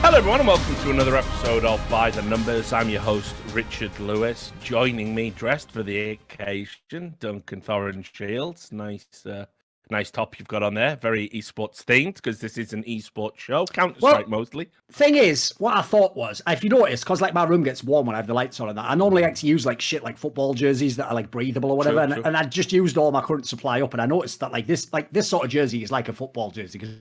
Hello everyone and welcome to another episode of By the Numbers. I'm your host Richard Lewis. Joining me, dressed for the occasion, Duncan Thorin Shields. Nice top you've got on there. Very esports themed because this is an esports show. Counterstrike mostly. Thing is, what I thought was, if you notice, because like my room gets warm when I have the lights on and that, I normally like to use like shit like football jerseys that are like breathable or whatever, True. and I just used all my current supply up, and I noticed that like this sort of jersey is like a football jersey because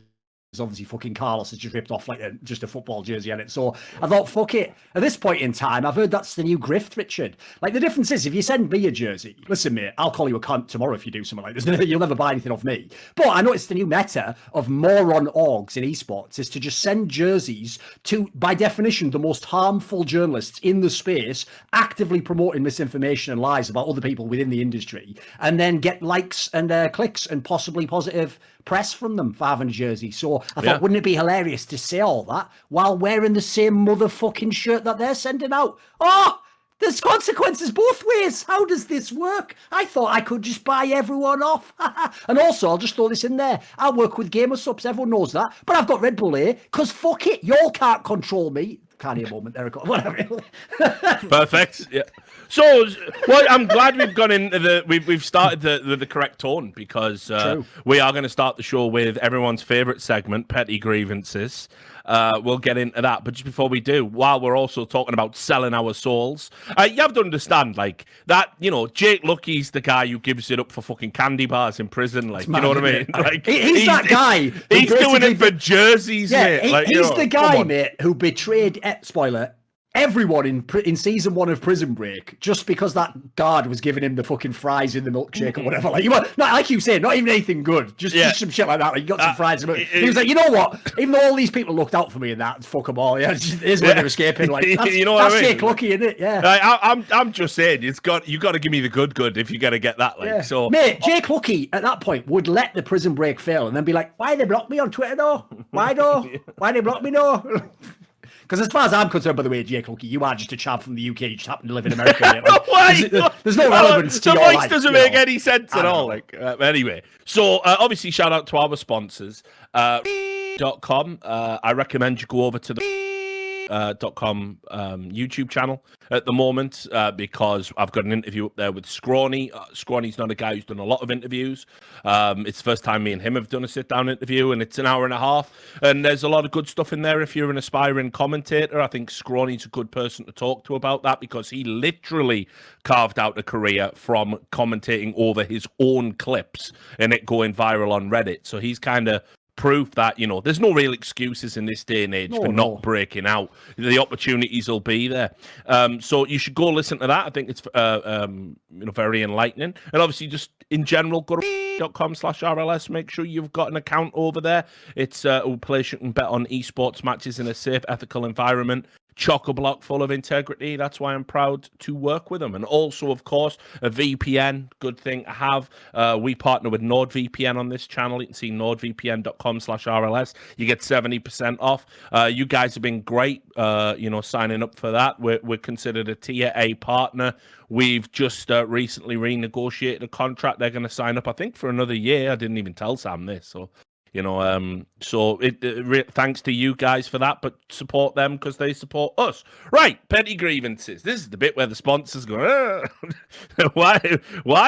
obviously fucking Carlos has just ripped off like just a football jersey on it. So I thought, fuck it. At this point in time, I've heard that's the new grift, Richard. Like the difference is, if you send me a jersey, listen, mate, I'll call you a cunt tomorrow if you do something like this. You'll never buy anything off me. But I noticed the new meta of moron orgs in esports is to just send jerseys to, by definition, the most harmful journalists in the space, actively promoting misinformation and lies about other people within the industry, and then get likes and clicks and possibly positive press from them for having a jersey. So I thought, wouldn't it be hilarious to say all that while wearing the same motherfucking shirt that they're sending out? Oh, there's consequences both ways. How does this work? I thought I could just buy everyone off. And also, I'll just throw this in there. I work with Gamer Subs. Everyone knows that. But I've got Red Bull here because fuck it. Y'all can't control me. Can't hear a moment there. Whatever. Perfect. Yeah. So, well, I'm glad we've gone into we've started the correct tone because we are going to start the show with everyone's favorite segment, petty grievances. We'll get into that, but just before we do, while we're also talking about selling our souls, you have to understand, like that. You know, Jake Lucky's the guy who gives it up for fucking candy bars in prison. Like, you know what I mean? Like, he's that guy. He's doing it for jerseys, mate. He's the guy, mate, who betrayed. Spoiler. Everyone in season 1 of Prison Break, just because that guard was giving him the fucking fries in the milkshake or whatever. Like like you said, not even anything good, just some shit like that. Like you got some fries. He was like, you know what? Even though all these people looked out for me and that, fuck them all. Yeah, here's where they're escaping. Like that's, you know what I mean? Jake Lucky, isn't it? Yeah. I'm just saying, you got to give me the good if you're gonna get that. Like so, mate. Jake Lucky at that point would let the Prison Break fail and then be like, why they block me on Twitter though? Why though? Why they block me though? Because as far as I'm concerned, by the way, Jake Lucky, you are just a chap from the UK. You just happen to live in America. Like, there's no relevance to your life. The voice doesn't make any sense at all. Like anyway, so obviously, shout out to our sponsors. .com. I recommend you go over to the .com YouTube channel at the moment because I've got an interview up there with Scrawny. Scrawny's not a guy who's done a lot of interviews. It's the first time me and him have done a sit-down interview, and it's an hour and a half. And there's a lot of good stuff in there if you're an aspiring commentator. I think Scrawny's a good person to talk to about that because he literally carved out a career from commentating over his own clips and it going viral on Reddit. So he's kind of proof that, you know, there's no real excuses in this day and age for not breaking out. The opportunities will be there. So you should go listen to that. I think it's very enlightening. And obviously just in general, go to .com/RLS. Make sure you've got an account over there. It's a place you can bet on esports matches in a safe, ethical environment. Chock-a-block full of integrity. That's why I'm proud to work with them. And also, of course, a VPN, good thing to have. We partner with NordVPN on this channel. You can see nordvpn.com/RLS. You get 70% off. You guys have been great, signing up for that. We're considered a tier A partner. We've just recently renegotiated a contract. They're going to sign up, I think, for another year. I didn't even tell Sam this, so... thanks to you guys for that, but support them because they support us. Right, petty grievances. This is the bit where the sponsors go, why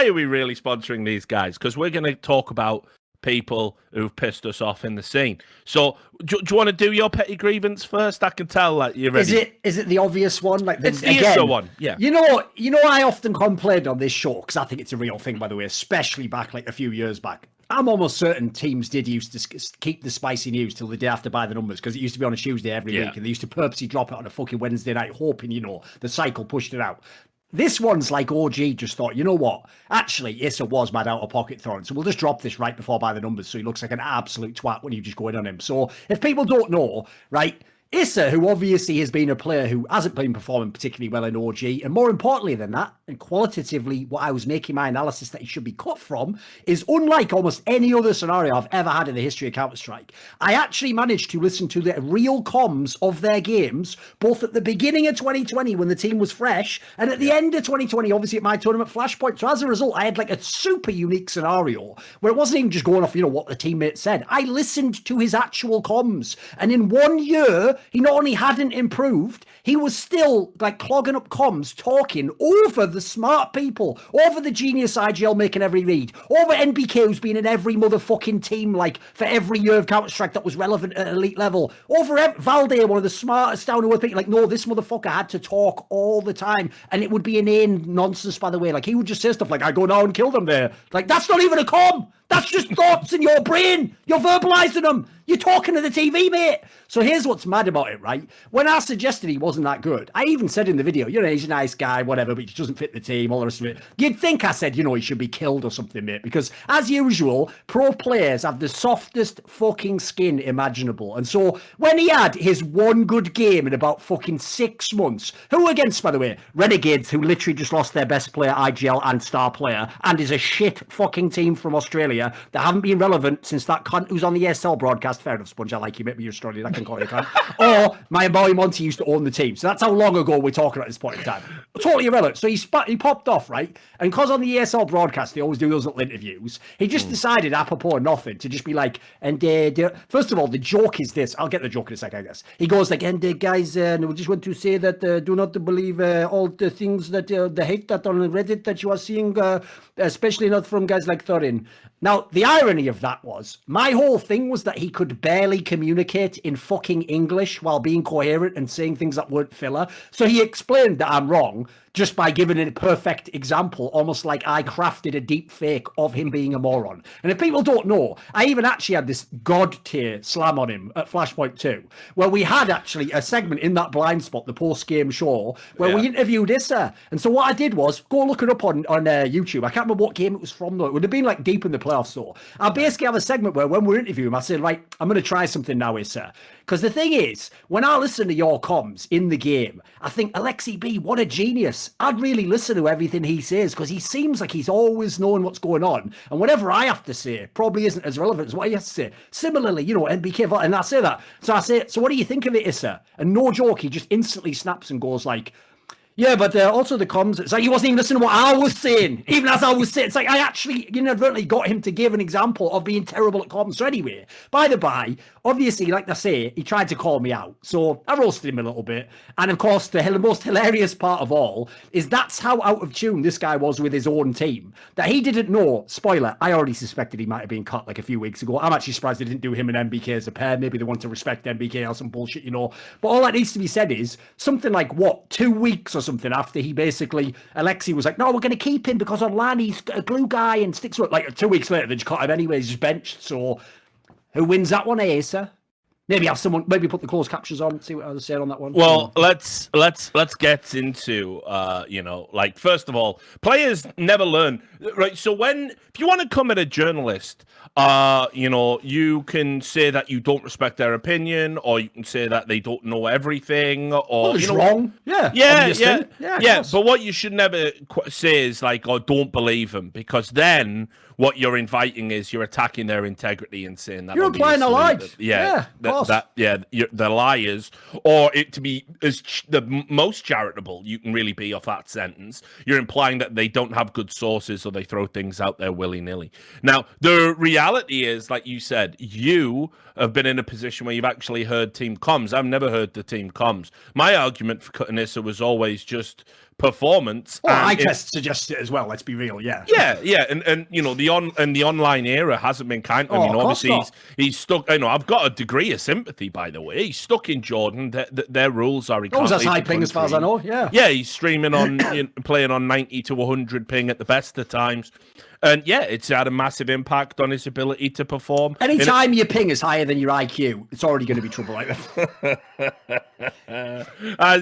are we really sponsoring these guys? Because we're going to talk about people who've pissed us off in the scene. So, do you want to do your petty grievance first? I can tell that you're ready. Is it the obvious one? Like it's the Issa one. Yeah. You know, I often complained on this show because I think it's a real thing, by the way, especially back like a few years back. I'm almost certain teams did used to keep the spicy news till the day after By the Numbers because it used to be on a Tuesday every week and they used to purposely drop it on a fucking Wednesday night hoping, the cycle pushed it out. This one's like OG just thought, you know what? Actually, Issa was mad out of pocket throwing, so we'll just drop this right before By the Numbers so he looks like an absolute twat when you just go in on him. So if people don't know, right, Issa, who obviously has been a player who hasn't been performing particularly well in OG, and more importantly than that, and qualitatively what I was making my analysis that he should be cut from, is unlike almost any other scenario I've ever had in the history of Counterstrike. I actually managed to listen to the real comms of their games, both at the beginning of 2020 when the team was fresh, and at the end of 2020, obviously at my tournament Flashpoint. So as a result, I had like a super unique scenario where it wasn't even just going off, what the teammate said. I listened to his actual comms, and in 1 year, he not only hadn't improved, he was still like clogging up comms, talking over the smart people, over the genius IGL making every read, over NBK who's been in every motherfucking team like for every year of Counterstrike that was relevant at elite level, over Valde, one of the smartest down to earth people. Like, no, this motherfucker had to talk all the time, and it would be inane nonsense, by the way. Like, he would just say stuff like, I go now and kill them there. Like, that's not even a comm. That's just thoughts in your brain. You're verbalizing them. You're talking to the TV, mate. So here's what's mad about it, right? When I suggested he wasn't that good, I even said in the video, you know, he's a nice guy, whatever, but he doesn't fit the team, all the rest of it. You'd think I said, you know, he should be killed or something, mate, because as usual, pro players have the softest fucking skin imaginable. And so when he had his one good game in about fucking 6 months, who against, by the way? Renegades, who literally just lost their best player, IGL, and star player, and is a shit fucking team from Australia that haven't been relevant since that cunt who's on the ESL broadcast. Fair enough, Sponge, I like you, maybe you're Australian, I can call you cunt. Or my boy Monty used to own the team. So that's how long ago we're talking at this point in time. Totally irrelevant. So he popped off, right? And because on the ESL broadcast, they always do those little interviews, he just decided, apropos nothing, to just be like, and first of all, the joke is this. I'll get the joke in a sec, I guess. He goes like, and guys, we just want to say that do not believe all the things that, the hate that on Reddit that you are seeing, especially not from guys like Thorin. Now, the irony of that was, my whole thing was that he could barely communicate in fucking English while being coherent and saying things that weren't filler. So he explained that I'm wrong just by giving a perfect example, almost like I crafted a deep fake of him being a moron. And if people don't know, I even actually had this god tier slam on him at Flashpoint 2, where we had actually a segment in that blind spot, the post-game show, where we interviewed Issaa. And so what I did was go look it up on YouTube. I can't remember what game it was from, though. It would have been like deep in the playoffs, though. I basically have a segment where when we're interviewing him, I said, right, I'm going to try something now, Issaa. Because the thing is, when I listen to your comms in the game, I think, Alexi B, what a genius. I'd really listen to everything he says because he seems like he's always knowing what's going on. And whatever I have to say probably isn't as relevant as what he has to say. Similarly, you know, NBK, and I say that. So I say, so what do you think of it, Issaa? And no joke, he just instantly snaps and goes like, yeah, but also the comms, it's like he wasn't even listening to what I was saying. Even as I was saying, it's like I actually inadvertently got him to give an example of being terrible at comms. So anyway, by the by, obviously, like I say, he tried to call me out. So I roasted him a little bit. And of course, the most hilarious part of all is that's how out of tune this guy was with his own team. That he didn't know, spoiler, I already suspected he might have been cut like a few weeks ago. I'm actually surprised they didn't do him and MBK as a pair. Maybe they want to respect MBK or some bullshit, you know. But all that needs to be said is something like, what, 2 weeks or something after he basically, Alexi was like, no, we're going to keep him because online he's a glue guy and sticks with it. Like 2 weeks later, they just cut him anyway. He's just benched. So who wins that one, Issaa? Maybe have someone, maybe put the closed captions on, see what I was saying on that one. Well, let's get into you know, like, first of all, players never learn, right? So if you want to come at a journalist, you know, you can say that you don't respect their opinion, or you can say that they don't know everything, or you know, wrong. Yeah. But what you should never say is like, oh, don't believe them, because then what you're inviting is you're attacking their integrity and saying that you're implying a lie. They're liars, or it to be as the most charitable you can really be off that sentence. You're implying that they don't have good sources, or they throw things out there willy-nilly. Now, the reality is, like you said, you have been in a position where you've actually heard team comms. I've never heard the team comms. My argument for cutting Issaa was always just performance. Well, I test suggests it as well. Let's be real. Yeah, and you know, the online era hasn't been kind. I mean, obviously he's stuck. You know, I've got a degree of sympathy, by the way. He's stuck in Jordan. Their rules are. Always has high ping, as far as I know. Yeah, he's streaming on, playing on 90 to 100 ping at the best of times. And yeah, it's had a massive impact on his ability to perform. Anytime your ping is higher than your IQ, it's already going to be trouble like that.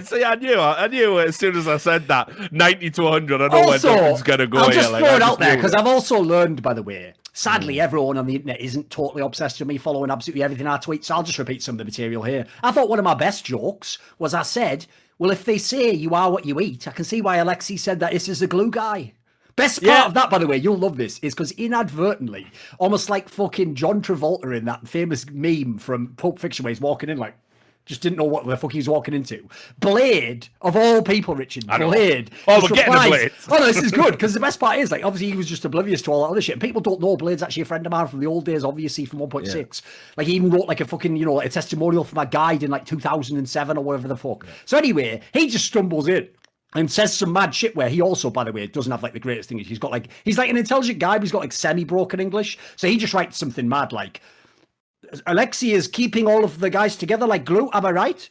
See, I knew as soon as I said that, 90 to 100, I know where Duncan's going to go. I'll just throw it out there, because I've also learned, by the way, sadly, everyone on the internet isn't totally obsessed with me following absolutely everything I tweet, so I'll just repeat some of the material here. I thought one of my best jokes was I said, well, if they say you are what you eat, I can see why Alexi said that this is a glue guy. Best part of that, by the way, you'll love this, is because inadvertently, almost like fucking John Travolta in that famous meme from Pulp Fiction where he's walking in like, just didn't know what the fuck he was walking into. Blade, of all people, Richard, Blade. Oh, we're getting a Blade. Oh, no, this is good, because the best part is, like, obviously he was just oblivious to all that other shit. And people don't know Blade's actually a friend of mine from the old days, obviously, from 1.6. Yeah. Like, he even wrote, like, a fucking, you know, like, a testimonial for my guide in, like, 2007 or whatever the fuck. Yeah. So anyway, he just stumbles in and says some mad shit where he also, by the way, doesn't have, like, the greatest thing. He's got, like, he's, like, an intelligent guy, but he's got, like, semi-broken English. So he just writes something mad, like, Alexi is keeping all of the guys together like glue, am I right?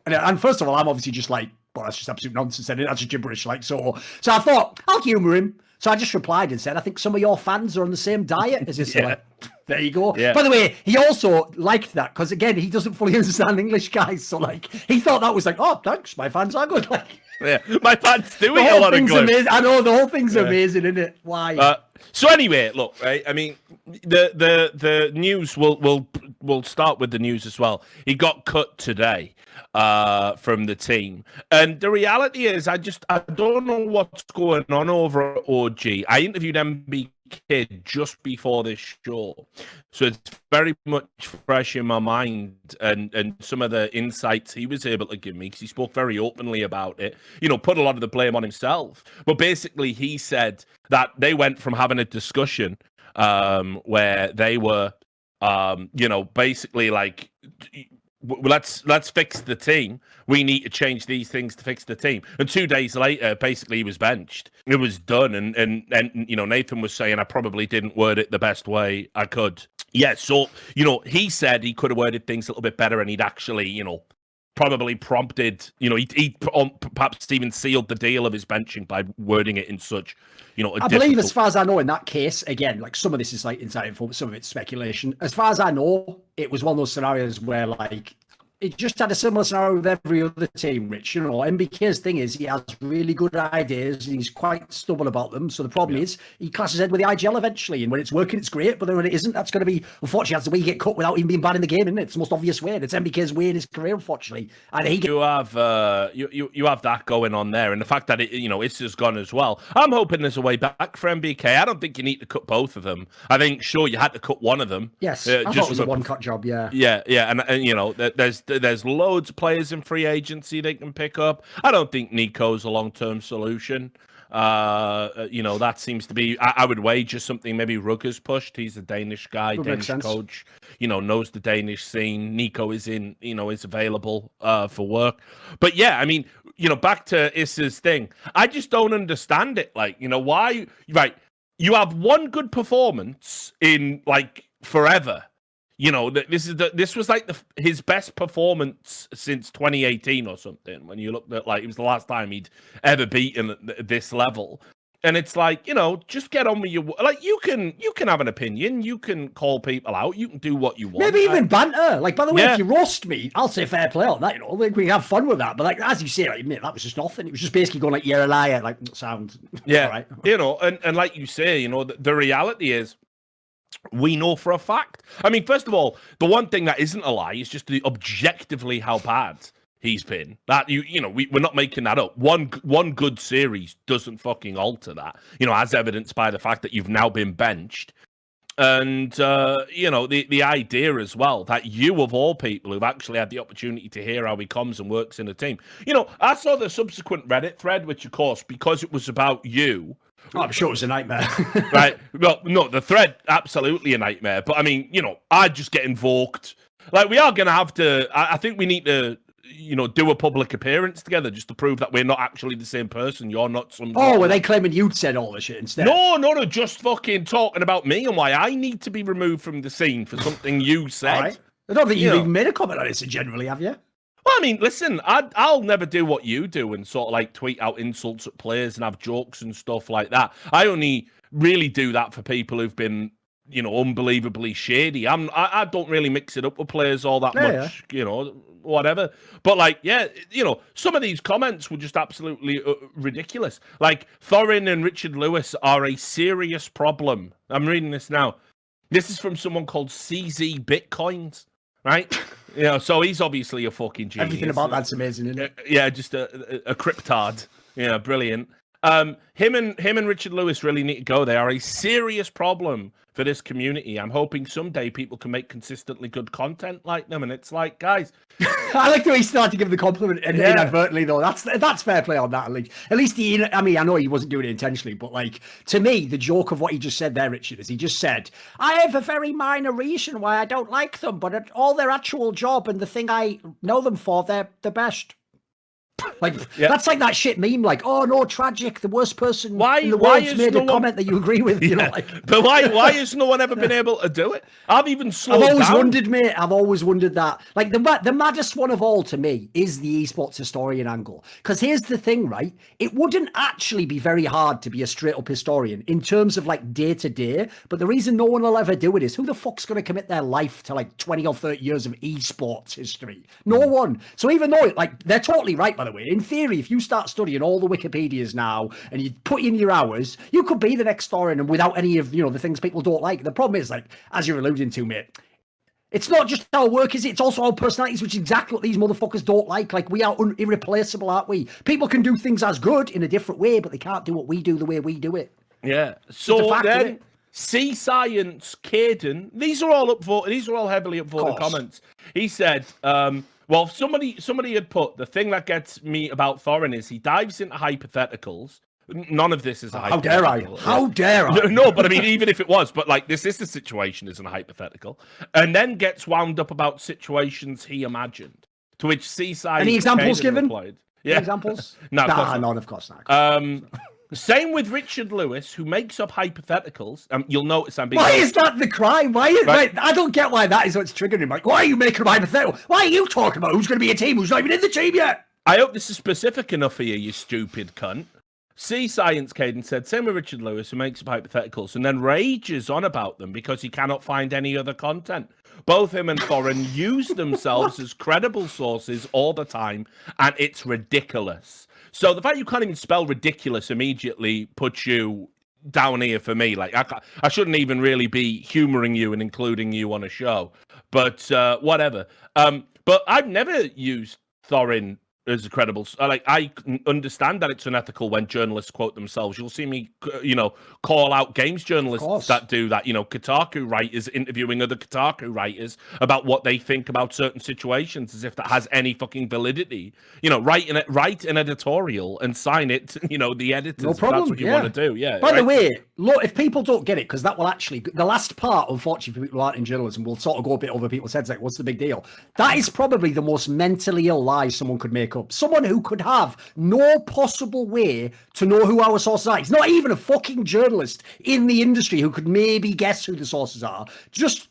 and first of all, I'm obviously just like, well, that's just absolute nonsense, and that's just gibberish, like, so I thought, I'll humour him. So I just replied and said, I think some of your fans are on the same diet as this. Like, there you go. Yeah. By the way, he also liked that, because again, he doesn't fully understand English, guys, so like, he thought that was like, oh, thanks, my fans are good. Like, yeah, my fans do eat a lot of glue. Amazing. I know, the whole thing's amazing, isn't it? Why? So anyway, look, right? I mean, the news we'll start with the news as well. He got cut today from the team, and the reality is, I don't know what's going on over at OG. I interviewed MBK just before this show, so it's very much fresh in my mind, and some of the insights he was able to give me, because he spoke very openly about it, you know, put a lot of the blame on himself, but basically he said that they went from having a discussion where they were you know, basically like, let's fix the team. We need to change these things to fix the team. And 2 days later, basically, he was benched. It was done. And you know, Nathan was saying I probably didn't word it the best way I could. Yeah, so, you know, he said he could have worded things a little bit better, and he'd actually, you know, probably prompted, you know, he perhaps even sealed the deal of his benching by wording it in such, you know, I believe, as far as I know, in that case, again, like, some of this is like inside info, but some of it's speculation. As far as I know, it was one of those scenarios where, like, it just had a similar scenario with every other team, Rich. You know, MBK's thing is he has really good ideas and he's quite stubborn about them. So the problem is he clashes head with the IGL eventually. And when it's working, it's great. But then when it isn't, that's going to be, unfortunately, that's the way you get cut without even being bad in the game, isn't it? It's the most obvious way. And it's MBK's way in his career, unfortunately. And you have you have that going on there. And the fact that, you know, Issa's gone as well. I'm hoping there's a way back for MBK. I don't think you need to cut both of them. I think, sure, you had to cut one of them. Yes, I thought it was a one-cut job, yeah. Yeah. And you know, there's loads of players in free agency they can pick up. I don't think Nico's a long-term solution. You know, that seems to be, I would wager something maybe Rugger's pushed. He's a Danish guy, Danish coach, you know, knows the Danish scene. Nico is is available for work. But yeah, I mean, you know, back to Issa's thing. I just don't understand it. Like, you know, why, right, you have one good performance in like forever. You know, this was like his best performance since 2018 or something. When you looked at, like, it was the last time he'd ever beaten at this level, and it's like, you know, just get on with your, like, you can have an opinion, you can call people out, you can do what you want. Maybe even banter. Like, by the way, if you roast me, I'll say fair play on that. You know, like, we can have fun with that. But like, as you say, like, mate, that was just nothing. It was just basically going like, you're a liar. Like, sound. Yeah, all right. You know, and like you say, you know, the reality is, we know for a fact. I mean, first of all, the one thing that isn't a lie is just objectively how bad he's been. That you know, we're not making that up. One good series doesn't fucking alter that. You know, as evidenced by the fact that you've now been benched. And you know, the idea as well that you, of all people, who've actually had the opportunity to hear how he comes and works in a team. You know, I saw the subsequent Reddit thread, which of course, because it was about you. Oh, I'm sure it was a nightmare. Right. Well, no, the thread, absolutely a nightmare. But I mean, you know, I just get invoked. Like, we are going to have to, I think we need to, you know, do a public appearance together just to prove that we're not actually the same person. You're not some. Oh, were they claiming you'd said all this shit instead? No, just fucking talking about me and why I need to be removed from the scene for something you said. All right. I don't think you've even made a comment on this generally, have you? Well, I mean, listen, I'll never do what you do and sort of like tweet out insults at players and have jokes and stuff like that. I only really do that for people who've been, you know, unbelievably shady. I don't really mix it up with players all that much, you know, whatever. But like, yeah, you know, some of these comments were just absolutely ridiculous. Like, Thorin and Richard Lewis are a serious problem. I'm reading this now. This is from someone called CZ Bitcoins, right? You know, so he's obviously a fucking genius. Everything about that's amazing, isn't it? Yeah, just a cryptard. Yeah, brilliant. Him and Richard Lewis really need to go. They are a serious problem for this community. I'm hoping someday people can make consistently good content like them. And it's like, guys, I like the way he started to give the compliment inadvertently, though. That's fair play on that. At least he. I mean, I know he wasn't doing it intentionally, but like to me, the joke of what he just said there, Richard, is he just said, "I have a very minor reason why I don't like them, but at all their actual job and the thing I know them for, they're the best." Like that's like that shit meme, like, oh no, tragic, the worst person in the world's made a comment that you agree with, you know, like. But why has no one ever been able to do it? I've always wondered, mate. I've always wondered that. Like the maddest one of all to me is the esports historian angle. Because here's the thing, right? It wouldn't actually be very hard to be a straight up historian in terms of like day to day. But the reason no one will ever do it is who the fuck's going to commit their life to like 20 or 30 years of esports history? No one. So even though like they're totally right, by the way. In theory, if you start studying all the Wikipedias now and you put in your hours, you could be the next historian and without any of, you know, the things people don't like. The problem is, like, as you're alluding to, mate, it's not just our work, is it? It's also our personalities, which is exactly what these motherfuckers don't like. Like, we are irreplaceable, aren't we? People can do things as good in a different way, but they can't do what we do the way we do it. Yeah. So then, C Science, Caden, these are all heavily up for the comments. He said, well, somebody had put the thing that gets me about Thorin is he dives into hypotheticals. None of this is a hypothetical. How dare I? No, but I mean, even if it was, but like this is the situation isn't a hypothetical, and then gets wound up about situations he imagined. To which Seaside. Any examples given? Replied, yeah. Any examples? No, of course not. Same with Richard Lewis, who makes up hypotheticals. You'll notice I'm being. Why is that the crime? Why? I don't get why that is what's triggering him. Like, why are you making a hypothetical? Why are you talking about who's going to be a team who's not even in the team yet? I hope this is specific enough for you, you stupid cunt. C Science Caden said, same with Richard Lewis, who makes up hypotheticals, and then rages on about them because he cannot find any other content. Both him and Thorin use themselves as credible sources all the time, and it's ridiculous. So the fact you can't even spell ridiculous immediately puts you down here for me. Like I shouldn't even really be humoring you and including you on a show, but whatever. But I've never used Thorin as a credible. Like I understand that it's unethical when journalists quote themselves. You'll see me, call out games journalists that do that. You know, Kotaku writers interviewing other Kotaku writers about what they think about certain situations, as if that has any fucking validity. You know, write an editorial and sign it. You know, the editors. No problem. That's what you want to do. Yeah. By the way, look, if people don't get it, because that will actually the last part, unfortunately, for people who aren't in journalism, will sort of go a bit over people's heads. Like, what's the big deal? That is probably the most mentally ill lie someone could make up. Someone who could have no possible way to know who our sources are. It's not even a fucking journalist in the industry who could maybe guess who the sources are. Just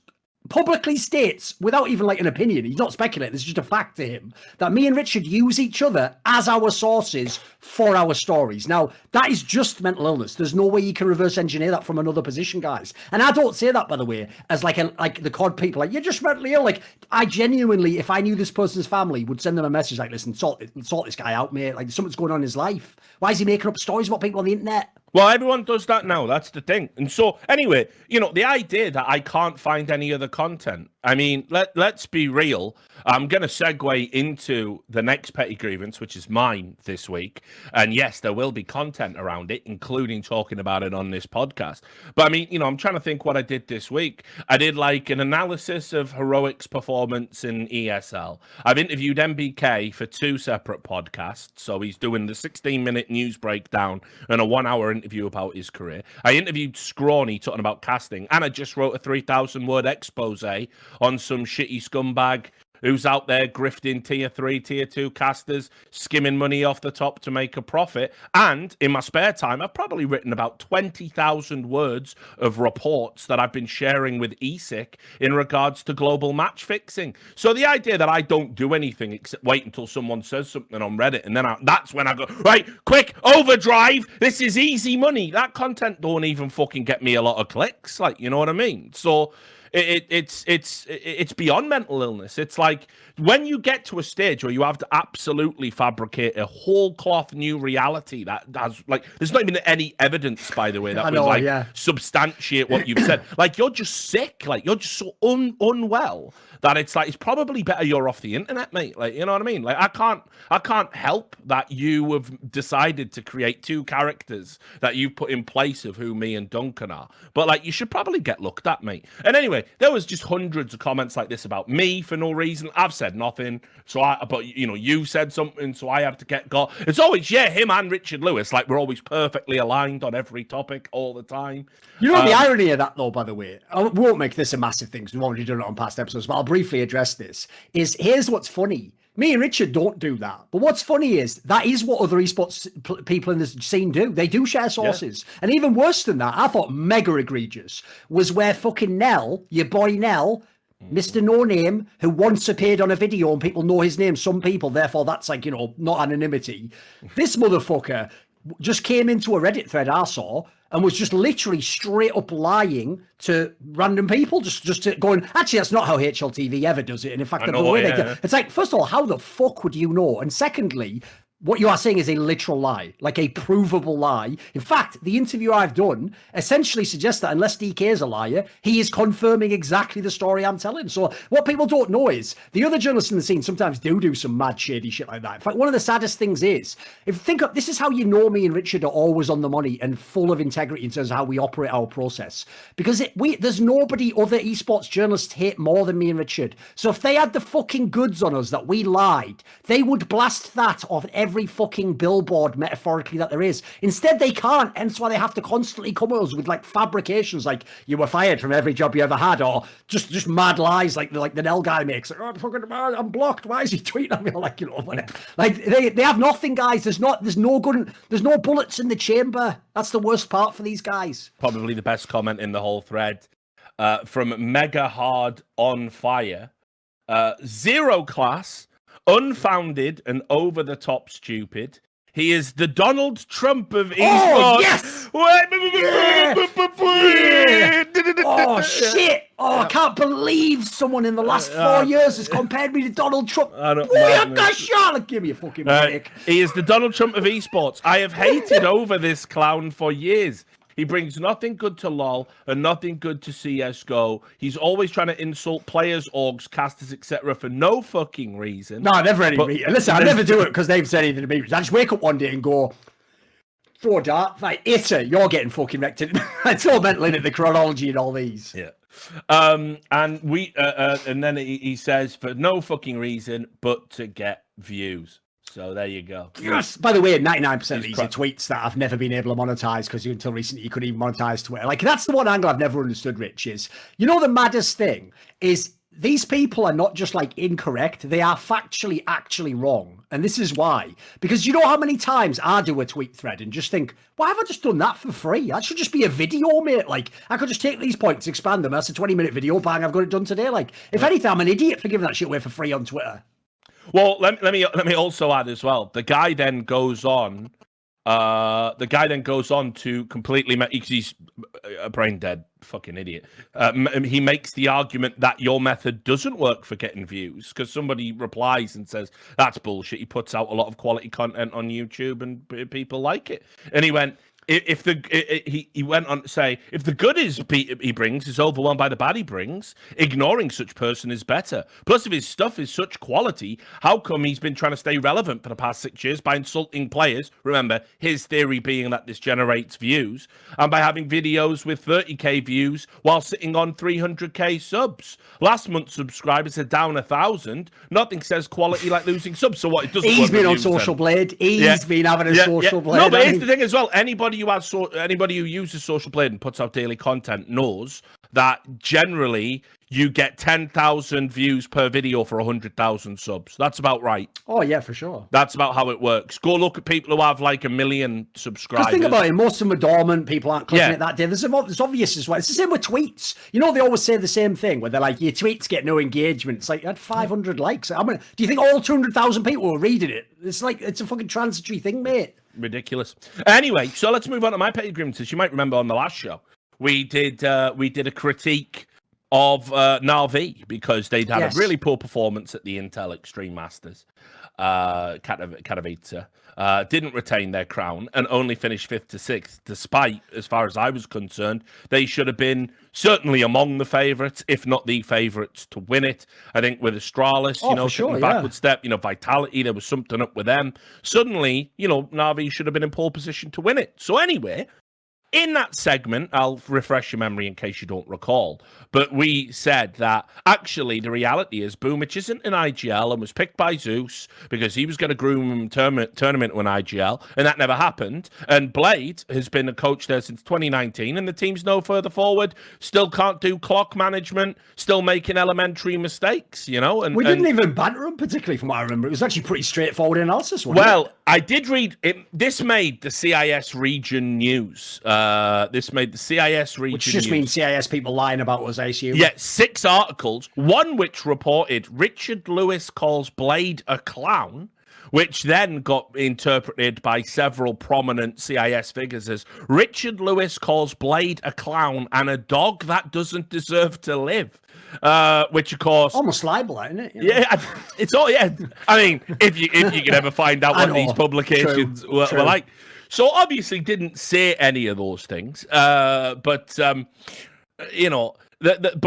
publicly states, without even like an opinion, he's not speculating, it's just a fact to him, that me and Richard use each other as our sources for our stories. Now, that is just mental illness. There's no way you can reverse engineer that from another position, guys. And I don't say that, by the way, as like the COD people, like, you're just mentally ill. Like, I genuinely, if I knew this person's family, would send them a message like, listen, sort this guy out, mate. Like, something's going on in his life. Why is he making up stories about people on the internet? Well, everyone does that now. That's the thing. And so, anyway, the idea that I can't find any other content. I mean, let's be real. I'm going to segue into the next petty grievance, which is mine this week. And yes, there will be content around it, including talking about it on this podcast. But I mean, I'm trying to think what I did this week. I did like an analysis of Heroic's performance in ESL. I've interviewed MBK for 2 separate podcasts. So he's doing the 16-minute news breakdown and a 1-hour interview about his career. I interviewed Scrawny talking about casting, and I just wrote a 3,000-word expose on some shitty scumbag who's out there grifting tier 3, tier 2 casters, skimming money off the top to make a profit. And in my spare time, I've probably written about 20,000 words of reports that I've been sharing with ESIC in regards to global match fixing. So the idea that I don't do anything except wait until someone says something on Reddit, and then that's when I go, right, quick, overdrive, this is easy money. That content don't even fucking get me a lot of clicks. Like, you know what I mean? So it's beyond mental illness. It's like when you get to a stage where you have to absolutely fabricate a whole cloth new reality that has like there's not even any evidence, by the way, that would substantiate what you've said. Like you're just sick, like you're just so unwell that it's like it's probably better you're off the internet, mate. Like you know what I mean? Like I can't help that you have decided to create two characters that you've put in place of who me and Duncan are. But like you should probably get looked at, mate. And anyway, there was just hundreds of comments like this about me for no reason. I've said nothing, but you know, you said something, so I have to get got. It's always him and Richard Lewis. Like we're always perfectly aligned on every topic all the time. You know the irony of that, though. By the way, I won't make this a massive thing because we've already done it on past episodes, but I'll briefly address this. Here's what's funny. Me and Richard don't do that. But what's funny is that is what other esports people in the scene do. They do share sources. Yeah. And even worse than that, I thought mega egregious, was where fucking Nell, your boy Nell, Mr. No Name, who once appeared on a video and people know his name, some people, therefore that's like, you know, not anonymity. This motherfucker just came into a Reddit thread I saw and was just literally straight up lying to random people, just going, actually, that's not how HLTV ever does it. And in fact, it's like, first of all, how the fuck would you know? And secondly, what you are saying is a literal lie, like a provable lie. In fact, the interview I've done essentially suggests that unless DK is a liar, he is confirming exactly the story I'm telling. So what people don't know is the other journalists in the scene sometimes do some mad shady shit like that. In fact, one of the saddest things is, if you think of, this is how you know me and Richard are always on the money and full of integrity in terms of how we operate our process. Because there's nobody other esports journalists hate more than me and Richard. So if they had the fucking goods on us that we lied, they would blast that off every fucking billboard metaphorically that there is. Instead, they can't, hence why they have to constantly come at us with like fabrications, like you were fired from every job you ever had, or just mad lies like the Nell guy makes. Like, oh, I'm blocked. Why is he tweeting at me? Like, you know, like they have nothing, guys. There's no bullets in the chamber. That's the worst part for these guys. Probably the best comment in the whole thread from Mega Hard on Fire. Zero class. Unfounded and over-the-top stupid. He is the Donald Trump of esports. Oh, yes! Oh, shit! Oh, I can't believe someone in the last 4 years has compared me to Donald Trump. Give me a fucking break. He is the Donald Trump of esports. I have hated over this clown for years. He brings nothing good to LoL and nothing good to CSGO. He's always trying to insult players, orgs, casters, etc. for no fucking reason. No, never any reason. Listen, I never do it because they've said anything to me. I just wake up one day and go, throw a dart, like, Issa, you're getting fucking wrecked. It's all mental in it, the chronology and all these. Yeah. And then he says, for no fucking reason but to get views. So there you go. Yes. By the way, 99% of these are tweets that I've never been able to monetize because until recently you couldn't even monetize Twitter. Like that's the one angle I've never understood, Rich, is, you know, the maddest thing is these people are not just like incorrect. They are factually actually wrong. And this is why. Because you know how many times I do a tweet thread and just think, why have I just done that for free? That should just be a video, mate. Like I could just take these points, expand them. That's a 20-minute video. Bang, I've got it done today. Like if anything, I'm an idiot for giving that shit away for free on Twitter. Well, let me also add as well. The guy then goes on. To completely because he's a brain dead fucking idiot. He makes the argument that your method doesn't work for getting views because somebody replies and says that's bullshit. He puts out a lot of quality content on YouTube and people like it. And he went. He went on to say, if the good he brings is overwhelmed by the bad he brings, ignoring such person is better. Plus, if his stuff is such quality, how come he's been trying to stay relevant for the past 6 years by insulting players? Remember, his theory being that this generates views, and by having videos with 30k views while sitting on 300k subs. Last month, subscribers are down 1,000. Nothing says quality like losing subs. So what? It doesn't. He's been on Social Blade. He's been having a Social Blade. No, but here's the thing as well. Anybody who uses Social Blade and puts out daily content knows that generally you get 10,000 views per video for 100,000 subs. That's about right. Oh, yeah, for sure. That's about how it works. Go look at people who have like 1 million subscribers. Just think about it. Most of them are dormant. People aren't clicking it that day. It's obvious as well. It's the same with tweets. You know, they always say the same thing where they're like, your tweets get no engagement. It's like, you had 500 likes. Do you think all 200,000 people were reading it? It's like, it's a fucking transitory thing, mate. Ridiculous. Anyway, so let's move on to my petty grievances. You might remember on the last show, we did a critique of NaVi because they'd had a really poor performance at the Intel Extreme Masters. Katowice didn't retain their crown and only finished 5th to 6th, despite, as far as I was concerned, they should have been certainly among the favourites, if not the favourites, to win it. I think with Astralis, taking a backward step, Vitality, there was something up with them. Suddenly, NaVi should have been in pole position to win it. So anyway, in that segment, I'll refresh your memory in case you don't recall, but we said that actually the reality is Boomich isn't an IGL and was picked by Zeus because he was going to groom tournament to an IGL, and that never happened. And Blade has been a coach there since 2019, and the team's no further forward, still can't do clock management, still making elementary mistakes, And we didn't even banter him particularly, from what I remember. It was actually pretty straightforward analysis, wasn't it? I did read it. This made the CIS region news. This made the CIS region Which just means CIS people lying about us, I assume. Yeah, 6 articles, one which reported Richard Lewis calls Blade a clown, which then got interpreted by several prominent CIS figures as Richard Lewis calls Blade a clown and a dog that doesn't deserve to live. Which, of course, almost libel, isn't it? Yeah, it's all. Yeah, I mean, if you can ever find out what these publications were like. So obviously didn't say any of those things, but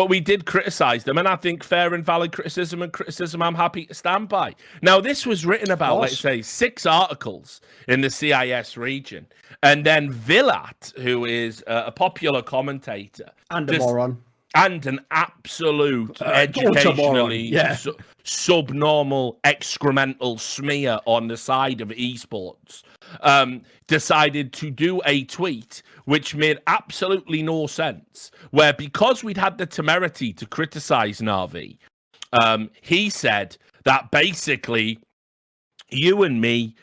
we did criticize them, and I think fair and valid criticism I'm happy to stand by. Now, this was written about, let's say, 6 articles in the CIS region, and then Villat, who is a popular commentator and a moron. And an absolute educationally subnormal excremental smear on the side of esports, decided to do a tweet which made absolutely no sense, where because we'd had the temerity to criticize NaVi, he said that basically you and me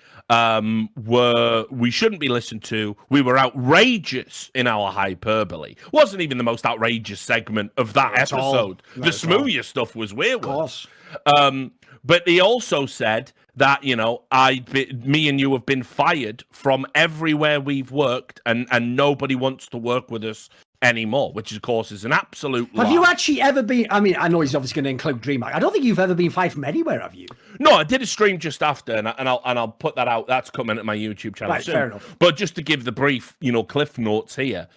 we shouldn't be listened to. We were outrageous in our hyperbole. Wasn't even the most outrageous segment of that episode. The smoothier stuff was weird. But he also said that, me and you have been fired from everywhere we've worked, and nobody wants to work with us anymore, which of course is an absolute lie. Have you actually ever been, I mean, I know he's obviously going to include DreamHack. I don't think you've ever been fired from anywhere, have you? No, I did a stream just after, and I'll put that out. That's coming at my YouTube channel soon. Fair enough. But just to give the brief, cliff notes here,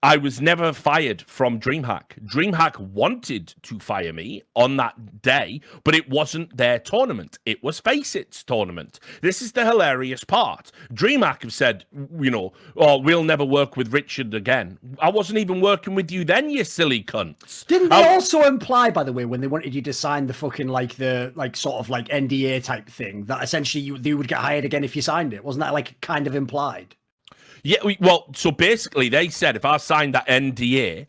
I was never fired from DreamHack. DreamHack wanted to fire me on that day, but it wasn't their tournament. It was Faceit's tournament. This is the hilarious part. DreamHack have said, we'll never work with Richard again. I wasn't even working with you then, you silly cunts. Didn't they also imply, by the way, when they wanted you to sign the fucking NDA type thing, that essentially you would get hired again if you signed it? Wasn't that kind of implied? Yeah, so basically they said if I signed that NDA,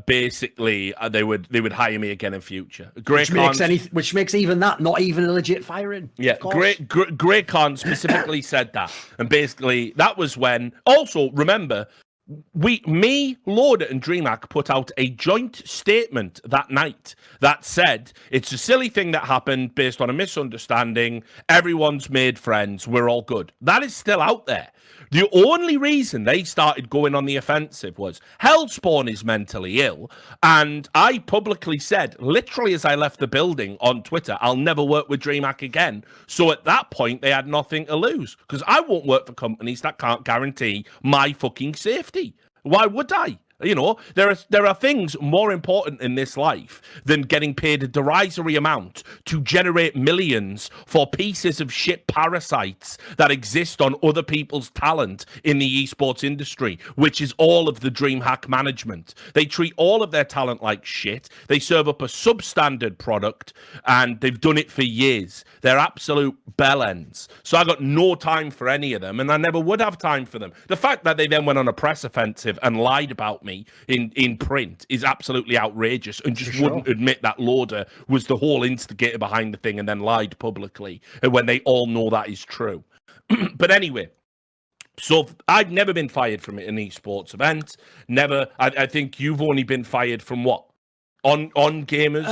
basically they would hire me again in future. Which makes even that not even a legit firing. Yeah, Grey Khan specifically said that, and basically that was when. Also, remember, Lord and DreamHack put out a joint statement that night that said it's a silly thing that happened based on a misunderstanding. Everyone's made friends. We're all good. That is still out there. The only reason they started going on the offensive was Hellspawn is mentally ill. And I publicly said, literally as I left the building on Twitter, I'll never work with DreamHack again. So at that point, they had nothing to lose because I won't work for companies that can't guarantee my fucking safety. Why would I? There are things more important in this life than getting paid a derisory amount to generate millions for pieces of shit parasites that exist on other people's talent in the esports industry, which is all of the DreamHack management. They treat all of their talent like shit. They serve up a substandard product, and they've done it for years. They're absolute bellends. So I got no time for any of them, and I never would have time for them. The fact that they then went on a press offensive and lied about me in print is absolutely outrageous, and just wouldn't admit that Lauder was the whole instigator behind the thing and then lied publicly, and when they all know that is true. But anyway, so I've never been fired from an esports event. Never. I think you've only been fired from what? On Gamers?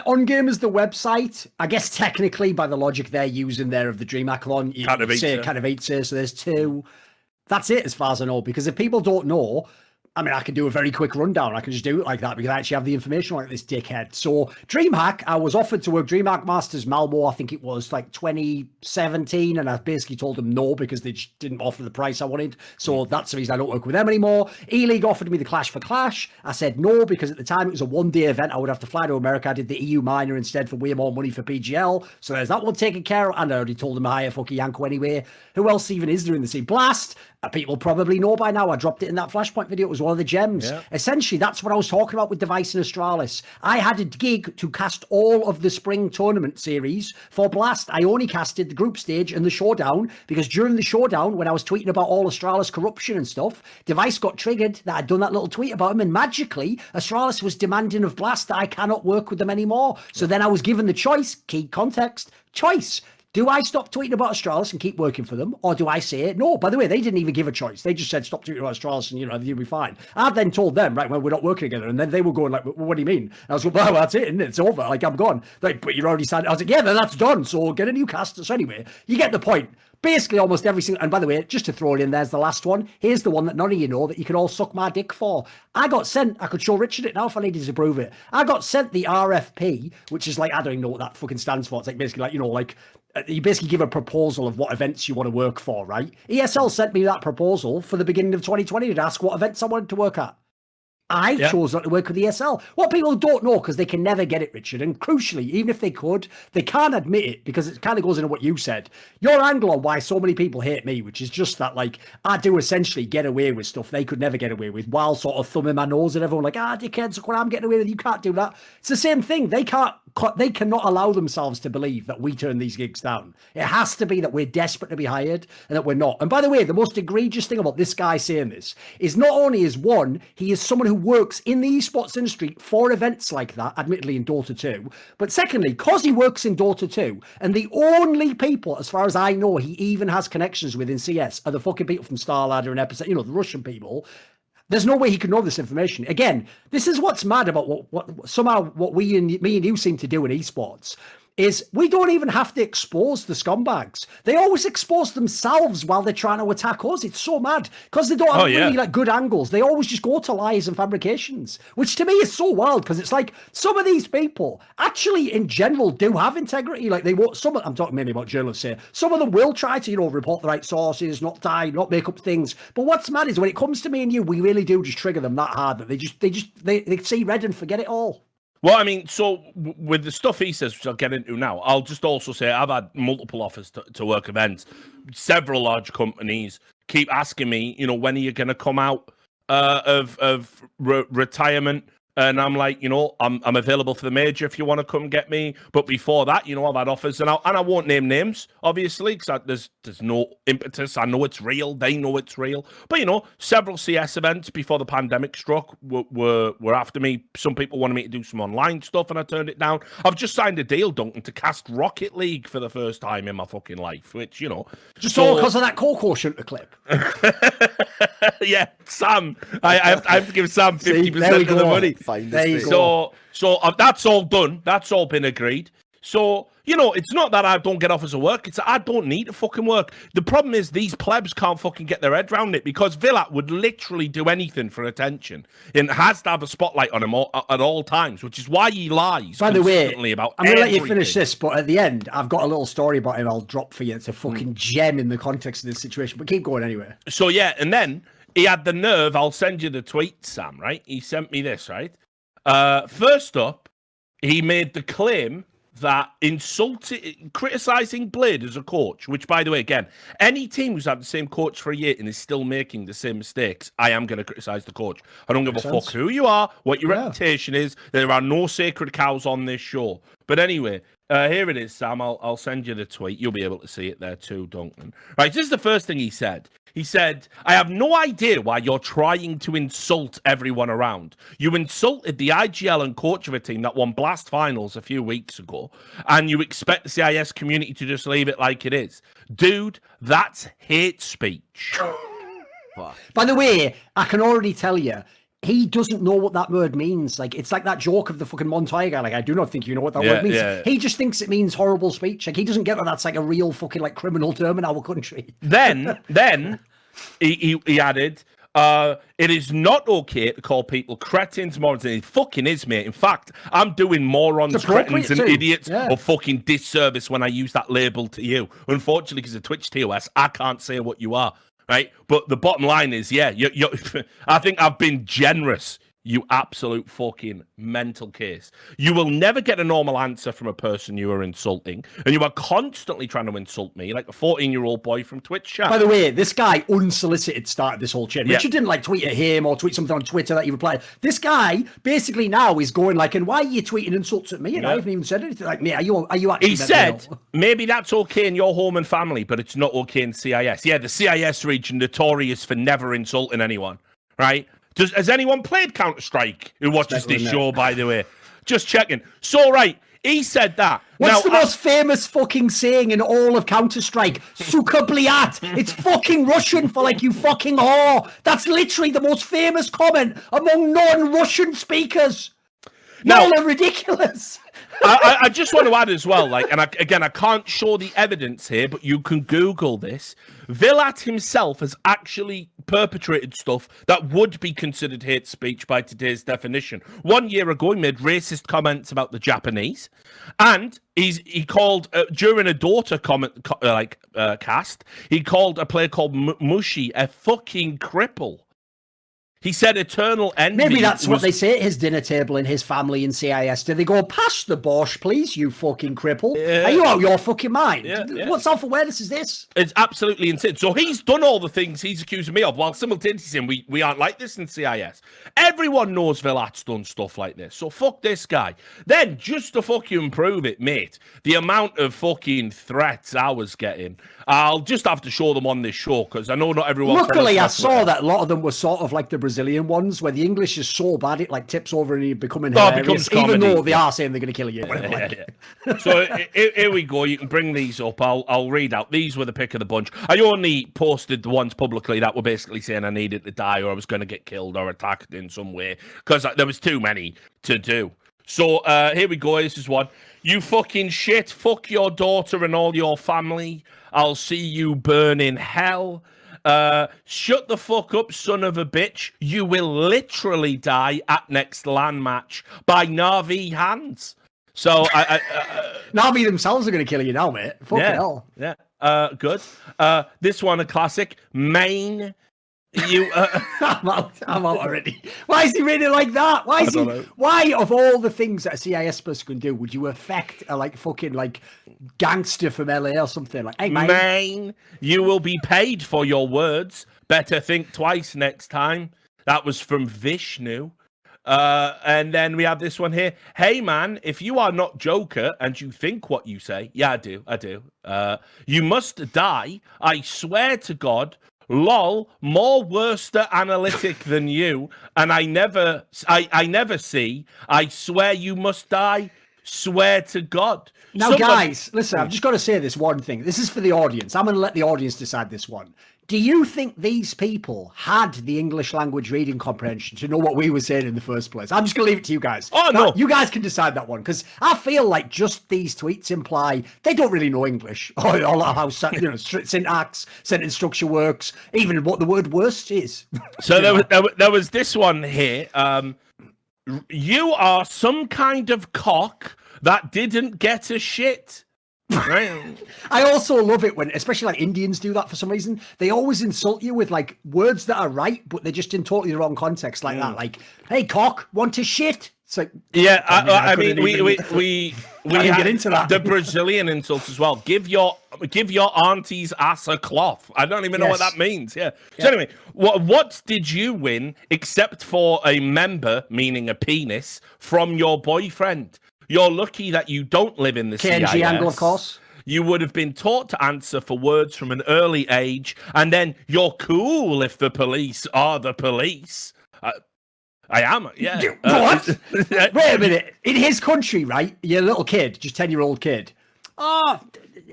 On Gamers, the website. I guess technically, by the logic they're using there of the DreamHack-a-thon, you say Katowice, so there's 2. That's it as far as I know, because if people don't know, I mean, I can do a very quick rundown. I can just do it like that because I actually have the information like this dickhead. So DreamHack, I was offered to work DreamHack Masters Malmo, I think it was like 2017. And I basically told them no because they just didn't offer the price I wanted. So that's the reason I don't work with them anymore. E-League offered me the Clash for Clash. I said no because at the time it was a one-day event. I would have to fly to America. I did the EU minor instead for way more money for PGL. So there's that one taken care of. And I already told them I hire fucking Yanko anyway. Who else even is there in the scene? Blast. People probably know by now. I dropped it in that Flashpoint video. It was one of the gems. Yeah. Essentially, that's what I was talking about with Device and Astralis. I had a gig to cast all of the spring tournament series for Blast. I only casted the group stage and the showdown because during the showdown, when I was tweeting about all Astralis corruption and stuff, Device got triggered that I'd done that little tweet about him, and magically, Astralis was demanding of Blast that I cannot work with them anymore. So then I was given the choice, key context, choice. Do I stop tweeting about Astralis and keep working for them? Or do I say, no, by the way, they didn't even give a choice. They just said, stop tweeting about Astralis and, you'll be fine. I then told them, right, well, we're not working together. And then they were going like, well, what do you mean? And I was like, well, that's it, isn't it? It's over. Like, I'm gone. Like, but you're already signed. I was like, yeah, then that's done. So get a new cast. So anyway, you get the point. Basically, almost every single, and by the way, just to throw it in, there's the last one. Here's the one that none of you know that you can all suck my dick for. I got sent, I could show Richard it now if I needed to prove it. I got sent the RFP, which is like, I don't even know what that fucking stands for. It's like basically like, you basically give a proposal of what events you want to work for, right? ESL sent me that proposal for the beginning of 2020 to ask what events I wanted to work at. I chose not to work with ESL. What people don't know, because they can never get it, Richard, and crucially, even if they could, they can't admit it, because it kind of goes into what you said. Your angle on why so many people hate me, which is just that, like, I do essentially get away with stuff they could never get away with, while sort of thumbing my nose at everyone, like, dickheads, look what I'm getting away with, you can't do that. It's the same thing. They cannot allow themselves to believe that we turn these gigs down. It has to be that we're desperate to be hired, and that we're not. And by the way, the most egregious thing about this guy saying this is not only is one, he is someone who works in the esports industry for events like that, admittedly in Dota 2, but secondly, because he works in Dota 2, and the only people, as far as I know, he even has connections with in CS are the fucking people from StarLadder and Epicenter, the Russian people. There's no way he could know this information. Again, this is what's mad about what me and you seem to do in esports. Is we don't even have to expose the scumbags. They always expose themselves while they're trying to attack us. It's so mad because they don't have really like good angles. They always just go to lies and fabrications, which to me is so wild because it's like some of these people actually in general do have integrity. Like they won't, I'm talking mainly about journalists here. Some of them will try to, report the right sources, not die, not make up things. But what's mad is when it comes to me and you, we really do just trigger them that hard that they see red and forget it all. Well, I mean, so with the stuff he says, which I'll get into now, I'll just also say I've had multiple offers to work events. Several large companies keep asking me, when are you going to come out of retirement? And I'm like, I'm available for the major if you want to come get me. But before that, I've had offers, and I won't name names, obviously, because there's no impetus. I know it's real. They know it's real. But, several CS events before the pandemic struck were after me. Some people wanted me to do some online stuff, and I turned it down. I've just signed a deal, Duncan, to cast Rocket League for the first time in my fucking life, which, Just all because of that Coco shooter clip. Yeah, Sam. I have to give Sam 50% of the money. So that's all done. That's all been agreed. So, it's not that I don't get offers of work. It's that I don't need to fucking work. The problem is these plebs can't fucking get their head around it because Villat would literally do anything for attention and has to have a spotlight on him at all times, which is why he lies. By the way, about I'm going to let you finish this, but at the end, I've got a little story about him I'll drop for you. It's a fucking gem in the context of this situation, but keep going anyway. So, yeah, and then he had the nerve. I'll send you the tweet, Sam, right? He sent me this, right? First up, he made the claim that criticizing Blade as a coach, which, by the way, again, any team who's had the same coach for a year and is still making the same mistakes, I am going to criticize the coach. I don't give a fuck who you are, what your reputation is. There are no sacred cows on this show. But anyway, here it is, Sam. I'll send you the tweet. You'll be able to see it there too, Duncan. Right, this is the first thing he said. He said, I have no idea why you're trying to insult everyone around. You insulted the IGL and coach of a team that won Blast Finals a few weeks ago, and you expect the CIS community to just leave it like it is. Dude, that's hate speech. By the way, I can already tell you, he doesn't know what that word means. Like, it's like that joke of the fucking Montoya guy. Like, I do not think you know what that word means. Yeah. He just thinks it means horrible speech. Like, he doesn't get that that's like a real fucking like criminal term in our country. Then he added, It is not okay to call people cretins, morons, and it fucking is, mate. In fact, I'm doing morons, cretins, and idiots a fucking disservice when I use that label to you. Unfortunately, because of Twitch TOS, I can't say what you are, right? But the bottom line is, yeah, you're I think I've been generous. You absolute fucking mental case. You will never get a normal answer from a person you are insulting, and you are constantly trying to insult me like a 14-year-old boy from Twitch chat. By the way, this guy unsolicited started this whole shit. Richard didn't like tweet at him or tweet something on Twitter that he replied. This guy basically now is going like, and why are you tweeting insults at me? And I haven't even said anything. Like, mate, are you actually? He said maybe that's okay in your home and family, but it's not okay in CIS. Yeah, the CIS region notorious for never insulting anyone, right? Has anyone played Counterstrike who watches this show, by the way? Just checking. So, right, he said that. What's the most famous fucking saying in all of Counterstrike? Suka bliat. It's fucking Russian for like, you fucking whore. That's literally the most famous comment among non-Russian speakers. Now, they're ridiculous. I just want to add as well, like, and I can't show the evidence here, but you can Google this. Vilat himself has actually perpetrated stuff that would be considered hate speech by today's definition. 1 year ago, he made racist comments about the Japanese, and he called during a daughter cast, he called a player called Mushi a fucking cripple. He said eternal envy. Maybe that's what they say at his dinner table in his family in CIS. Do they go, pass the borscht, please, you fucking cripple? Are you out of your fucking mind? What self-awareness is this? It's absolutely insane. So he's done all the things he's accusing me of, while simultaneously saying we aren't like this in CIS. Everyone knows Vilat's done stuff like this. So fuck this guy. Then, just to fucking prove it, mate, the amount of fucking threats I was getting, I'll just have to show them on this show, because I know not everyone... Luckily, I saw that a lot of them were sort of like the Brazilian ones, where the English is so bad it like tips over and you're becoming hilarious, even though they are saying they're going to kill you. So here we go. You can bring these up. I'll read out. These were the pick of the bunch. I only posted the ones publicly that were basically saying I needed to die or I was going to get killed or attacked in some way, because there was too many to do. So here we go. This is one. You fucking shit. Fuck your daughter and all your family. I'll see you burn in hell. Shut the fuck up, son of a bitch. You will literally die at next LAN match by NaVi hands. So NaVi themselves are going to kill you now, mate. Fucking hell. Yeah. Good. This one, a classic. Main. You. I'm out already. Why is he reading like that? Why of all the things that a CIS person can do, would you affect a like fucking like gangster from LA or something? Like, hey, Main, you will be paid for your words. Better think twice next time. That was from Vishnu. And then we have this one here. Hey man, if you are not Joker and you think what you say, yeah, I do. You must die. I swear to God. Lol, more worster analytic than you, and I never see. I swear you must die. Swear to God. Now, guys, listen, I've just got to say this one thing. This is for the audience. I'm going to let the audience decide this one. Do you think these people had the English language reading comprehension to know what we were saying in the first place? I'm just going to leave it to you guys. Oh, no. You guys can decide that one, because I feel like just these tweets imply they don't really know English or how syntax, sentence structure works, even what the word worst is. So there was this one here. You are some kind of cock that didn't get a shit. Right. I also love it when, especially like Indians do that for some reason. They always insult you with like words that are right, but they're just in totally the wrong context, like that. Like, hey, cock, want to shit? It's like, yeah. I mean, we get into that. The Brazilian insults as well. Give your auntie's ass a cloth. I don't even know what that means. Yeah. So anyway, what did you win except for a member, meaning a penis, from your boyfriend? You're lucky that you don't live in the CIS. KNG angle, of course. You would have been taught to answer for words from an early age, and then you're cool if the police are the police. I am, yeah. What? Wait a minute. In his country, right? You're a little kid, just 10-year-old kid. Oh,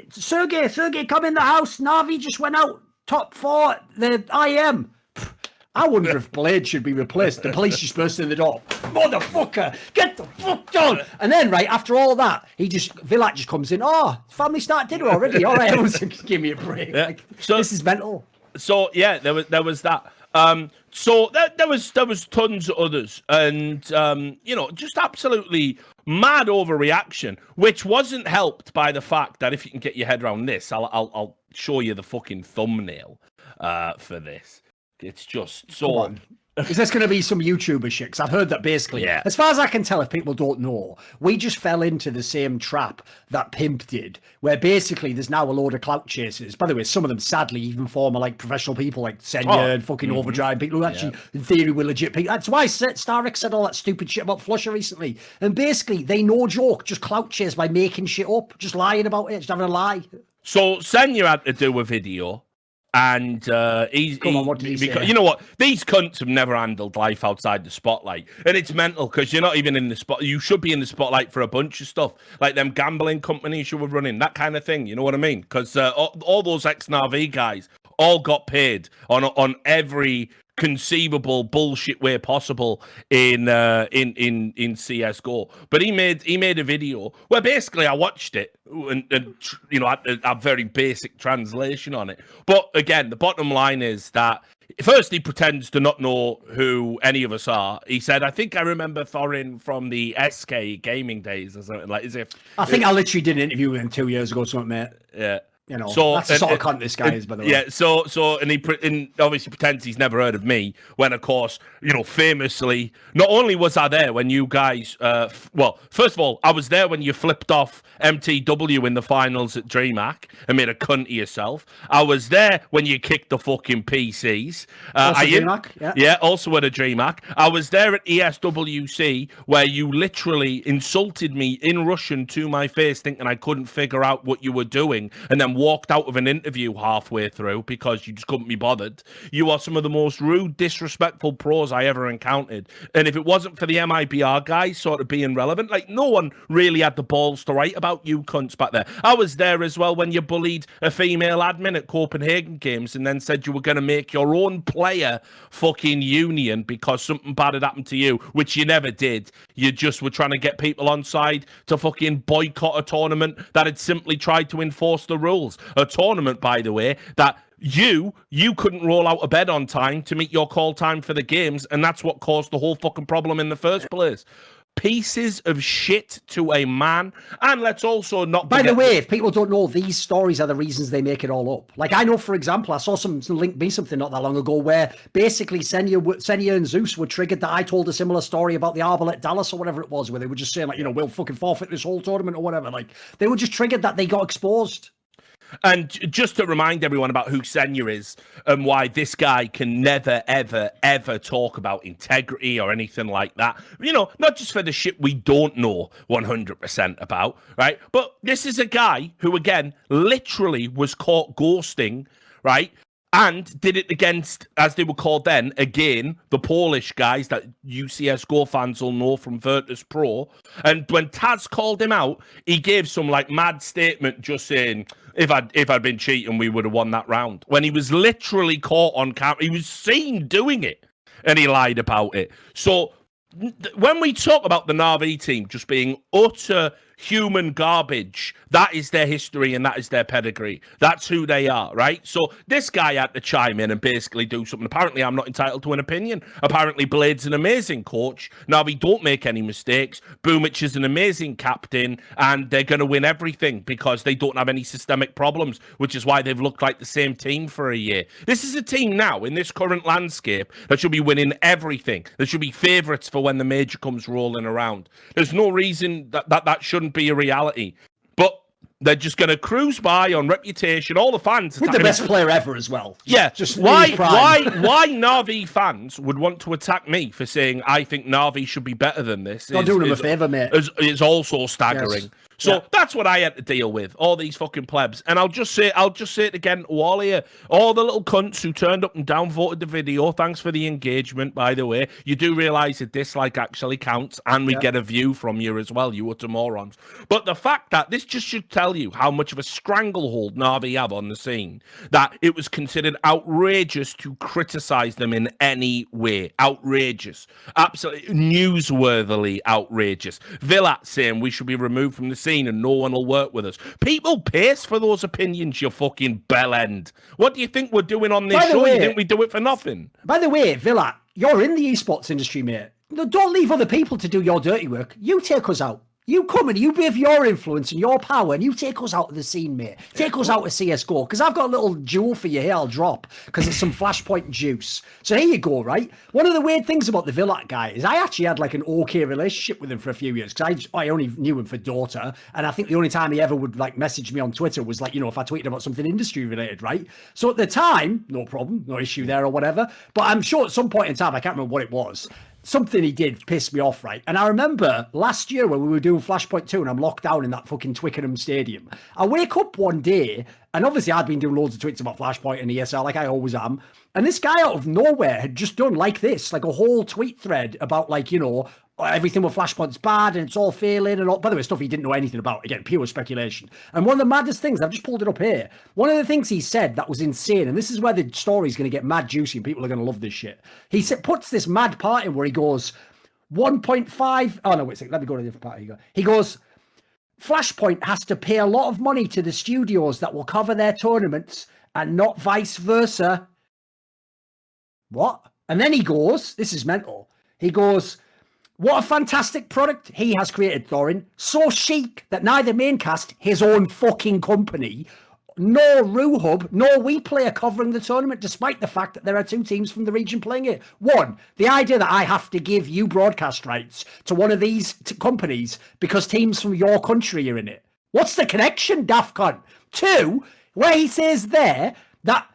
Sergey, come in the house. NaVi just went out. Top 4, the IM. I wonder if Blade should be replaced. The police just burst in the door. Motherfucker, get the fuck down. And then, right, after all that, Vilat just comes in. Oh, family started dinner already. All right, give me a break. Yeah. Like, so, this is mental. So, yeah, there was that. So there was tons of others, and just absolutely mad overreaction, which wasn't helped by the fact that if you can get your head around this, I'll show you the fucking thumbnail for this. It's just so. Come on. Is this going to be some YouTuber shit? Because I've heard that basically, Yeah. as far as I can tell, if people don't know, we just fell into the same trap that Pimp did, where basically there's now a load of clout chasers. By the way, some of them, sadly, even former like professional people like Senya and fucking Overdrive, people who actually, in theory, were legit people. That's why Starrick said all that stupid shit about Flusher recently. And basically, they no joke just clout chase by making shit up, just lying about it, just having a lie. So Senya had to do a video. And what did he say? You know what? These cunts have never handled life outside the spotlight. And it's mental because you're not even in the spot. You should be in the spotlight for a bunch of stuff, like them gambling companies you were running, that kind of thing. You know what I mean? Because all those ex-NaVi guys all got paid on every conceivable bullshit way possible in CSGO. But he made a video where basically I watched it and a very basic translation on it. But again, the bottom line is that first he pretends to not know who any of us are. He said, "I think I remember Thorin from the SK gaming days," or something like as if. I think I literally did an interview with him 2 years ago, something, mate. Yeah. You know, so, that's the sort of cunt this guy is, by the way. Yeah, so he obviously pretends he's never heard of me, when of course, famously, not only was I there when you guys, first of all, I was there when you flipped off MTW in the finals at DreamHack and made a cunt of yourself. I was there when you kicked the fucking PCs. DreamHack, yeah, also at a DreamHack. I was there at ESWC where you literally insulted me in Russian to my face, thinking I couldn't figure out what you were doing, and then walked out of an interview halfway through because you just couldn't be bothered. You are some of the most rude, disrespectful pros I ever encountered. And if it wasn't for the MIBR guys sort of being relevant, like no one really had the balls to write about you cunts back there. I was there as well when you bullied a female admin at Copenhagen Games and then said you were going to make your own player fucking union because something bad had happened to you, which you never did. You just were trying to get people on side to fucking boycott a tournament that had simply tried to enforce the rules. A tournament, by the way, that you couldn't roll out of bed on time to meet your call time for the games, and that's what caused the whole fucking problem in the first place. Pieces of shit to a man. And let's also not By the way, if people don't know, these stories are the reasons they make it all up. Like, I know, for example, I saw some link me something not that long ago where basically Senya and Zeus were triggered that I told a similar story about the Arbalete Dallas or whatever it was, where they were just saying, like, we'll fucking forfeit this whole tournament or whatever. Like, they were just triggered that they got exposed. And just to remind everyone about who Senya is and why this guy can never, ever, ever talk about integrity or anything like that. Not just for the shit we don't know 100% about, right? But this is a guy who, again, literally was caught ghosting, right? And did it against, as they were called then, again, the Polish guys that UCSGO fans will know from Virtus Pro. And when Taz called him out, he gave some mad statement just saying, if I'd been cheating, we would have won that round. When he was literally caught on camera, he was seen doing it, and he lied about it. So when we talk about the NaVi team just being utter human garbage, that is their history and that is their pedigree. That's who they are, right? So this guy had to chime in and basically do something. Apparently, I'm not entitled to an opinion. Apparently, Blade's an amazing coach. NaVi don't make any mistakes. Boomich is an amazing captain, and they're going to win everything because they don't have any systemic problems, which is why they've looked like the same team for a year. This is a team now in this current landscape that should be winning everything. There should be favourites for when the major comes rolling around. There's no reason that shouldn't be a reality, but they're just going to cruise by on reputation. All the fans with the best player ever as well. Just why NaVi fans would want to attack me for saying I think NaVi should be better than this? Not doing them a favour, mate. It's also staggering. Yes. So that's what I had to deal with, all these fucking plebs. And I'll just say it again to all of you, all the little cunts who turned up and downvoted the video. Thanks for the engagement, by the way. You do realise a dislike actually counts, and we get a view from you as well, you utter morons. But the fact that this just should tell you how much of a stranglehold NaVi have on the scene, that it was considered outrageous to criticise them in any way. Outrageous. Absolutely newsworthily outrageous. Villat saying we should be removed from the scene. scene and no one will work with us. People pays for those opinions, you fucking bellend. What do you think we're doing on this show? You think we do it for nothing? By the way, Villa, you're in the esports industry, mate. Don't leave other people to do your dirty work. You take us out. You come and you give your influence and your power and you take us out of the scene, mate. Take us out of CSGO. Because I've got a little jewel for you here I'll drop because it's some Flashpoint juice. So here you go, right? One of the weird things about the Villat guy is I actually had like an okay relationship with him for a few years because I only knew him for Dota. And I think the only time he ever would like message me on Twitter was like, you know, if I tweeted about something industry related, right? So at the time, no problem, no issue there or whatever. But I'm sure at some point in time, I can't remember what it was, something he did pissed me off, right? And I remember last year when we were doing Flashpoint 2 and I'm locked down in that fucking Twickenham stadium, I wake up one day and obviously I'd been doing loads of tweets about Flashpoint and ESL like I always am. And this guy out of nowhere had just done like this, like a whole tweet thread about like, you know, everything with Flashpoint's bad and it's all failing and all, by the way, stuff he didn't know anything about. Again, pure speculation. And one of the maddest things, I've just pulled it up here. One of the things he said that was insane, and this is where the story's going to get mad juicy and people are going to love this shit. He said, puts this mad part in where he goes 1.5. Oh no, wait a second. Let me go to the different part. He goes, Flashpoint has to pay a lot of money to the studios that will cover their tournaments and not vice versa. What? And then he goes, this is mental. He goes, what a fantastic product he has created, Thorin. So chic that neither Maincast, his own fucking company, nor RuHub, nor WePlay are covering the tournament, despite the fact that there are two teams from the region playing it. One, the idea that I have to give you broadcast rights to one of these companies because teams from your country are in it. What's the connection, daft cunt? Two, where he says there that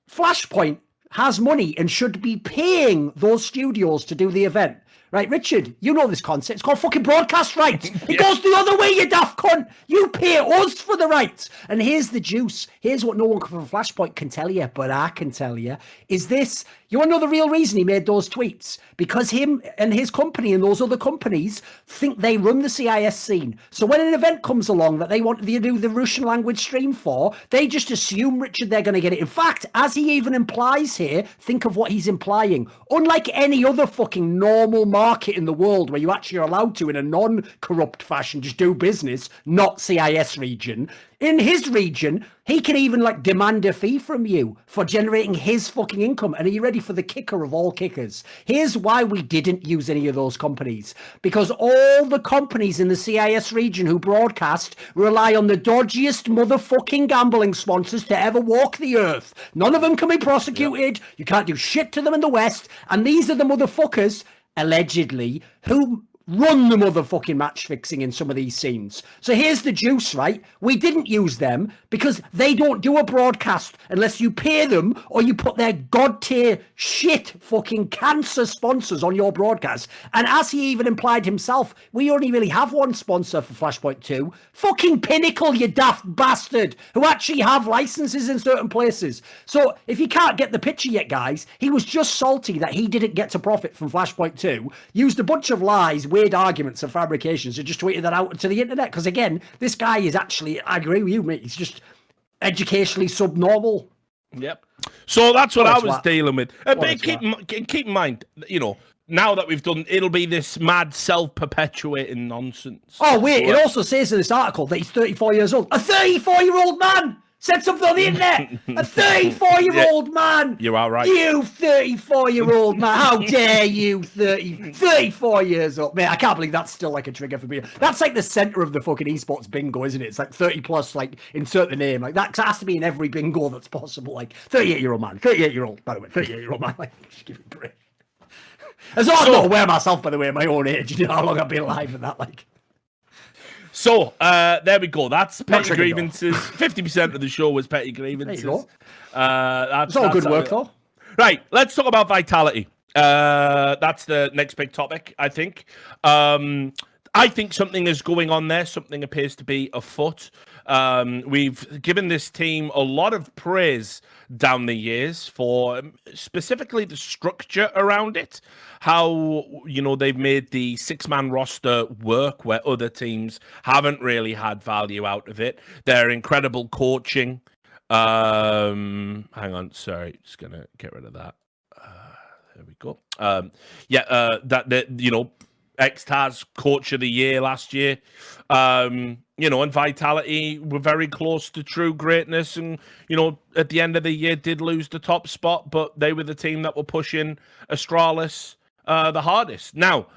Flashpoint has money and should be paying those studios to do the event. Right, Richard, you know this concept. It's called fucking broadcast rights. It goes the other way, you daft cunt. You pay us for the rights. And here's the juice. Here's what no one from Flashpoint can tell you, but I can tell you, is this. You want to know the real reason he made those tweets? Because him and his company and those other companies think they run the CIS scene. So when an event comes along that they want to do the Russian language stream for, they just assume, Richard, they're going to get it. In fact, as he even implies here, think of what he's implying. Unlike any other fucking normal market in the world where you actually are allowed to, in a non-corrupt fashion, just do business, not CIS region, in his region, he can even like demand a fee from you for generating his fucking income. And are you ready for the kicker of all kickers? Here's why we didn't use any of those companies. Because all the companies in the CIS region who broadcast rely on the dodgiest motherfucking gambling sponsors to ever walk the earth. None of them can be prosecuted. Yep. You can't do shit to them in the West. And these are the motherfuckers, allegedly, who run the motherfucking match fixing in some of these scenes. So here's the juice, right? We didn't use them because they don't do a broadcast unless you pay them or you put their god tier shit fucking cancer sponsors on your broadcast. And as he even implied himself, we only really have one sponsor for Flashpoint 2. Fucking Pinnacle, you daft bastard, who actually have licenses in certain places. So if you can't get the picture yet, guys, he was just salty that he didn't get to profit from Flashpoint 2, used a bunch of lies, weird arguments and fabrications, and just tweeted that out to the internet. Because again, this guy is actually, I agree with you, mate, he's just educationally subnormal. Yep. So that's what I was dealing with. But keep in mind, you know, now that we've done, it'll be this mad self-perpetuating nonsense. Oh, wait, it also says in this article that he's 34 years old. A 34-year-old man said something on the internet. A 34-year-old man. You are right. You 34-year-old man. How dare you, 34 years old. Man, I can't believe that's still like a trigger for me. That's like the center of the fucking esports bingo, isn't it? It's like 30 plus, like insert the name. Like that has to be in every bingo that's possible. Like 38-year-old man. 38-year-old, by the way. 38-year-old man. Like, just give it a break. As long as I'm not aware myself, by the way, at my own age. You know how long I've been alive and that, like. So, there we go. That's petty grievances. 50% of the show was petty grievances. There you go. That's all good work, though. Right, let's talk about vitality. That's the next big topic, I think. I think something is going on there. Something appears to be afoot. We've given this team a lot of praise down the years for specifically the structure around it. How, you know, they've made the 6-man roster work where other teams haven't really had value out of it. Their incredible coaching. Hang on, sorry, just gonna get rid of that. There we go. You know, Xtaz Coach of the Year last year. and Vitality were very close to true greatness, and at the end of the year did lose the top spot, but they were the team that were pushing Astralis the hardest. Now,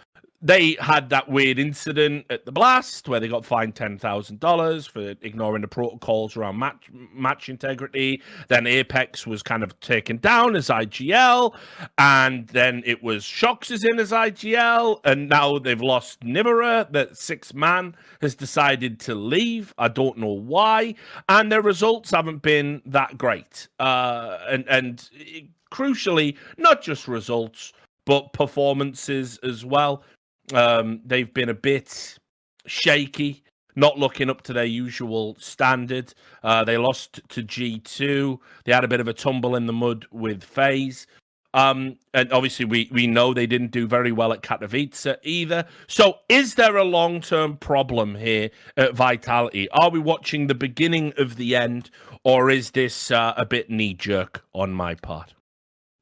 they had that weird incident at the Blast where they got fined $10,000 for ignoring the protocols around match integrity. Then Apex was kind of taken down as IGL, and then it was Shox is in as IGL, and now they've lost Nivera. That 6-man has decided to leave. I don't know why, and their results haven't been that great. And crucially, not just results, but performances as well. They've been a bit shaky, not looking up to their usual standard. They lost to G2. They had a bit of a tumble in the mud with FaZe. And obviously, we know they didn't do very well at Katowice either. So is there a long-term problem here at Vitality? Are we watching the beginning of the end, or is this a bit knee-jerk on my part?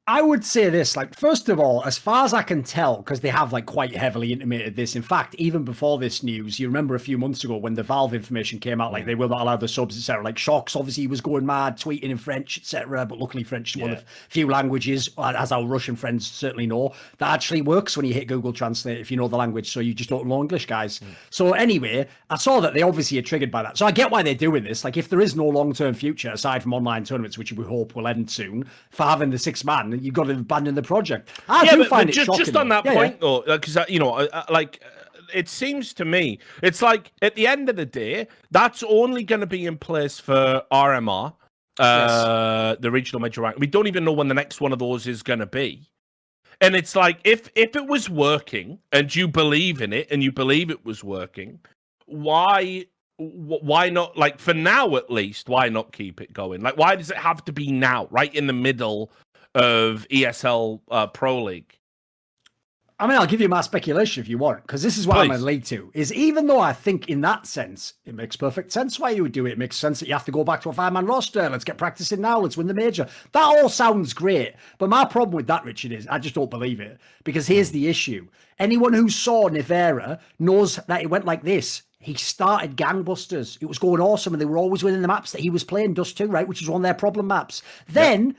I would say this, like, first of all, as far as I can tell, because they have like quite heavily intimated this. In fact, even before this news, you remember a few months ago when the Valve information came out, like they will not allow the subs, etc. Like Shox obviously was going mad, tweeting in French, etc. But luckily, French is one of the few languages, as our Russian friends certainly know, that actually works when you hit Google Translate if you know the language. So you just don't know English, guys. So anyway, I saw that they obviously are triggered by that. So I get why they're doing this. Like, if there is no long-term future aside from online tournaments, which we hope will end soon, for having the 6-man, you've got to abandon the project. I do find it shocking. Just on that point, though, because it seems to me, it's like at the end of the day, that's only going to be in place for RMR, the regional major rank. We don't even know when the next one of those is going to be. And it's like, if it was working and you believe in it and you believe it was working, why not, like, for now at least, why not keep it going? Like, why does it have to be now, right in the middle of ESL Pro League? I mean, I'll give you my speculation if you want, because this is what I'm going to lead to, is even though I think in that sense, it makes perfect sense why you would do it. It makes sense that you have to go back to a 5-man roster. Let's get practicing now. Let's win the major. That all sounds great. But my problem with that, Richard, is I just don't believe it. Because here's the issue. Anyone who saw Nivera knows that it went like this. He started gangbusters. It was going awesome, and they were always winning the maps that he was playing, Dust 2, right, which is one of their problem maps. Then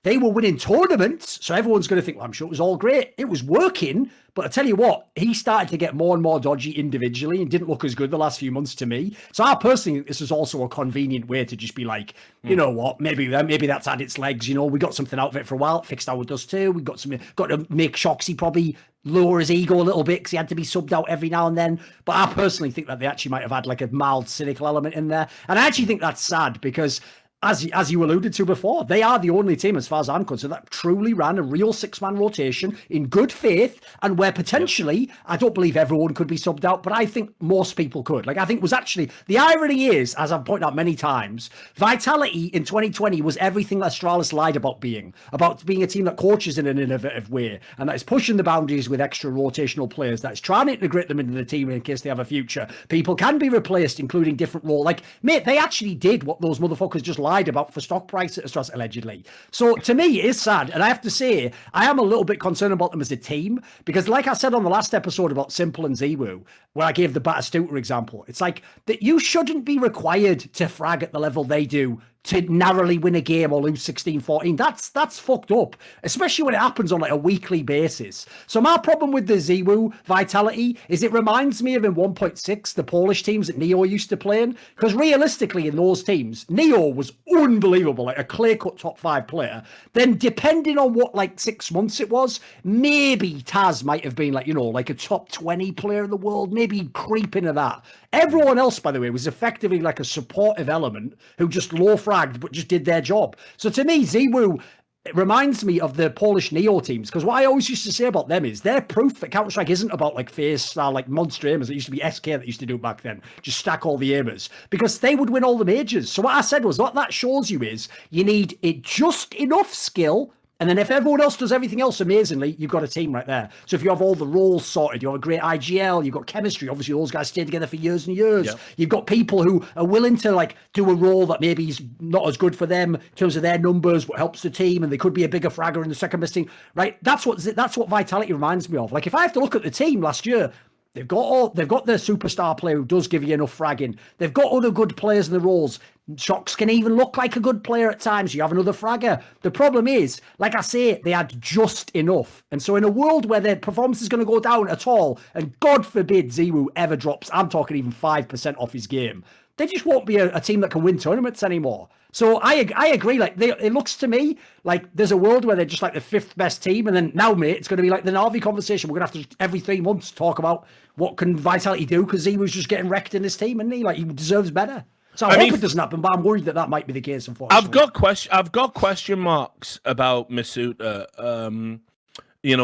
they were winning tournaments, so everyone's going to think, well, I'm sure it was all great. It was working, but I tell you what, he started to get more and more dodgy individually and didn't look as good the last few months to me. So I personally think this is also a convenient way to just be like, you know what, maybe that's had its legs. We got something out of it for a while. It fixed our Dust 2. We got to make Shoxy probably lower his ego a little bit because he had to be subbed out every now and then. But I personally think that they actually might have had like a mild cynical element in there. And I actually think that's sad because, as you alluded to before, they are the only team, as far as I'm concerned, that truly ran a real 6-man rotation in good faith, and where potentially, I don't believe everyone could be subbed out, but I think most people could. Like, I think it was actually, the irony is, as I've pointed out many times, Vitality in 2020 was everything that Astralis lied about being a team that coaches in an innovative way, and that is pushing the boundaries with extra rotational players, that is trying to integrate them into the team in case they have a future. People can be replaced, including different role. Like, mate, they actually did what those motherfuckers just lied about for stock price at Astralis, allegedly. So to me, it is sad. And I have to say, I am a little bit concerned about them as a team, because like I said on the last episode about Simple and Ziwu, where I gave the Batistuta example, it's like that you shouldn't be required to frag at the level they do to narrowly win a game or lose 16-14. That's fucked up, especially when it happens on like a weekly basis. So my problem with the Ziwu Vitality is it reminds me of in 1.6, the Polish teams that Neo used to play in, because realistically in those teams, Neo was unbelievable, like a clear-cut top 5 player. Then depending on what like 6 months it was, maybe Taz might have been like, like a top 20 player in the world, maybe creep into that. Everyone else, by the way, was effectively like a supportive element who just low fragged but just did their job. So to me, Ziwu, it reminds me of the Polish Neo teams, because what I always used to say about them is they're proof that Counterstrike isn't about like face style, like monster aimers. It used to be SK that used to do it back then, just stack all the aimers, because they would win all the majors. So what I said was, what that shows you is you need it just enough skill. And then if everyone else does everything else amazingly, you've got a team right there. So if you have all the roles sorted, you have a great IGL, you've got chemistry. Obviously, those guys stay together for years and years. Yep. You've got people who are willing to like do a role that maybe is not as good for them in terms of their numbers, what helps the team, and they could be a bigger fragger in the second best team, right? That's what Vitality reminds me of. Like, if I have to look at the team last year, They've got their superstar player who does give you enough fragging. They've got other good players in the roles. Shox can even look like a good player at times. You have another fragger. The problem is, like I say, they had just enough. And so in a world where their performance is going to go down at all, and God forbid Zero ever drops, I'm talking even 5% off his game, they just won't be a team that can win tournaments anymore. So I agree. Like it looks to me like there's a world where they're just like the 5th best team, and then now, mate, it's going to be like the NaVi conversation. We're going to have to every 3 months talk about what can Vitality do, because he was just getting wrecked in this team, and he deserves better. So I hope it doesn't happen, but I'm worried that might be the case. Unfortunately, I've got question marks about Masuta.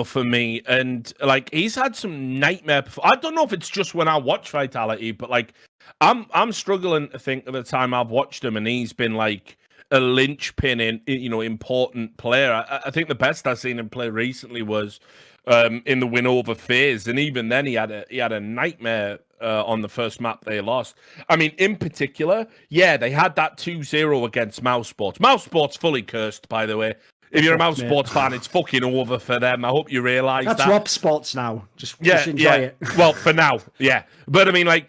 For me, and like he's had some nightmare. I don't know if it's just when I watch Vitality, but like I'm struggling to think of the time I've watched him, and he's been like a linchpin in important player. I think the best I've seen him play recently was in the win over FaZe, and even then he had a nightmare on the first map they lost. I mean, in particular, they had that 2-0 against Mouse Sports. Mouse Sports fully cursed, by the way. If you're a Mouse Sports fan, it's fucking over for them. I hope you realise that. That's Rob Sports now. Just enjoy it. Well, for now, yeah. But I mean, like,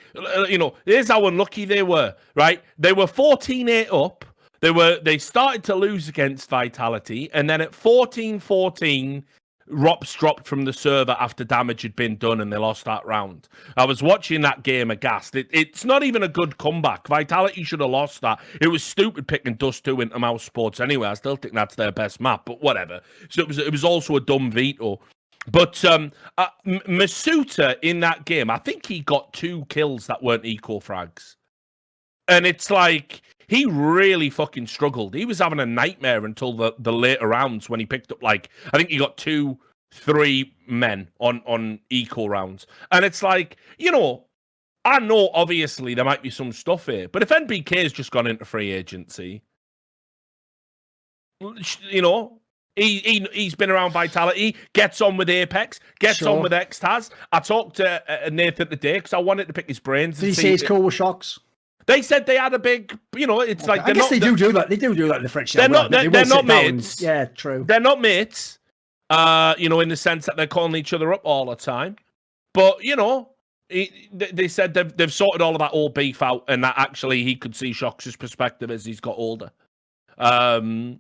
here's how unlucky they were, right? They were 14-8 up. They started to lose against Vitality, and then at 14-14, Rops dropped from the server after damage had been done, and they lost that round. I was watching that game aghast. It's not even a good comeback. Vitality should have lost that. It was stupid picking Dust 2 into Mouse Sports anyway. I still think that's their best map, but whatever. So it was also a dumb veto. But Masuta in that game, I think he got 2 kills that weren't equal frags. And it's like, he really fucking struggled. He was having a nightmare until the later rounds when he picked up, like, I think he got 2-3 men on equal rounds. And it's like, I know obviously there might be some stuff here, but if NBK's just gone into free agency, he's been around Vitality, gets on with Apex, gets on with Xtaz. I talked to Nathan today because I wanted to pick his brains. Did he say he's cool with Shox? They said they had a big, it's like I guess they do that. They do that in the French. They're not mates. Yeah, true. They're not mates. In the sense that they're calling each other up all the time. But they said they've sorted all of that old beef out, and that actually he could see Shox's perspective as he's got older. I'll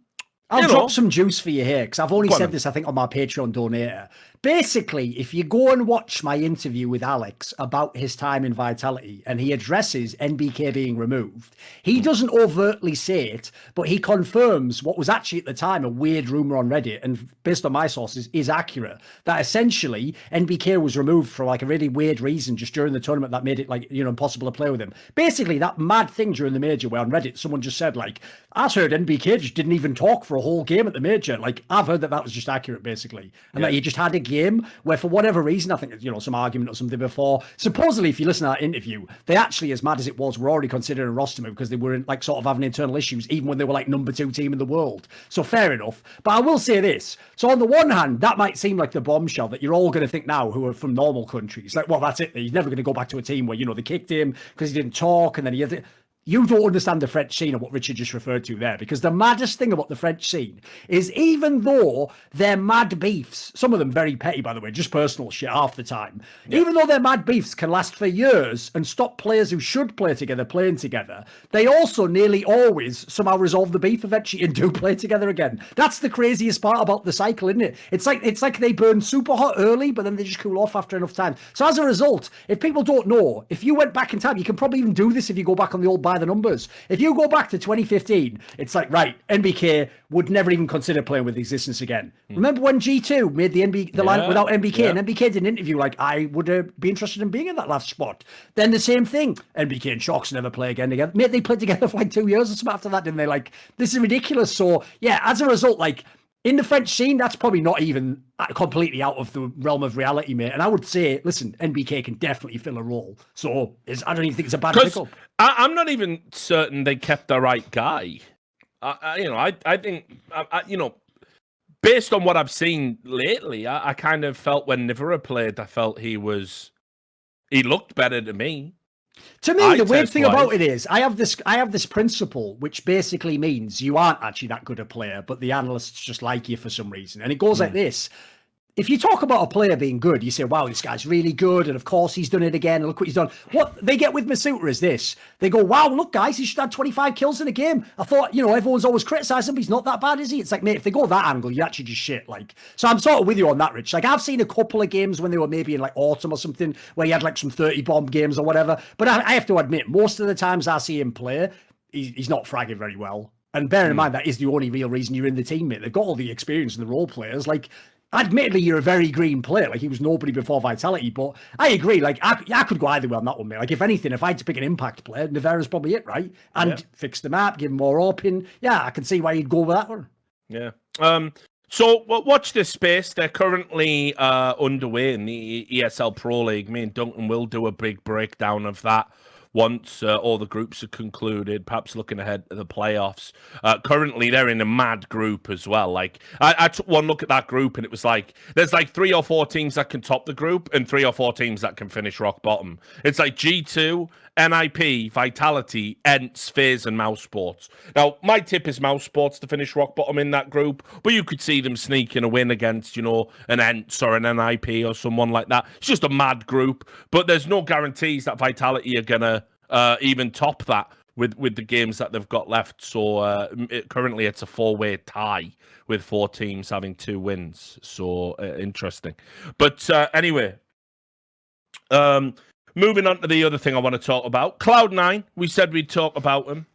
drop some juice for you here, because I've only said this, I think, on my Patreon donator. Basically, if you go and watch my interview with Alex about his time in Vitality, and he addresses NBK being removed, he doesn't overtly say it, but he confirms what was actually at the time a weird rumor on Reddit, and based on my sources, is accurate, that essentially NBK was removed for like a really weird reason just during the tournament that made it impossible to play with him. Basically, that mad thing during the major where on Reddit someone just said, like, I heard NBK just didn't even talk for a whole game at the major. Like, I've heard that was just accurate, basically. And that he just had a game where, for whatever reason, I think, some argument or something before, supposedly, if you listen to that interview, they actually, as mad as it was, were already considering a roster move because they were, like, sort of having internal issues, even when they were, like, number 2 team in the world. So, fair enough. But I will say this. So, on the one hand, that might seem like the bombshell that you're all going to think now who are from normal countries. Like, well, that's it. He's never going to go back to a team where, they kicked him because he didn't talk, and then he had... You don't understand the French scene and what Richard just referred to there, because the maddest thing about the French scene is even though they're mad beefs, some of them very petty, by the way, just personal shit half the time, even though their mad beefs can last for years and stop players who should play together playing together, they also nearly always somehow resolve the beef eventually and do play together again. That's the craziest part about the cycle, isn't it? It's like they burn super hot early, but then they just cool off after enough time. So as a result, if people don't know, if you went back in time, you can probably even do this if you go back on the old the numbers. If you go back to 2015, it's like, right, NBK would never even consider playing with Existence again. Remember when G2 made the line without NBK, and NBK did an interview like, I would be interested in being in that last spot. Then the same thing, NBK and Shox never play again together. Mate, they played together for like 2 years or something after that, didn't they? Like, this is ridiculous. So, yeah, as a result, like, in the French scene, that's probably not even completely out of the realm of reality, mate. And I would say, listen, NBK can definitely fill a role. So I don't even think it's a bad pickup. I'm not even certain they kept the right guy. I think, based on what I've seen lately, I kind of felt when NaVi played, I felt he looked better to me. To me, the weird thing about it is I have this principle which basically means you aren't actually that good a player, but the analysts just like you for some reason. And it goes like this. if you talk about a player being good, you say, wow, this guy's really good. And of course, he's done it again. And look what he's done. What they get with Masuta is this. They go, wow, look, guys, he should have 25 kills in a game. I thought, everyone's always criticizing him, but he's not that bad, is he? It's like, mate, if they go that angle, you actually just shit. Like, so I'm sort of with you on that, Rich. Like, I've seen a couple of games when they were maybe in like autumn or something where he had like some 30 bomb games or whatever. But I have to admit, most of the times I see him play, he's not fragging very well. And bear in mind, that is the only real reason you're in the team, mate. They've got all the experience and the role players. Like, admittedly, you're a very green player. Like, he was nobody before Vitality, but I agree. Like, I could go either way on that one, mate. Like, if anything, if I had to pick an impact player, Nevera's probably it, right? And fix the map, give him more open. Yeah, I can see why you'd go with that one. Yeah. So watch this space. They're currently underway in the ESL Pro League. Me and Duncan will do a big breakdown of that once all the groups are concluded, perhaps looking ahead to the playoffs. Currently, they're in a mad group as well. Like, I took one look at that group, and it was like, there's like 3 or 4 teams that can top the group, and 3 or 4 teams that can finish rock bottom. It's like G2, NIP, Vitality, ENTS, FaZe, and Mouse Sports. Now, my tip is Mouse Sports to finish rock bottom in that group, but you could see them sneaking a win against, an ENTS or an NIP or someone like that. It's just a mad group, but there's no guarantees that Vitality are going to even top that with the games that they've got left. So currently it's a 4-way tie with 4 teams having 2 wins. So interesting. But anyway, moving on to the other thing I want to talk about. Cloud9, we said we'd talk about them.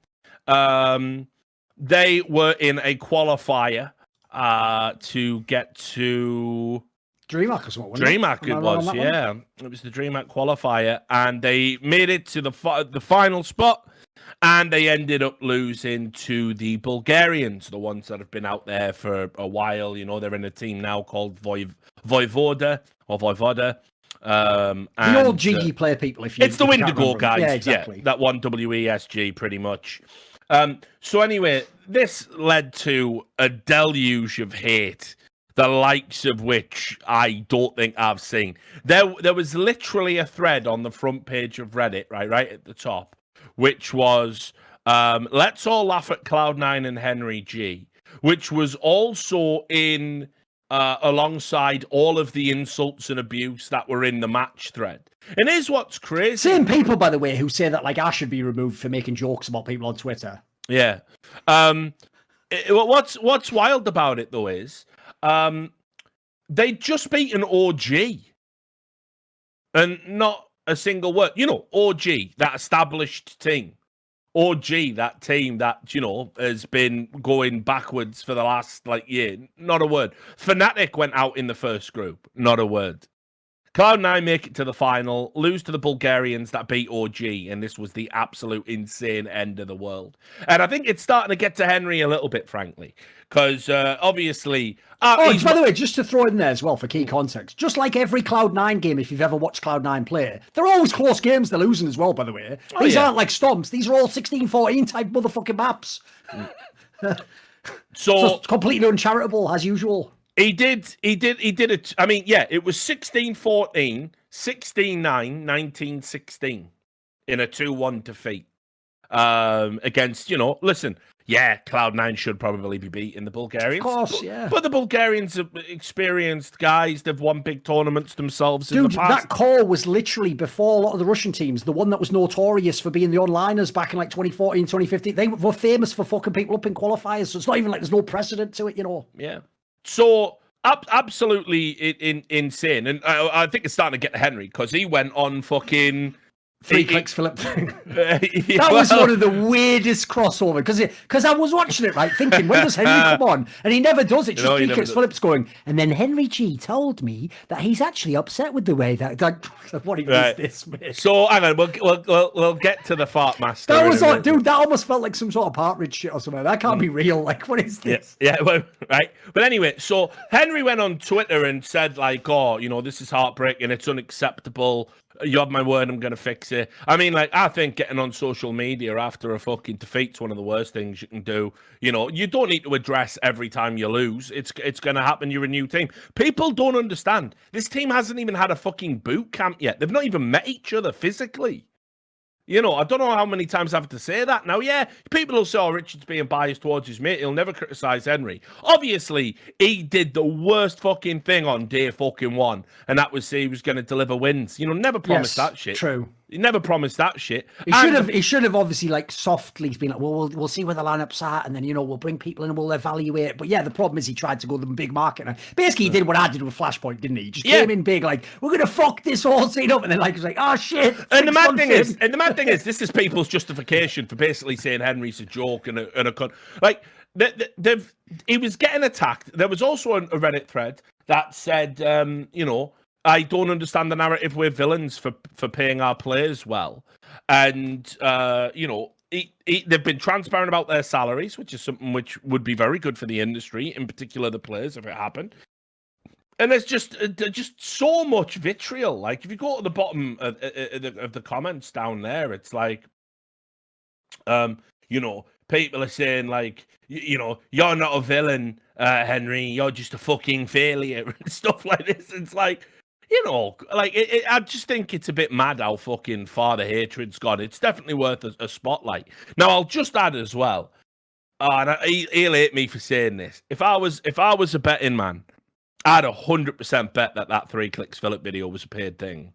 They were in a qualifier to get to DreamHack or something. DreamHack it was, yeah. It was the DreamHack qualifier, and they made it to the final spot, and they ended up losing to the Bulgarians, the ones that have been out there for a while. They're in a team now called Voivoda. The old GE player people, it's the Windigo guys. Yeah, exactly. Yeah, that one WESG pretty much. So anyway, this led to a deluge of hate, the likes of which I don't think I've seen. There was literally a thread on the front page of Reddit, right at the top, which was, let's all laugh at Cloud9 and Henry G, which was also in alongside all of the insults and abuse that were in the match thread. And here's what's crazy. Same people, by the way, who say that, like, I should be removed for making jokes about people on Twitter. Yeah. What's wild about it, though, is they just beat an OG. And not a single word. OG, that established team. OG, that team that, has been going backwards for the last, year. Not a word. Fnatic went out in the first group. Not a word. Cloud9 make it to the final, lose to the Bulgarians that beat OG, and this was the absolute insane end of the world. And I think it's starting to get to Henry a little bit, frankly, because obviously... by the way, just to throw in there as well for key context, just like every Cloud9 game, if you've ever watched Cloud9 play, they're always close games they're losing as well, by the way. These aren't like stomps. These are all 16-14 type motherfucking maps. So it's completely uncharitable, as usual. He did it. I mean, yeah, it was 16-14, 16-9, 19-16 in a 2-1 defeat against, listen, yeah, Cloud9 should probably be beating the Bulgarians. Of course, yeah. But the Bulgarians are experienced guys. They've won big tournaments themselves Dude, in the past. That call was literally before a lot of the Russian teams, the one that was notorious for being the onliners back in 2014, 2015. They were famous for fucking people up in qualifiers, so it's not even like there's no precedent to it, Yeah. So, absolutely insane. And I think it's starting to get to Henry, because he went on fucking... Three clicks, Philip. That was one of the weirdest crossover, because I was watching it, right, thinking, when does Henry come on? And he never does it. Just three clicks, Philip's going, and then Henry G told me that he's actually upset with the way that... what even is this, mate? So, hang on, we'll get to the fart master. That was like, dude, that almost felt like some sort of partridge shit or something. That can't be real. Like, what is this? Yeah, well, right. But anyway, so Henry went on Twitter and said, this is heartbreaking, it's unacceptable. You have my word, I'm going to fix it. I mean, I think getting on social media after a fucking defeat's one of the worst things you can do. You don't need to address every time you lose. It's going to happen. You're a new team. People don't understand. This team hasn't even had a fucking boot camp yet. They've not even met each other physically. I don't know how many times I have to say that. Now, yeah, people will say, oh, Richard's being biased towards his mate. He'll never criticise Henry. Obviously, he did the worst fucking thing on day fucking one, and that was say he was going to deliver wins. Never promised that shit. True. He never promised that shit. He should have obviously like softly been like, well, we'll see where the lineup's at, and then we'll bring people in and we'll evaluate. But yeah, the problem is he tried to go the big market. Basically, he did what I did with Flashpoint, didn't he? He just came in big, like we're gonna fuck this whole scene up, and then like he's like, oh shit. And the mad thing is, this is people's justification for basically saying Henry's a joke and a cunt. Like he was getting attacked. There was also a Reddit thread that said, I don't understand the narrative. We're villains for paying our players well. And, they've been transparent about their salaries, which is something which would be very good for the industry, in particular the players, if it happened. And there's just so much vitriol. Like, if you go to the bottom of the comments down there, it's like, people are saying, like, you're not a villain, Henry. You're just a fucking failure and stuff like this. It's like, I just think it's a bit mad how fucking far the hatred's gone. It's definitely worth a spotlight. Now, I'll just add as well, and he'll hate me for saying this. If I was a betting man, I'd 100% bet that 3 clicks Philip video was a paid thing.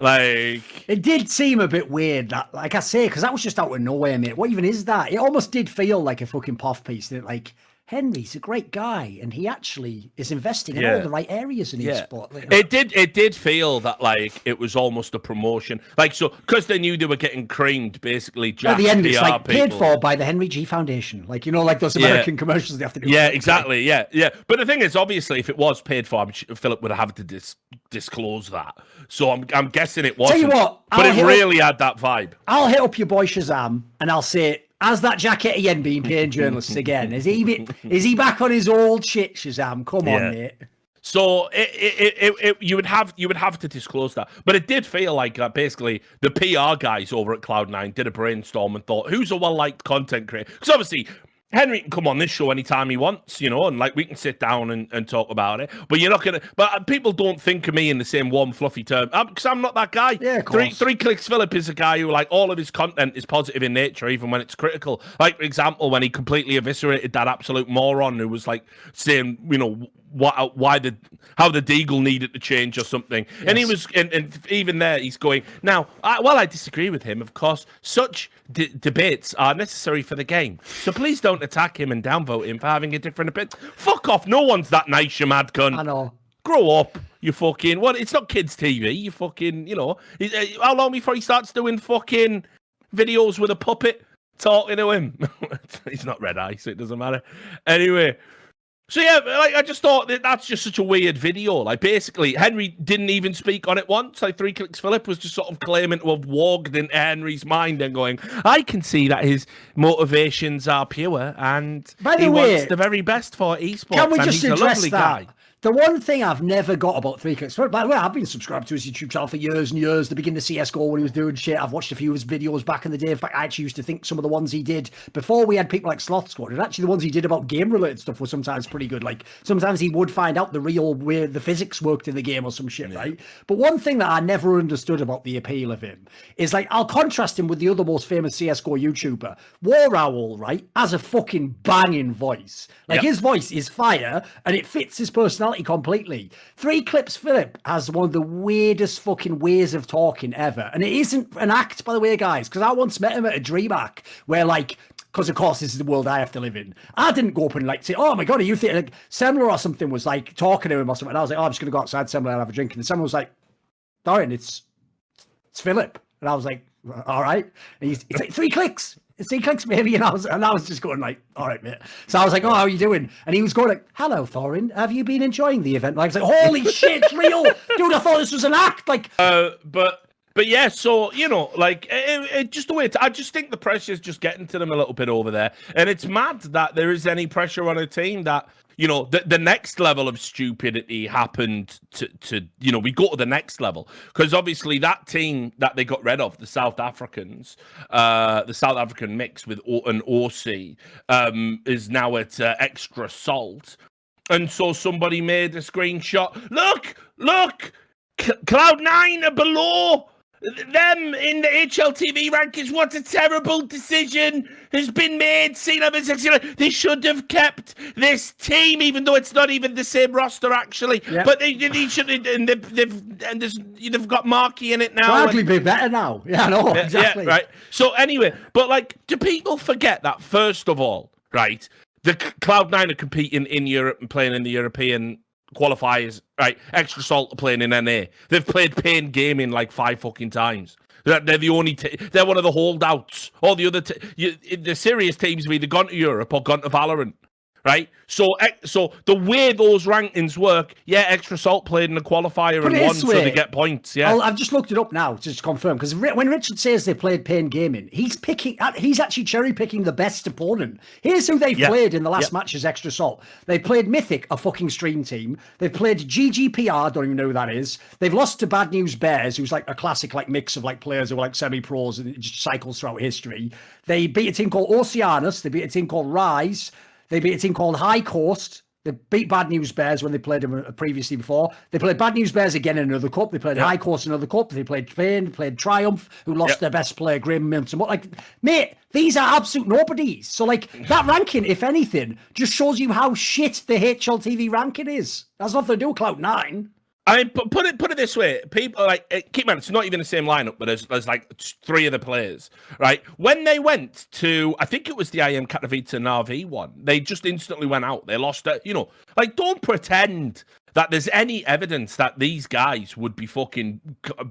Like, it did seem a bit weird, that, like I say, because that was just out of nowhere, mate. What even is that? It almost did feel like a fucking puff piece. That like, Henry's a great guy, and he actually is investing in all the right areas in esports. It did feel that like it was almost a promotion, like, so because they knew they were getting creamed, basically. At the end, it's like paid for by the Henry G Foundation, like like those American commercials they have to do. Yeah, exactly. Yeah. But the thing is, obviously, if it was paid for, Philip would have to disclose that. So I'm guessing it wasn't. Tell you what, but it really had that vibe. I'll hit up your boy Shazam, and I'll say, has that jacket again been paying journalists again? Is he back on his old shit, Shazam? Come on, mate. So you would have to disclose that, but it did feel like basically the PR guys over at Cloud9 did a brainstorm and thought, who's a well-liked content creator? Because obviously Henry can come on this show anytime he wants, and like we can sit down and talk about it. But you're not gonna. But people don't think of me in the same warm, fluffy term because I'm not that guy. Yeah, of course. Three clicks Philip is a guy who, like, all of his content is positive in nature, even when it's critical. Like, for example, when he completely eviscerated that absolute moron who was like saying, how the Deagle needed to change or something. Yes. And he was, and even there, he's going, now, while I disagree with him, of course, such debates are necessary for the game. So please don't attack him and downvote him for having a different opinion. Fuck off. No one's that nice, you mad cunt. I know. Grow up, you fucking, it's not kids' TV, you fucking, how long before he starts doing fucking videos with a puppet talking to him? He's not red eye, so it doesn't matter. Anyway. So yeah, like, I just thought that's just such a weird video. Like, basically, Henry didn't even speak on it once. Like, 3 clicks Philip was just sort of claiming to have walked into Henry's mind and going, I can see that his motivations are pure and he wants the very best for esports. Can we just address a lovely that? guy. The one thing I've never got about 3 clicks, by the way, I've been subscribed to his YouTube channel for years and years. The beginning of CSGO when he was doing shit. I've watched a few of his videos back in the day. In fact, I actually used to think some of the ones he did before we had people like Sloth Squad, and actually the ones he did about game-related stuff were sometimes pretty good. Like, sometimes he would find out the real way the physics worked in the game or some shit, right? But one thing that I never understood about the appeal of him is, like, I'll contrast him with the other most famous CSGO YouTuber. War Owl, right, has a fucking banging voice. Like, his voice is fire, and it fits his personality completely. 3 Clips Philip has one of the weirdest fucking ways of talking ever. And it isn't an act, by the way, guys, because I once met him at a DreamHack where, like, because of course this is the world I have to live in. I didn't go up and like say, oh my God, are you think like Semler or something was like talking to him or something. And I was like, oh, I'm just going to go outside Semler and have a drink. And Semler was like, Darren, it's Philip. And I was like, all right. And he's like, 3 clicks. It's 3 clicks, maybe. And I was just going like, all right, mate. So I was like, oh, how are you doing? And he was going like, hello, Thorin. Have you been enjoying the event? And I was like, holy shit, it's real. Dude, I thought this was an act. Like, But yeah, so, like, it just the way I just think the pressure is just getting to them a little bit over there. And it's mad that there is any pressure on a team that, the next level of stupidity happened to we go to the next level. Because obviously that team that they got rid of, the South Africans, the South African mix with an OC, is now at extra salt. And so somebody made a screenshot. Look, Cloud9 are below. them in the HLTV rankings, what a terrible decision has been made. They should have kept this team, even though it's not even the same roster, actually. Yep. But they should, and they've got Marky in it now. Hardly be better now. Yeah, I know, exactly. Yeah, right. So anyway, but like, do people forget that, first of all, right, the Cloud9 are competing in Europe and playing in the European qualifiers, right? Extra Salt are playing in NA. They've played Pain Gaming like 5 fucking times. They're the only they're one of the holdouts. All the other the serious teams have either gone to Europe or gone to Valorant, right? So the way those rankings work, Extra Salt played in a qualifier and won, so they get points. Yeah, I've just looked it up now to just confirm, because when Richard says they played Pain Gaming, he's actually cherry picking the best opponent. Here's who they've played in the last match as Extra Salt. They played Mythic, a fucking stream team. They've played GGPR, don't even know who that is. They've lost to Bad News Bears, who's like a classic like mix of like players who are like semi-pros and it just cycles throughout history. They beat a team called Oceanus. They beat a team called Rise. They beat a team called High Coast. They beat Bad News Bears when they played them previously before. They played Bad News Bears again in another cup. They played High Coast in another cup. They played Pain. They played Triumph, who lost their best player, Grim. Like, mate, these are absolute nobodies. So, like, that ranking, if anything, just shows you how shit the HLTV ranking is. That's nothing to do with Cloud9. I mean, put it this way: people like keep in mind, it's not even the same lineup, but there's like 3 of the players, right? When they went to, I think it was the IM Katowice NaVi one, they just instantly went out. They lost it, like, don't pretend that there's any evidence that these guys would be fucking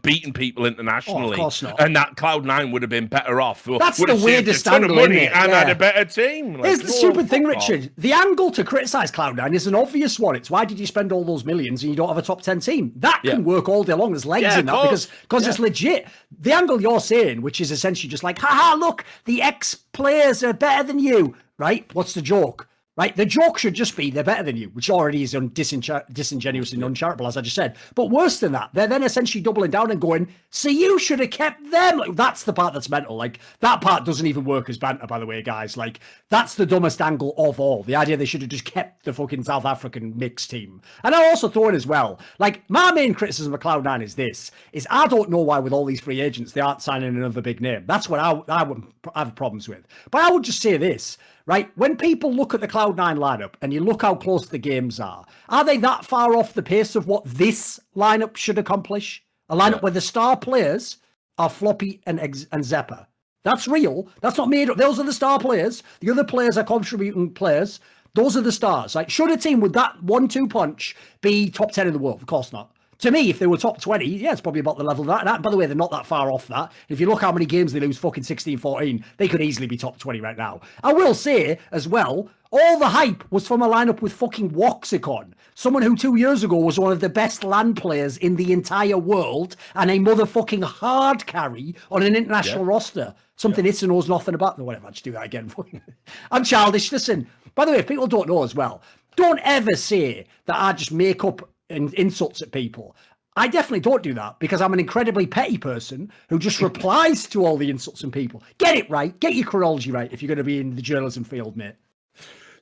beating people internationally. Oh, of course not. And that Cloud9 would have been better off. That's the weirdest angle, isn't it? And had a better team. Like, here's the stupid thing, Richard. The angle to criticise Cloud9 is an obvious one. It's, why did you spend all those millions and you don't have a top 10 team? That can work all day long. There's legs in that because it's legit. The angle you're saying, which is essentially just like, haha, look, the ex-players are better than you, right? What's the joke? Right, the joke should just be they're better than you, which already is disingenuous and uncharitable, as I just said. But worse than that, they're then essentially doubling down and going, so you should have kept them. Like, that's the part that's mental. Like, that part doesn't even work as banter, by the way, guys. Like, that's the dumbest angle of all. The idea they should have just kept the fucking South African mixed team. And I'll also throw in as well, like, my main criticism of Cloud9 is I don't know why with all these free agents they aren't signing another big name. That's what I would have problems with. But I would just say this. Right, when people look at the Cloud9 lineup and you look how close the games are they that far off the pace of what this lineup should accomplish? A lineup where the star players are Floppy and Zeppa. That's real. That's not made up. Those are the star players. The other players are contributing players. Those are the stars. Like, should a team with that 1-2 punch be top 10 in the world? Of course not. To me, if they were top 20, it's probably about the level of that. And by the way, they're not that far off that. If you look how many games they lose, fucking 16-14, they could easily be top 20 right now. I will say, as well, all the hype was from a lineup with fucking Woxicon. Someone who 2 years ago was one of the best LAN players in the entire world and a motherfucking hard carry on an international roster. Something Issa knows nothing about. No, whatever, I'll just do that again. I'm childish. Listen, by the way, if people don't know as well, don't ever say that I just make up insults at people. I definitely don't do that because I'm an incredibly petty person who just replies to all the insults from people. Get it right. Get your chronology right if you're going to be in the journalism field, mate.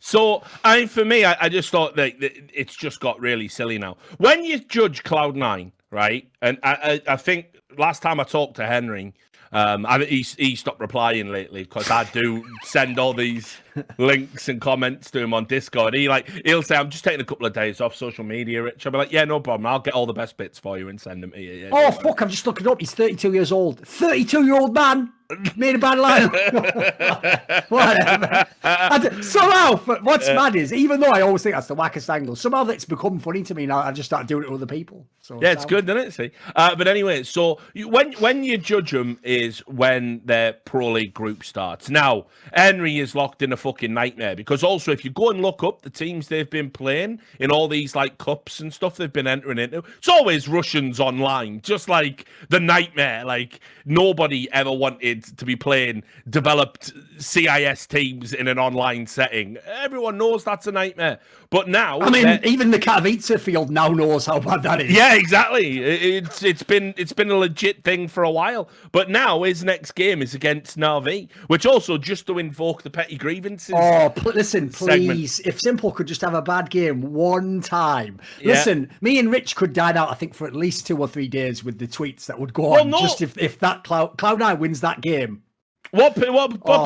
So, for me, I just thought that it's just got really silly now. When you judge Cloud9, right, and I think last time I talked to Henry, he stopped replying lately because I do send all these links and comments to him on Discord. He'll say, I'm just taking a couple of days off social media, Rich. I'll be like, yeah, no problem. I'll get all the best bits for you and send them to you. Yeah, oh, fuck, I'm just looking up. He's 32 years old. 32-year-old man made a bad lineup. Whatever. Somehow, what's mad is, even though I always think that's the wackest angle, somehow that's become funny to me now. I just started doing it with other people. So yeah, it's good, isn't it? See, but anyway, so when you judge them is when their pro league group starts. Now, Henry is locked in a fucking nightmare because also if you go and look up the teams they've been playing in all these like cups and stuff they've been entering into, it's always Russians online, just like the nightmare. Like, nobody ever wanted paid to be playing developed CIS teams in an online setting. Everyone knows that's a nightmare. But now, I mean, even the Katowice field now knows how bad that is. Yeah, exactly. It's been a legit thing for a while. But now his next game is against NaVi, which also, just to invoke the petty grievances. Oh, listen, please. Segment. If Simple could just have a bad game one time. Yeah. Listen, me and Rich could dine out, I think, for at least 2 or 3 days with the tweets that would go on. No. Just if that Cloud9 wins that game. What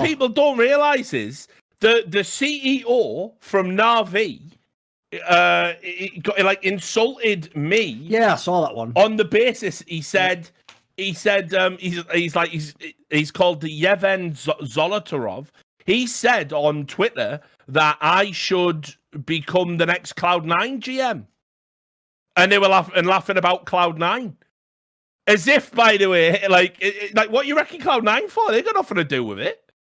people don't realise is the CEO from NaVi insulted me. Yeah, I saw that one. On the basis he's called the Yevhen Zolotarov. He said on Twitter that I should become the next Cloud9 GM. And they were laughing about Cloud9. As if, by the way, like what you reckon Cloud9 for? They got nothing to do with it.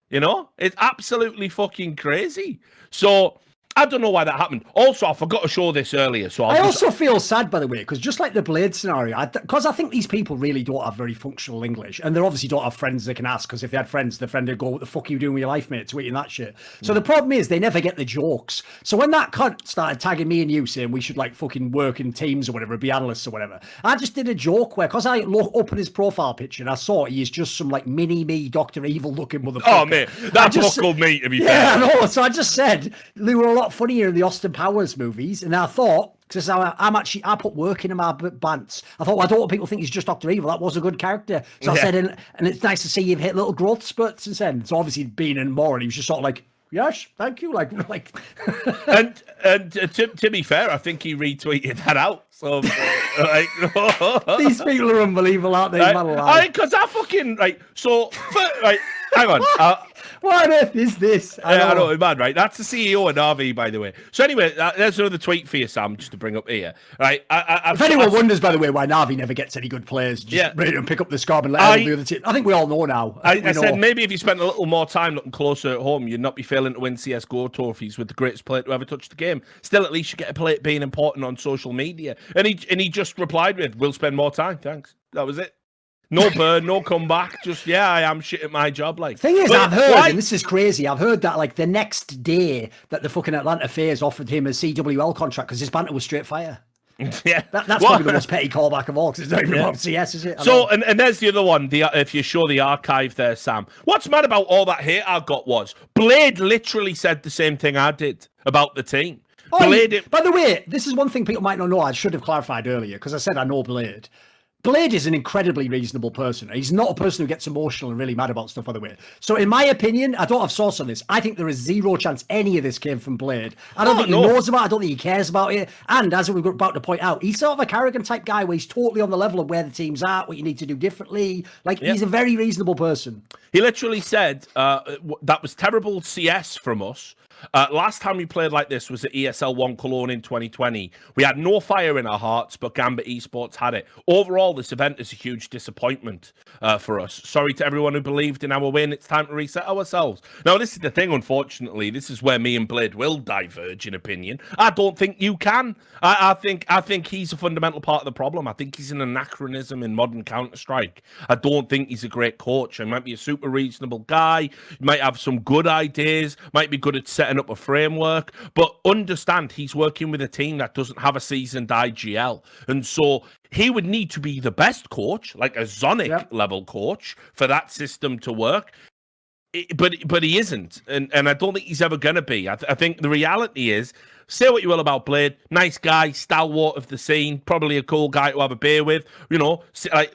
You know? It's absolutely fucking crazy. So I don't know why that happened. Also, I forgot to show this earlier. So I also feel sad, by the way, because just like the Blade scenario, because I think these people really don't have very functional English, and they obviously don't have friends they can ask, because if they had friends, the friend would go, what the fuck are you doing with your life, mate, tweeting that shit. So the problem is they never get the jokes. So when that cunt started tagging me and you saying we should like fucking work in teams or whatever, be analysts or whatever, I just did a joke where, because I opened his profile picture and I saw he's just some like mini-me Dr. Evil looking motherfucker. Oh, mate, that buckled me, to be fair. Yeah, I know. So I just said, they were a lot funnier in the Austin Powers movies, and I thought, because I put work into my bants. I thought, well, I don't want people to think he's just Dr. Evil. That was a good character. So I said, and it's nice to see you've hit little growth spurts since then. So obviously being in more, and he was just sort of like, yes, thank you. Like. and to be fair, I think he retweeted that out. So these people are unbelievable, aren't they? Because I fucking hang on. What on earth is this? I know, man, right? That's the CEO of NaVi, by the way. So anyway, there's another tweet for you, Sam, just to bring up here. Right? If anyone wonders, by the way, why NaVi never gets any good players, just ready to pick up the scarf and let the other team. I think we all know now. I said maybe if you spent a little more time looking closer at home, you'd not be failing to win CSGO trophies with the greatest player to ever touch the game. Still, at least you get a play being important on social media. And he just replied with, "We'll spend more time, thanks." That was it. No burn, no comeback. Just, I am shit at my job. Like, thing is, I've heard, and this is crazy, I've heard that like the next day that the fucking Atlanta Phase offered him a CWL contract because his banter was straight fire. Yeah, that's probably the most petty callback of all, because it's not even about CS, is it? So, and there's the other one. If you show the archive there, Sam, what's mad about all that hate I got was Blade literally said the same thing I did about the team. By the way, this is one thing people might not know. I should have clarified earlier, because I said I know Blade. Blade is an incredibly reasonable person. He's not a person who gets emotional and really mad about stuff, by the way. So in my opinion, I don't have source on this. I think there is zero chance any of this came from Blade. I don't think he knows about it. I don't think he cares about it. And as we were about to point out, he's sort of a Carrigan type guy where he's totally on the level of where the team's at, what you need to do differently. Like, he's a very reasonable person. He literally said, that was terrible CS from us. Last time we played like this was at ESL 1 Cologne in 2020. We had no fire in our hearts, but Gambit Esports had it. Overall, this event is a huge disappointment for us. Sorry to everyone who believed in our win. It's time to reset ourselves. Now, this is the thing, unfortunately. This is where me and Blade will diverge in opinion. I don't think you can. I think he's a fundamental part of the problem. I think he's an anachronism in modern Counterstrike. I don't think he's a great coach. He might be a super reasonable guy. He might have some good ideas. Might be good at setting up a framework, but understand he's working with a team that doesn't have a seasoned IGL, and so he would need to be the best coach, like a Zonic level coach, for that system to work. But he isn't, and I don't think he's ever going to be. I think the reality is, say what you will about Blade, nice guy, stalwart of the scene, probably a cool guy to have a beer with, you know,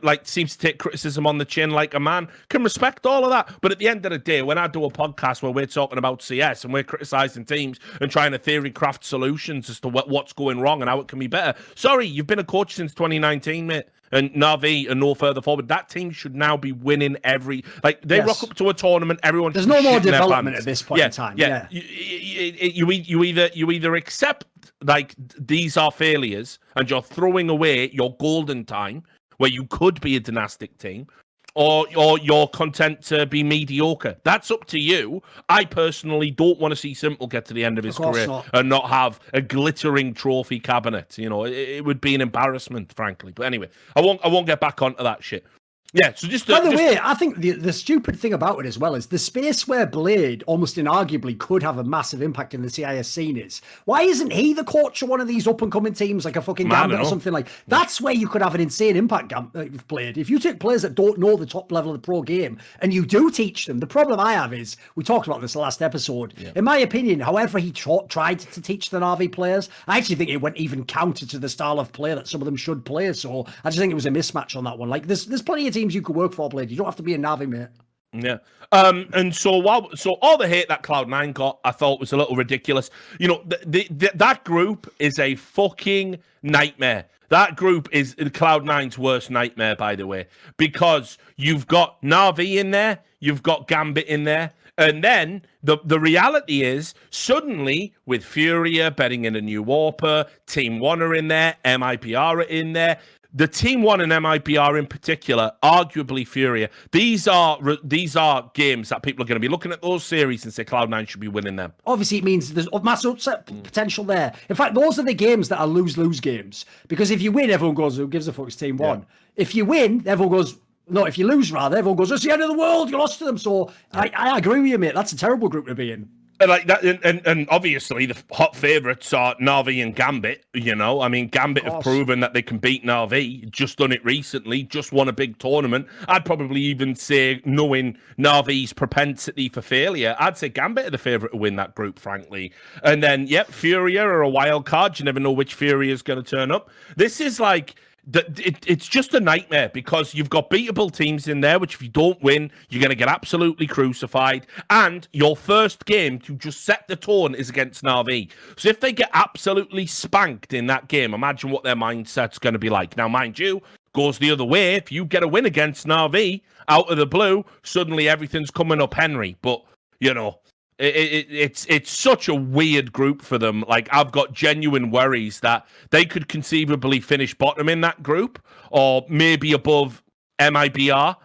like seems to take criticism on the chin like a man, can respect all of that. But at the end of the day, when I do a podcast where we're talking about CS and we're criticizing teams and trying to theory craft solutions as to what's going wrong and how it can be better, sorry, you've been a coach since 2019, mate. And NaVi and no further forward, that team should now be winning every. Like, they rock up to a tournament, everyone. There's no more development at this point in time. Yeah. You either accept like these are failures and you're throwing away your golden time where you could be a dynastic team, or you're content to be mediocre. That's up to you. I personally don't want to see Simple get to the end of his career and not have a glittering trophy cabinet. You know, it would be an embarrassment, frankly. But anyway, I won't get back onto that shit. Yeah, so just by the way, I think the stupid thing about it as well is the space where Blade almost inarguably could have a massive impact in the CIS scene is, why isn't he the coach of one of these up and coming teams like a fucking Gambit or something like that's where you could have an insane impact with Blade. If you take players that don't know the top level of the pro game and you do teach them, the problem I have is, we talked about this last episode, in my opinion, however he tried to teach the NaVi players, I actually think it went even counter to the style of play that some of them should play. So I just think it was a mismatch on that one. Like there's plenty of teams you could work for, Blade. You don't have to be a NaVi, mate. Yeah. And so all the hate that Cloud9 got, I thought was a little ridiculous. You know, that group is a fucking nightmare. That group is Cloud9's worst nightmare, by the way, because you've got NaVi in there, you've got Gambit in there, and then the reality is, suddenly, with Furia betting in a new Warper, Team One are in there, MIPR are in there. The Team One and MIPR in particular, arguably Furia, these are games that people are going to be looking at those series and say Cloud9 should be winning them. Obviously, it means there's massive upset potential there. In fact, those are the games that are lose-lose games. Because if you win, everyone goes, who gives a fuck, it's Team One. If you win, everyone goes, no, if you lose, rather, everyone goes, it's the end of the world, you lost to them. So I agree with you, mate. That's a terrible group to be in. Like that, and obviously the hot favourites are NaVi and Gambit. You know, I mean, Gambit have proven that they can beat NaVi. Just done it recently. Just won a big tournament. I'd probably even say, knowing NaVi's propensity for failure, I'd say Gambit are the favourite to win that group, frankly. And then, Furia are a wild card. You never know which Furia is going to turn up. This is like. It's just a nightmare because you've got beatable teams in there, which if you don't win, you're going to get absolutely crucified. And your first game to just set the tone is against NaVi. So if they get absolutely spanked in that game, imagine what their mindset's going to be like. Now, mind you, goes the other way. If you get a win against NaVi out of the blue, suddenly everything's coming up Henry. But, you know, it's such a weird group for them. Like, I've got genuine worries that they could conceivably finish bottom in that group, or maybe above MIBR,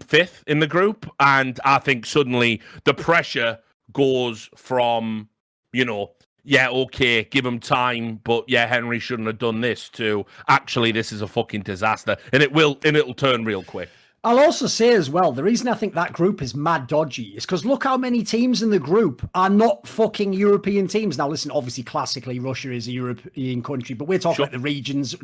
fifth in the group. And I think suddenly the pressure goes from, you know, okay, give him time, but Henry shouldn't have done this, to actually this is a fucking disaster, and it'll turn real quick. I'll also say as well, the reason I think that group is mad dodgy is because look how many teams in the group are not fucking European teams. Now, listen, obviously, classically, Russia is a European country, but we're talking about the regions.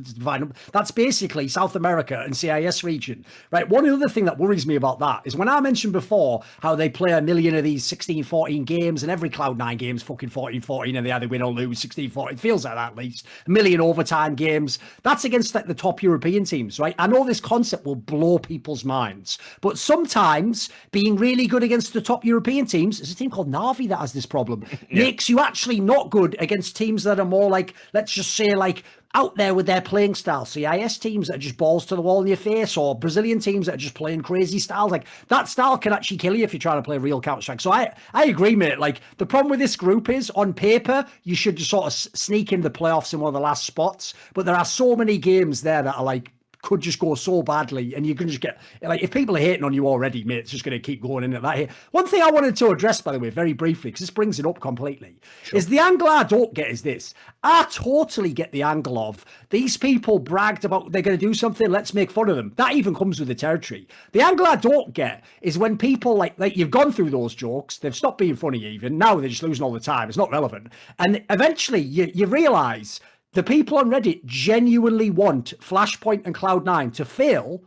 That's basically South America and CIS region, right? One other thing that worries me about that is when I mentioned before how they play a million of these 16-14 games, and every Cloud9 game is fucking 14-14, and they either win or lose 16-14. It feels like that, at least. A million overtime games. That's against like the top European teams, right? I know this concept will blow people's minds, but sometimes being really good against the top European teams, there's a team called NaVi that has this problem, makes you actually not good against teams that are more like, let's just say, like out there with their playing style. CIS teams that are just balls to the wall in your face, or Brazilian teams that are just playing crazy styles. Like, that style can actually kill you if you're trying to play real Counterstrike. So I agree, mate. Like, the problem with this group is, on paper, you should just sort of sneak in the playoffs in one of the last spots, but there are so many games there that are like, could just go so badly, and you can just get, like, if people are hating on you already, mate, it's just going to keep going into that. One thing I wanted to address, by the way, very briefly, because this brings it up completely, is the angle I don't get is this. I totally get the angle of these people bragged about they're going to do something, let's make fun of them. That even comes with the territory. The angle I don't get is when people, like you've gone through those jokes, they've stopped being funny even, now they're just losing all the time, it's not relevant. And eventually you realise the people on Reddit genuinely want Flashpoint and Cloud9 to fail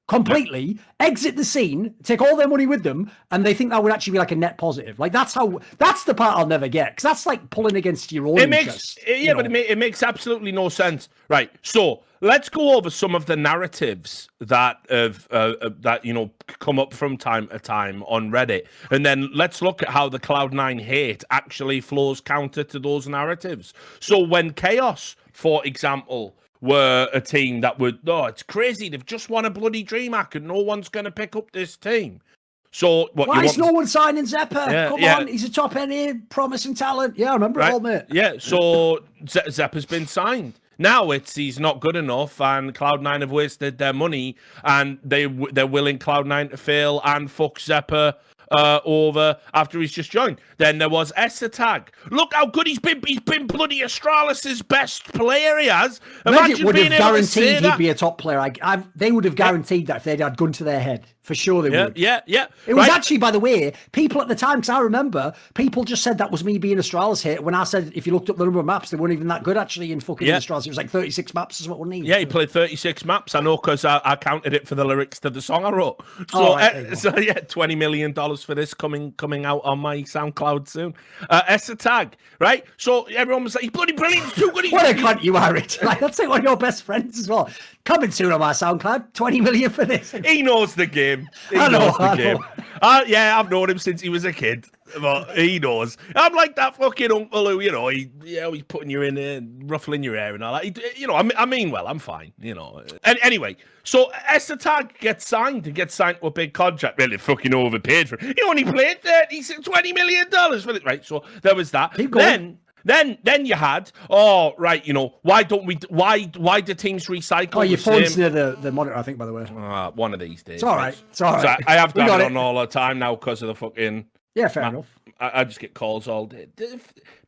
completely, exit the scene, take all their money with them, and they think that would actually be like a net positive. Like, that's the part I'll never get, because that's like pulling against your own interests. It makes absolutely no sense. Right, so let's go over some of the narratives that have come up from time to time on Reddit, and then let's look at how the Cloud9 hate actually flows counter to those narratives. So when Chaos, for example, were a team that would, it's crazy, they've just won a bloody DreamHack and no one's going to pick up this team. So why is no one signing Zeppa? Come on, he's a top end, promising talent. Yeah, I remember it all, mate. Yeah, so Zeppa's been signed. Now he's not good enough, and Cloud9 have wasted their money, and they're willing Cloud9 to fail and fuck Zeppa over after he's just joined. Then there was Essa Tag. Look how good he's been. He's been bloody Astralis' best player. He has. Reddit would have guaranteed he'd be a top player. They would have guaranteed that if they'd had gun to their head. For sure they would. Yeah. It was actually, by the way, people at the time, because I remember, people just said that was me being Astralis hit. When I said, if you looked up the number of maps, they weren't even that good, actually, in fucking Astralis. It was like 36 maps is what we need. Yeah, he played 36 maps. I know because I counted it for the lyrics to the song I wrote. So, $20 million for this coming out on my SoundCloud soon. Essa Tag, right? So everyone was like, he's bloody brilliant. He's too good. What a cunt you are, Rich. Like, that's like one of your best friends as well. Coming soon on my SoundCloud. 20 million for this. He knows the game. He knows the game. Yeah, I've known him since he was a kid, but he knows. I'm like that fucking uncle who, he's putting you in there, ruffling your hair and all that. I mean well, I'm fine, And anyway, so Essa Tag gets signed to a big contract. Really fucking overpaid for it. He only played $20 million for it, right? So there was that. Then you had, why do teams recycle? Oh, your phone's near the monitor, I think, by the way. One of these days. It's all right. It's all right. So I have got it on all the time now because of the fucking... Yeah, fair enough. I just get calls all day.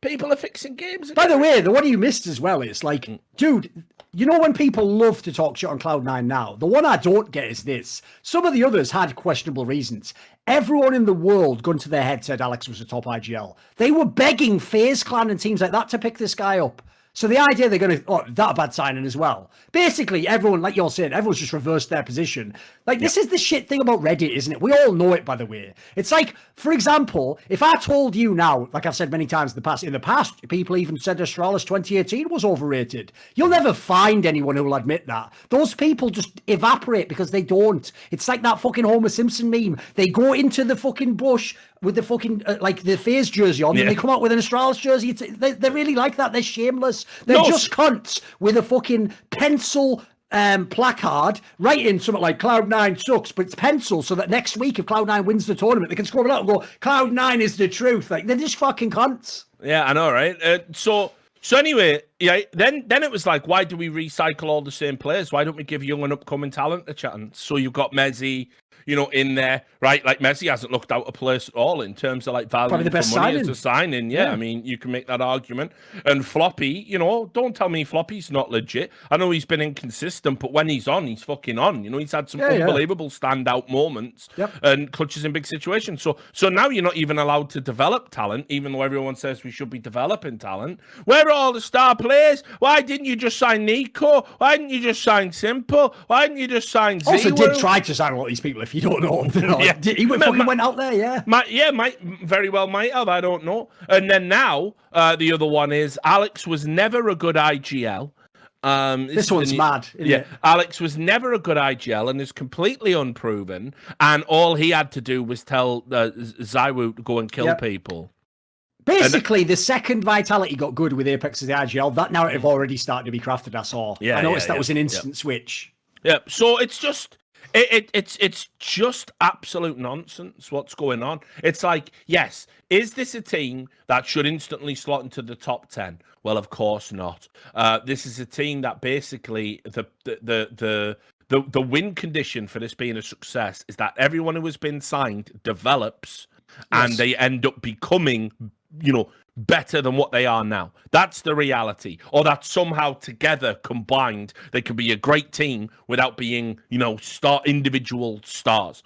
People are fixing games. By the way, the one you missed as well is like, dude, when people love to talk shit on Cloud9 now, the one I don't get is this. Some of the others had questionable reasons. Everyone in the world, gun to their head, said Alex was a top IGL. They were begging FaZe Clan and teams like that to pick this guy up. So the idea they're going to, that a bad signing as well. Basically, everyone, like you're saying, everyone's just reversed their position. Like, this is the shit thing about Reddit, isn't it? We all know it, by the way. It's like, for example, if I told you now, like I've said many times in the past, people even said Astralis 2018 was overrated. You'll never find anyone who will admit that. Those people just evaporate because they don't. It's like that fucking Homer Simpson meme. They go into the fucking bush with the fucking, like the FaZe jersey on, and they come out with an Astralis jersey. They're really like that. They're shameless. They're just cunts with a fucking pencil placard writing something like Cloud9 sucks, but it's pencil, so that next week if Cloud9 wins the tournament, they can scroll it out and go, Cloud9 is the truth. Like, they're just fucking cunts. Yeah, I know, right? So anyway, then it was like, why do we recycle all the same players? Why don't we give young and upcoming talent a chance? So you've got Messi, in there, right? Like, Messi hasn't looked out of place at all in terms of like value. Probably the best for money signing. as a signing. Yeah, I mean, you can make that argument. And Floppy, don't tell me Floppy's not legit. I know he's been inconsistent, but when he's on, he's fucking on. He's had some unbelievable standout moments and clutches in big situations. So now you're not even allowed to develop talent, even though everyone says we should be developing talent. Where are all the star players? Why didn't you just sign Nico? Why didn't you just sign Simple? Why didn't you just sign Zero? Also did try to sign a lot of these people, if you don't know. He went out there, might very well might have, I don't know. And then now, the other one is Alex was never a good IGL. This one's mad, isn't it? Alex was never a good IGL and is completely unproven. And all he had to do was tell Zywu to go and kill people. Basically, the second Vitality got good with Apex as the IGL, that narrative already started to be crafted, I saw. I noticed that was an instant switch. Yeah, so it's just... It's just absolute nonsense what's going on. It's like, yes, is this a team that should instantly slot into the top 10? Well, of course not. This is a team that basically the win condition for this being a success is that everyone who has been signed develops and they end up becoming, better than what they are now. That's the reality. Or that somehow together, combined, they could be a great team without being, individual stars.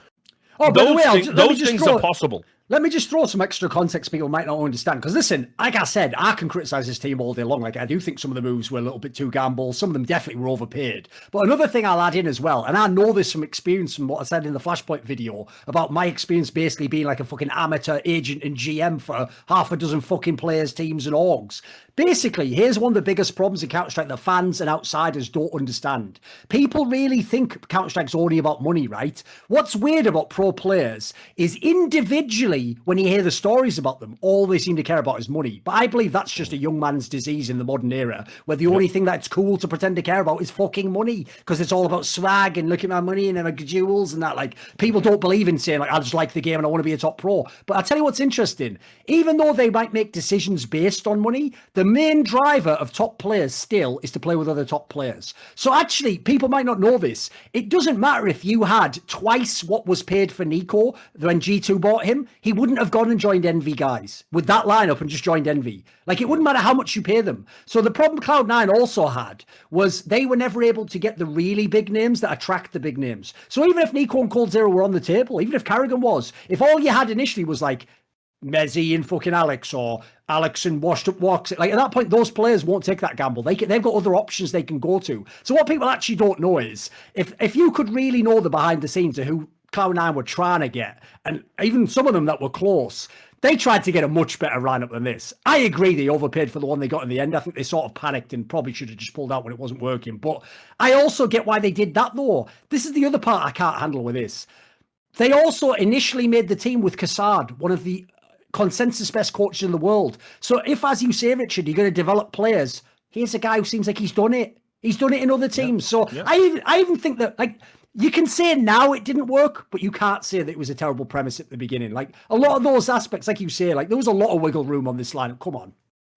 Oh, those things are possible. Let me just throw some extra context people might not understand. Because listen, like I said, I can criticize this team all day long. Like, I do think some of the moves were a little bit too gamble. Some of them definitely were overpaid. But another thing I'll add in as well, and I know this from experience from what I said in the Flashpoint video about my experience basically being like a fucking amateur agent and GM for half a dozen fucking players, teams and orgs. Basically, here's one of the biggest problems in Counterstrike that fans and outsiders don't understand. People really think Counterstrike's only about money, right? What's weird about pro players is individually suddenly, when you hear the stories about them, all they seem to care about is money. But I believe that's just a young man's disease in the modern era, where the only thing that's cool to pretend to care about is fucking money, because it's all about swag and look at my money and my jewels and that. Like, people don't believe in saying, like, I just like the game and I want to be a top pro. But I'll tell you what's interesting. Even though they might make decisions based on money, the main driver of top players still is to play with other top players. So actually, people might not know this. It doesn't matter if you had twice what was paid for Nico when G2 bought him. He wouldn't have gone and joined NaVi, guys, with that lineup and just joined NaVi. Like, it wouldn't matter how much you pay them. So the problem Cloud9 also had was they were never able to get the really big names that attract the big names. So even if Nico and Cold Zero were on the table, even if Carrigan was, if all you had initially was like Mezzy and fucking Alex, or Alex and Washed Up Walks, like, at that point, those players won't take that gamble. They've got other options they can go to. So what people actually don't know is, if you could really know the behind the scenes of who Cloud9 were trying to get, and even some of them that were close, they tried to get a much better lineup than this. I agree they overpaid for the one they got in the end. I think they sort of panicked and probably should have just pulled out when it wasn't working. But I also get why they did that, though. This is the other part I can't handle with this. They also initially made the team with Kassad, one of the consensus best coaches in the world. So if, as you say, Richard, you're going to develop players, here's a guy who seems like he's done it. He's done it in other teams. So I even think that, like, you can say now it didn't work, but you can't say that it was a terrible premise at the beginning. Like, a lot of those aspects, like you say, like, there was a lot of wiggle room on this lineup. Come on.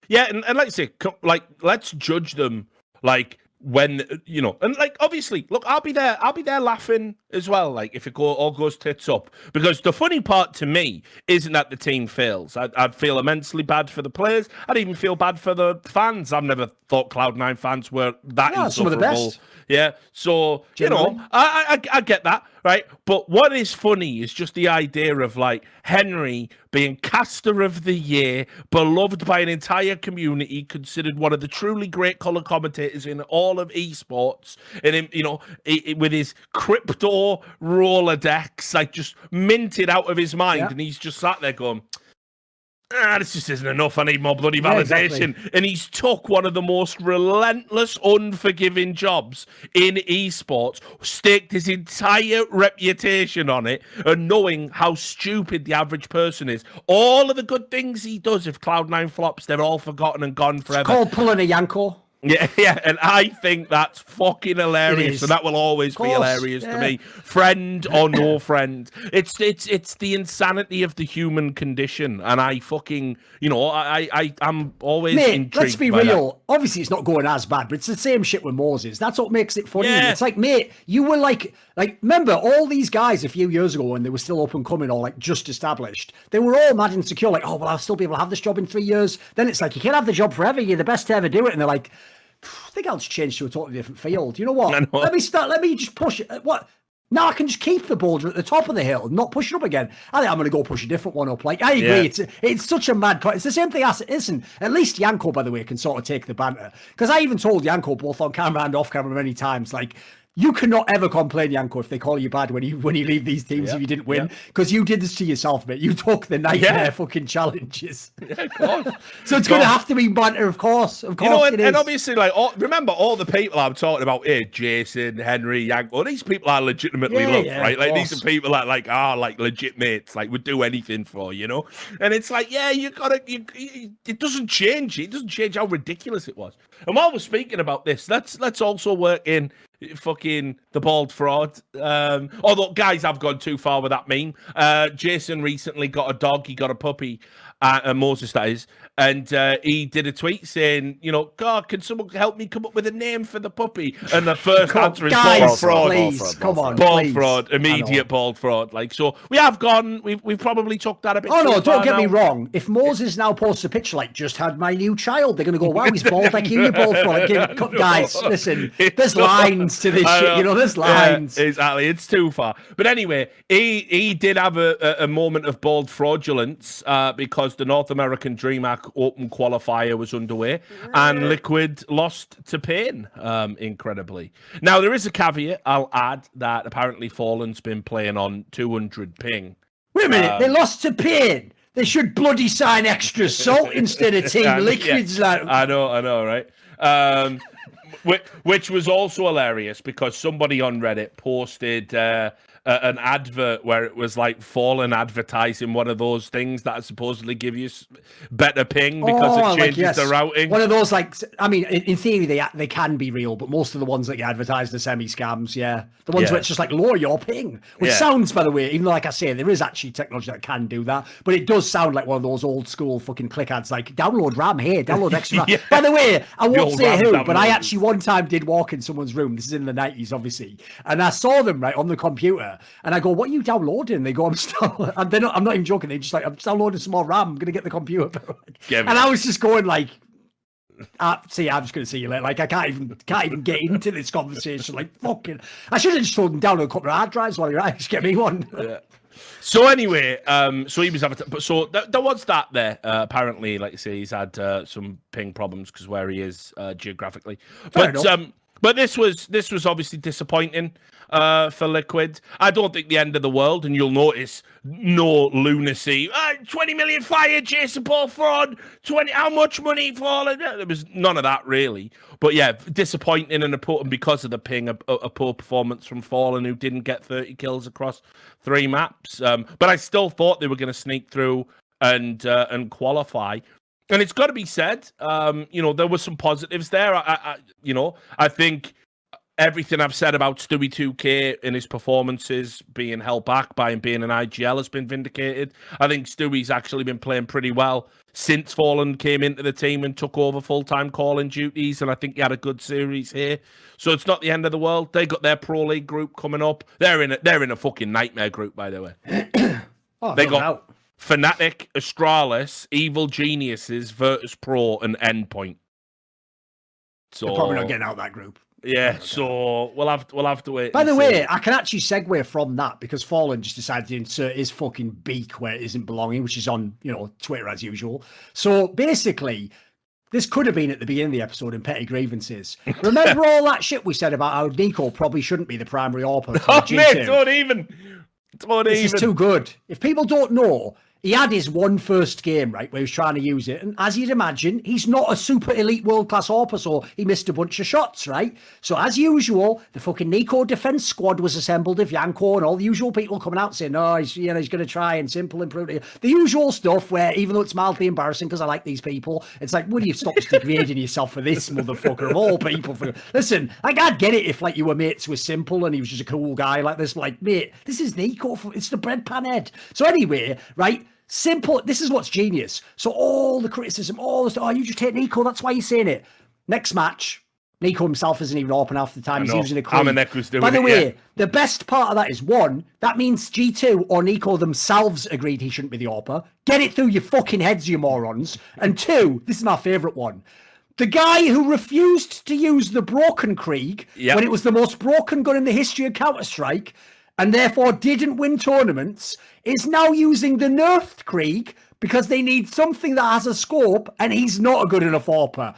Yeah, and like I say, like, let's judge them, like, when, you know, and like, obviously, look, I'll be there laughing as well, like, if it all goes tits up, because the funny part to me isn't that the team fails. I'd feel immensely bad for the players. I'd even feel bad for the fans. I've never thought Cloud9 fans were that insufferable. Some of the best. Yeah, so, generally, you know, I get that, right? But what is funny is just the idea of, like, Henry being caster of the year, beloved by an entire community, considered one of the truly great color commentators in all of esports, and him, you know, with his crypto Rolodex, like, just minted out of his mind, and he's just sat there going, this just isn't enough. I need more bloody validation. Exactly. And he's took one of the most relentless, unforgiving jobs in esports, staked his entire reputation on it, and knowing how stupid the average person is. All of the good things he does, if Cloud9 flops, they're all forgotten and gone forever. It's called pulling a Yanko. Yeah, and I think that's fucking hilarious, and that will always be hilarious to me, friend or no friend. It's the insanity of the human condition, and I fucking, you know, I'm always intrigued. Let's be real. That. Obviously, it's not going as bad, but it's the same shit with Moses. That's what makes it funny. Yeah. It's like, mate, you were like, remember all these guys a few years ago when they were still up and coming or like just established? They were all mad and secure, like, oh well, I'll still be able to have this job in 3 years. Then it's like, you can't have the job forever. You're the best to ever do it, and they're like, I think I'll just change to a totally different field. You know what? Let me just push it. What? Now I can just keep the boulder at the top of the hill and not push it up again. I think I'm going to go push a different one up. Like, I agree. Yeah. It's such a mad... It's the same thing as it isn't. At least Yanko, by the way, can sort of take the banter. Because I even told Yanko both on camera and off camera many times, like, you cannot ever complain, Yanko, if they call you bad when you leave these teams if you didn't win, because you did this to yourself, mate. You took the nightmare fucking challenges. Yeah, of course. So it's going to have to be banter, of course. Of course, you know, and obviously, like, remember all the people I'm talking about here, Jason, Henry, Yanko. These people are legitimately loved, right? Like, these are people that are like legit mates. Like, would do anything for, you know. And it's like, yeah, it doesn't change. It doesn't change how ridiculous it was. And while we're speaking about this, let's also work in fucking the bald fraud. Although, guys, I've gone too far with that meme. Jason recently got a dog. He got a puppy, Moses, that is. And he did a tweet saying, you know, God, can someone help me come up with a name for the puppy? And the first answer is bald fraud. Please, come on, bald fraud, immediate bald fraud. Like, so we have gone, we've probably took that a bit. Oh, no, don't get me wrong. If Moses now posts a picture like, just had my new child, they're going to go, wow, he's bald like you, bald fraud. Guys, listen, there's lines to this shit, you know, there's lines. Yeah, exactly, it's too far. But anyway, he did have a moment of bald fraudulence because the North American DreamHack Open qualifier was underway and Liquid lost to Pain, incredibly. Now, there is a caveat, I'll add, that apparently Fallen's been playing on 200 ping. Wait a minute, they lost to Pain. They should bloody sign extra salt instead of Team Liquid's. Yeah. I know, right? Which was also hilarious because somebody on Reddit posted an advert where it was like Fallen advertising one of those things that supposedly give you better ping because it changes the routing. One of those, like, I mean, in theory they can be real, but most of the ones that get advertised are semi-scams. Yeah, the ones where it's just like lower your ping, which sounds, by the way, even though like I say there is actually technology that can do that, but it does sound like one of those old school fucking click ads, like download RAM here, download extra RAM. By the way, I won't say who, but I actually one time did walk in someone's room. This is in the 90s, obviously, and I saw them right on the computer. And I go, what are you downloading? They go, I'm not even joking. They're just like, I'm downloading some more RAM. I'm going to get the computer. And I was just going like, I'm just going to see you later. Like, I can't even get into this conversation. Like, fucking, I should have just told them download a couple of hard drives while you're at. Just get me one. Yeah. So anyway, so he was so there was that there. Apparently, like you say, he's had some ping problems because where he is geographically. But this was obviously disappointing for Liquid. I don't think the end of the world, and you'll notice no lunacy. 20 million fired, Jason Paul fraud. 20. How much money falling? There was none of that really. But yeah, disappointing and because of the ping, a poor performance from Fallen, who didn't get 30 kills across 3 maps. But I still thought they were going to sneak through and qualify. And it's got to be said, there were some positives there. I think everything I've said about Stewie 2K and his performances being held back by him being an IGL has been vindicated. I think Stewie's actually been playing pretty well since Fallen came into the team and took over full-time calling duties, and I think he had a good series here. So it's not the end of the world. They got their Pro League group coming up. They're in a fucking nightmare group, by the way. They got Fnatic, Astralis, Evil Geniuses, Virtus Pro, and Endpoint. So they're probably not getting out of that group. Yeah, so we'll have to wait. By the way, I can actually segue from that because Fallen just decided to insert his fucking beak where it isn't belonging, which is on, Twitter as usual. So basically, this could have been at the beginning of the episode in Petty Grievances. Remember all that shit we said about how Nico probably shouldn't be the primary AWPer for G2? Mate, don't even. This is too good. If people don't know, he had his first game, right, where he was trying to use it. And as you'd imagine, he's not a super elite world-class AWPer, so he missed a bunch of shots, right? So as usual, the fucking Nico defense squad was assembled of Yanko and all the usual people coming out saying, no, he's going to try and simple improve it. The usual stuff where, even though it's mildly embarrassing because I like these people, it's like, would you stop degrading yourself for this motherfucker of all people? Listen, I'd get it if, like, you were mates with Simple and he was just a cool guy like this. But, like, mate, this is Nico. It's the bread pan head. So anyway, right? Simple, this is what's genius. So all the criticism, all this, you just hate Nico, that's why you're saying it. Next match, Nico himself isn't even open half the time. He's using a Queen. By the way, the best part of that is, one, that means G2 or Nico themselves agreed he shouldn't be the AWPer. Get it through your fucking heads, you morons. And two, this is my favourite one. The guy who refused to use the broken Krieg when it was the most broken gun in the history of Counterstrike, and therefore didn't win tournaments, is now using the nerfed Krieg because they need something that has a scope, and he's not a good enough AWPer.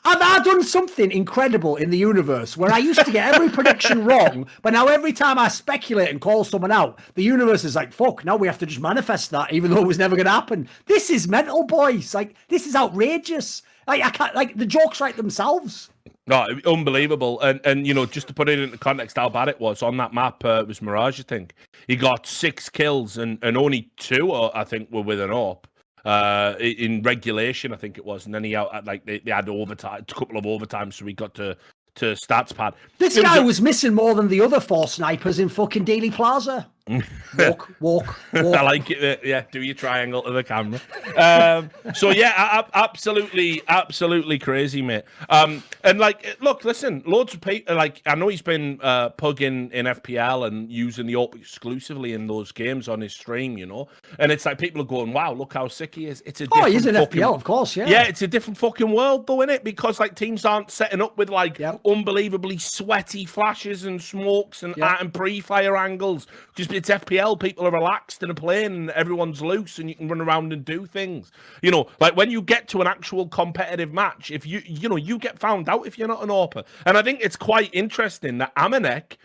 Have I done something incredible in the universe where I used to get every prediction wrong, but now every time I speculate and call someone out, the universe is like, fuck, now we have to just manifest that, even though it was never going to happen. This is mental, boys. Like, this is outrageous. Like, I can't, like, the jokes write themselves. No, unbelievable. And just to put it into context how bad it was, on that map, it was Mirage, I think. He got 6 kills and only 2, I think, were with an AWP. In regulation, I think it was. And then he they had overtime, a couple of overtimes, so he got to stats pad. This guy was missing more than the other 4 snipers in fucking Dealey Plaza. Walk. I like it. Yeah, do your triangle to the camera. So yeah, absolutely crazy, mate. And like, look, listen, loads of people. Like, I know he's been pugging in FPL and using the AWP exclusively in those games on his stream, And it's like people are going, "Wow, look how sick he is." It's a different he's in FPL, of course, yeah. Yeah, it's a different fucking world, though, isn't it? Because like teams aren't setting up with like unbelievably sweaty flashes and smokes and pre-fire angles. Just it's FPL, people are relaxed and are playing and everyone's loose and you can run around and do things. Like when you get to an actual competitive match, if you get found out if you're not an AWPer. And I think it's quite interesting that Amanek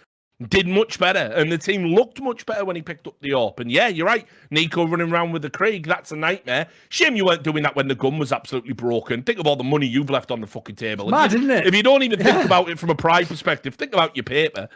did much better and the team looked much better when he picked up the AWP. And yeah, you're right, Nico running around with the Krieg, that's a nightmare. Shame you weren't doing that when the gun was absolutely broken. Think of all the money you've left on the fucking table. Mad, isn't it? If you don't even think about it from a pride perspective, think about your paper.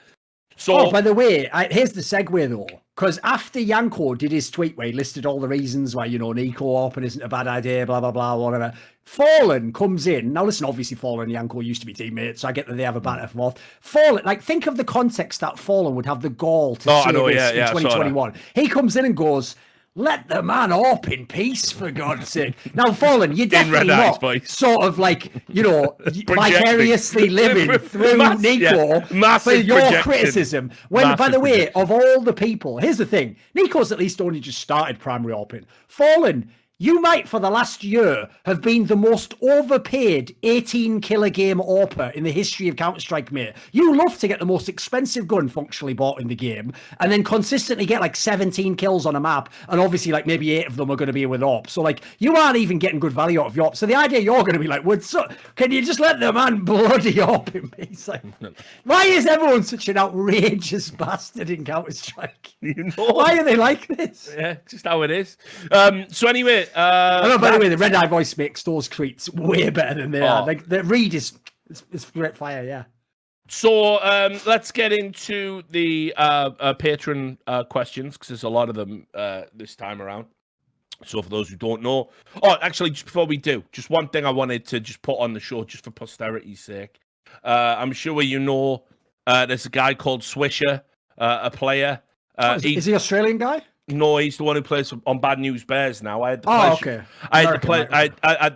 So, by the way, here's the segue though, because after Yanko did his tweet where he listed all the reasons why, Nico open isn't a bad idea, blah, blah, blah, whatever. Fallen comes in. Now, listen, obviously, Fallen and Yanko used to be teammates, so I get that they have a banter forth. Fallen, think of the context that Fallen would have the gall to say this in 2021. He comes in and goes, let the man up in peace, for God's sake. Now, Fallen, you're definitely not sort of vicariously living through Nico for your criticism. By the way, of all the people, here's the thing. Nico's at least only just started primary open. Fallen, you might, for the last year, have been the most overpaid 18-kill-a-game AWPer in the history of Counterstrike, mate. You love to get the most expensive gun functionally bought in the game, and then consistently get 17 kills on a map, and obviously maybe 8 of them are going to be with AWP. So you aren't even getting good value out of your AWP. So the idea you're going to be can you just let the man bloody AWP in peace? Why is everyone such an outrageous bastard in Counterstrike? Why are they like this? Yeah, just how it is. So anyway. By the way, the Red Eye voice makes those tweets way better than they are. The read is great fire, yeah. So let's get into the patron questions, because there's a lot of them this time around. So for those who don't know, actually, just before we do, just one thing I wanted to just put on the show, just for posterity's sake. I'm sure there's a guy called Swisher, a player. Is he an Australian guy? No, he's the one who plays on Bad News Bears now. I had the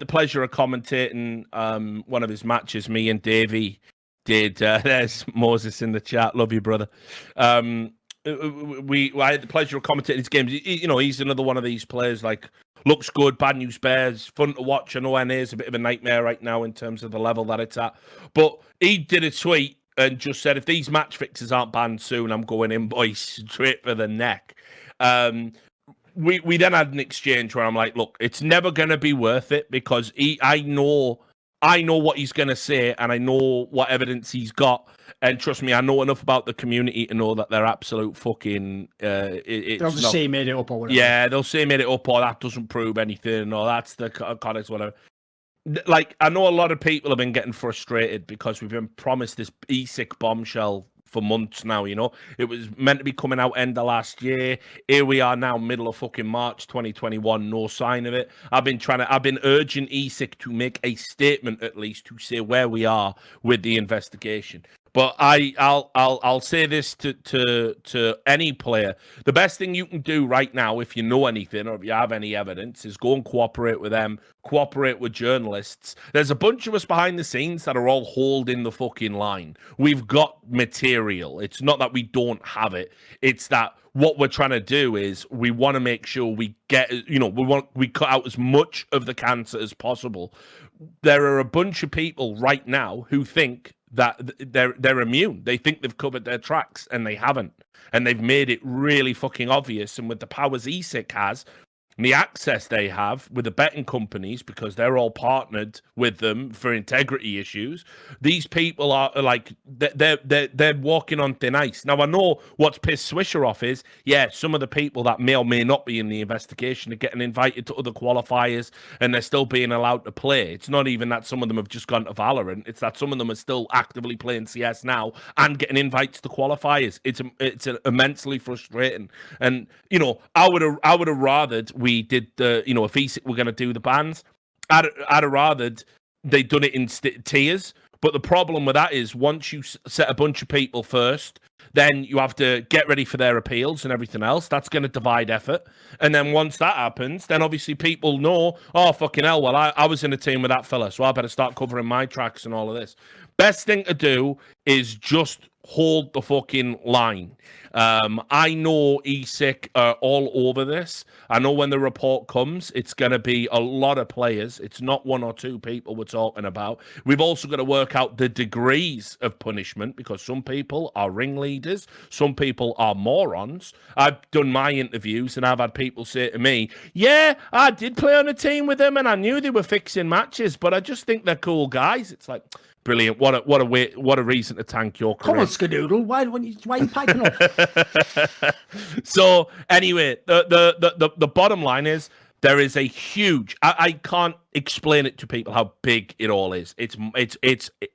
pleasure of commentating one of his matches. Me and NaVi did. There's Moses in the chat. Love you, brother. I had the pleasure of commentating his games. He's another one of these players. Looks good. Bad News Bears, fun to watch. I know NA is a bit of a nightmare right now in terms of the level that it's at. But he did a tweet and just said, if these match fixes aren't banned soon, I'm going in, boys, straight for the neck. We then had an exchange where I'm like, look, it's never going to be worth it, because I know what he's going to say, and I know what evidence he's got. And trust me, I know enough about the community to know that they're absolute fucking... they'll just say he made it up or whatever. Yeah, they'll say he made it up, or that doesn't prove anything, or that's the context, whatever. I know a lot of people have been getting frustrated because we've been promised this ESIC bombshell for months now. It was meant to be coming out end of last year. Here we are now, middle of fucking March 2021, no sign of it. I've been urging ESIC to make a statement, at least, to say where we are with the investigation. But I'll say this to any player: the best thing you can do right now, if you know anything or if you have any evidence, is go and cooperate with them, cooperate with journalists. There's a bunch of us behind the scenes that are all holding the fucking line. We've got material. It's not that we don't have it. It's that what we're trying to do is we want to make sure we get, we cut out as much of the cancer as possible. There are a bunch of people right now who think that they're immune. They think they've covered their tracks, and they haven't. And they've made it really fucking obvious. And with the powers ESIC has, and the access they have with the betting companies, because they're all partnered with them for integrity issues, these people are they're walking on thin ice. Now, I know what's pissed Swisher off is, some of the people that may or may not be in the investigation are getting invited to other qualifiers, and they're still being allowed to play. It's not even that some of them have just gone to Valorant. It's that some of them are still actively playing CS now and getting invites to qualifiers. It's immensely frustrating. And I would have rathered we did the, if ESIC were going to do the bans, I'd have rathered they'd done it in tiers. But the problem with that is, once you set a bunch of people first, then you have to get ready for their appeals and everything else. That's going to divide effort. And then once that happens, then obviously people know, oh, fucking hell, well, I was in a team with that fella, so I better start covering my tracks and all of this. Best thing to do is just hold the fucking line. I know ESIC are all over this. I know when the report comes, it's going to be a lot of players. It's not one or two people we're talking about. We've also got to work out the degrees of punishment, because some people are ringleaders, some people are morons. I've done my interviews and I've had people say to me, yeah, I did play on a team with them and I knew they were fixing matches, but I just think they're cool guys. It's like, brilliant. What a reason to tank your career. Come on, Skadoodle. Why are you piping up? So anyway, the bottom line is, there is a huge, I can't explain it to people how big it all is. It's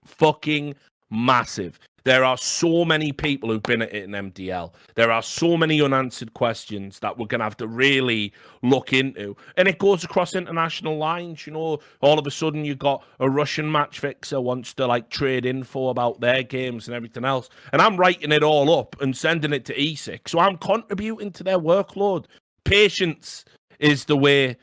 fucking massive. There are so many people who've been at it in MDL. There are so many unanswered questions that we're going to have to really look into. And it goes across international lines. You know, all of a sudden you got a Russian match fixer wants to like trade info about their games and everything else. And I'm writing it all up and sending it to ESIC. So I'm contributing to their workload. Patience is the way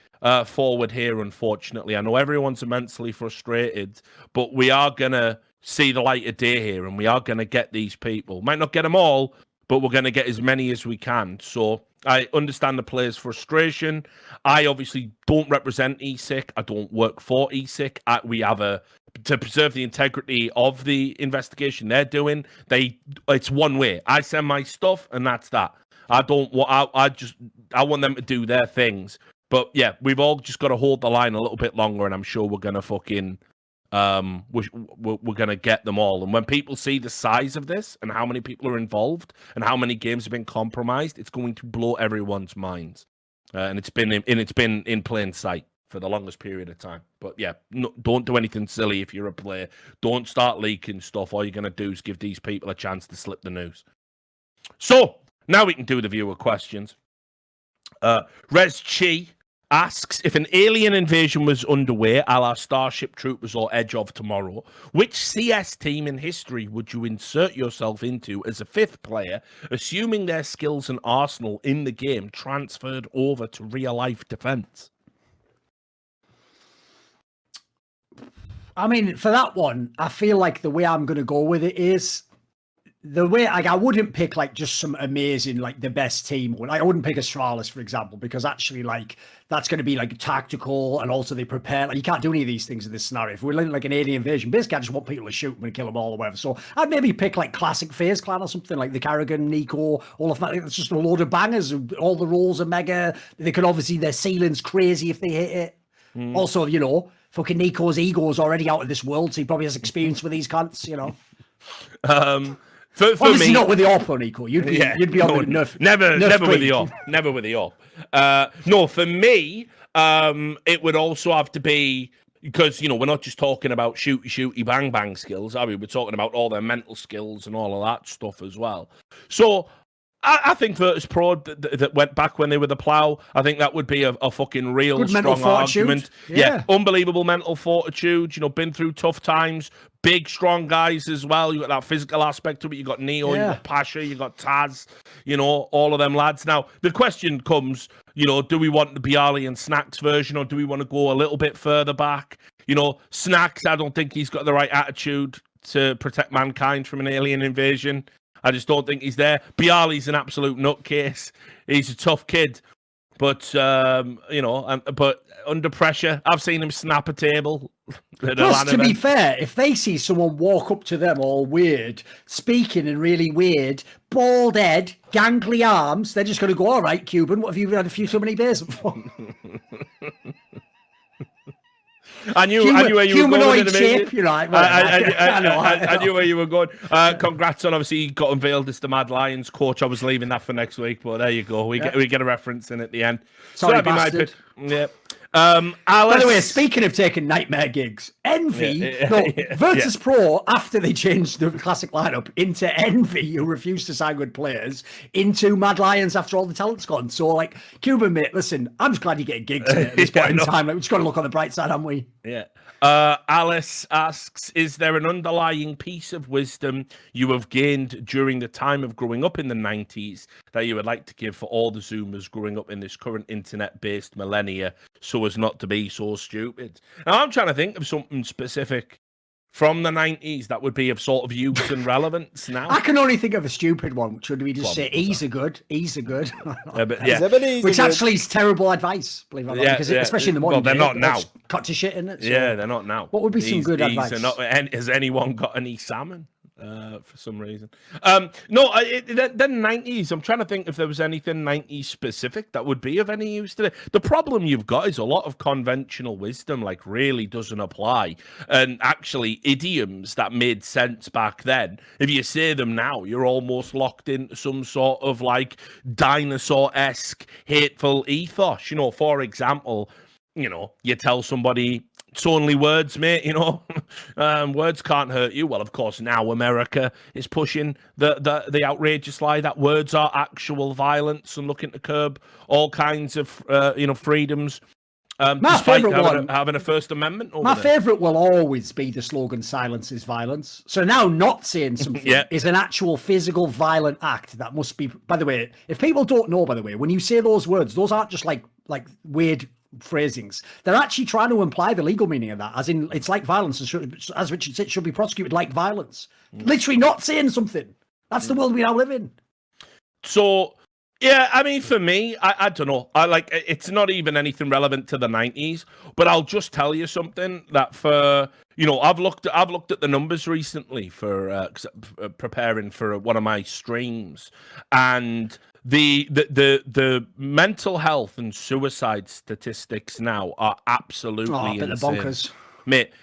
forward here, unfortunately. I know everyone's immensely frustrated, but we are going to see the light of day here, and we are going to get these people. Might not get them all, but we're going to get as many as we can. So I understand the players' frustration. I obviously don't represent ESIC. I don't work for ESIC. We have to preserve the integrity of the investigation they're doing. It's one way. I send my stuff, and that's that. I want them to do their things. But yeah, we've all just got to hold the line a little bit longer, and I'm sure we're gonna fucking we're gonna get them all. And when people see the size of this and how many people are involved and how many games have been compromised, it's going to blow everyone's minds. And it's been in plain sight for the longest period of time. But yeah, don't do anything silly if you're a player. Don't start leaking stuff. All you're gonna do is give these people a chance to slip the news. So now we can do the viewer questions. Rez Chi asks, if an alien invasion was underway, a la Starship Troopers or Edge of Tomorrow, which CS team in history would you insert yourself into as a fifth player, assuming their skills and arsenal in the game transferred over to real-life defense? I mean, for that one, I feel like the way I'm going to go with it is the way, like, I wouldn't pick like just some amazing, like the best team. Like, I wouldn't pick Astralis, for example, because actually, like, that's going to be like tactical, and also they prepare. Like, you can't do any of these things in this scenario. If we're like an alien invasion, basically, I just want people to shoot them and kill them all or whatever. So I'd maybe pick like classic FaZe Clan or something, like the Karrigan, Nico, all of that. It's just a load of bangers. All the roles are mega. They could obviously, their ceiling's crazy if they hit it. Also, you know, fucking Nico's ego is already out of this world, so he probably has experience with these cunts, you know. For obviously me, not with the AWP, Nico. You'd be on the nerf. Never nerf with the AWP. Never with the AWP. No, for me, it would also have to be, because, you know, we're not just talking about shooty bang bang skills, are we? We're talking about all their mental skills and all of that stuff as well. So I think Virtus Pro that went back when they were the Plough, I think that would be a fucking real good strong argument. Yeah, unbelievable mental fortitude. You know, been through tough times. Big, strong guys as well. You got that physical aspect to it. You got Neo, you got Pasha, you got Taz. You know, all of them lads. Now the question comes, you know, do we want the Bialy and Snacks version, or do we want to go a little bit further back? You know, Snacks, I don't think he's got the right attitude to protect mankind from an alien invasion. I just don't think he's there. Bialy's an absolute nutcase. He's a tough kid. But, you know, but under pressure, I've seen him snap a table. Plus, to be fair, if they see someone walk up to them all weird, speaking in really weird, bald head, gangly arms, they're just going to go, all right, Cuban, what have you had a few too many beers for? I knew where you were going. Shape, you're right. I knew where you were going. Congrats on, obviously, you got unveiled as the Mad Lions coach. I was leaving that for next week, but there you go. We get a reference in at the end. Sorry, bastard. Yeah. Alice... By the way, speaking of taking nightmare gigs, Virtus Pro, after they changed the classic lineup into Envy, who refused to sign good players, into Mad Lions after all the talent's gone. So, like, Cuban, mate, listen, I'm just glad you get gigs at this point in time. Like, we just got to look on the bright side, haven't we? Yeah. Alice asks, is there an underlying piece of wisdom you have gained during the time of growing up in the 90s that you would like to give for all the Zoomers growing up in this current internet-based millennia so as not to be so stupid? Now, I'm trying to think of something specific from the 90s that would be of sort of use and relevance now. I can only think of a stupid one. Should we just say, ease are good? Yeah. Which actually is terrible advice, believe it or not, because especially in the morning. Well, they're not now. Cut to shit, isn't it? So, yeah, they're not now. What would be some good advice? Has anyone got any salmon? For some reason. The 90s, I'm trying to think if there was anything 90s specific that would be of any use today. The problem you've got is a lot of conventional wisdom, like, really doesn't apply. And actually, idioms that made sense back then, if you say them now, you're almost locked into some sort of, like, dinosaur-esque hateful ethos. You know, for example, you know, you tell somebody it's only words, mate, you know. Words can't hurt you. Well, of course, now America is pushing the outrageous lie that words are actual violence and looking to curb all kinds of, freedoms. My favourite one, having a First Amendment. My favourite will always be the slogan "Silence is violence." So now, not saying something is an actual physical violent act that must be. By the way, if people don't know, when you say those words, those aren't just like weird phrasings. They're actually trying to imply the legal meaning of that, as in it's like violence, as Richard said, should be prosecuted like violence. Literally, not saying something. That's the world we now live in. So. Yeah, I mean, for me, I don't know. It's not even anything relevant to the 90s, but I'll just tell you something that I've looked at the numbers recently for preparing for one of my streams, and the mental health and suicide statistics now are absolutely insane. Bonkers. Mate,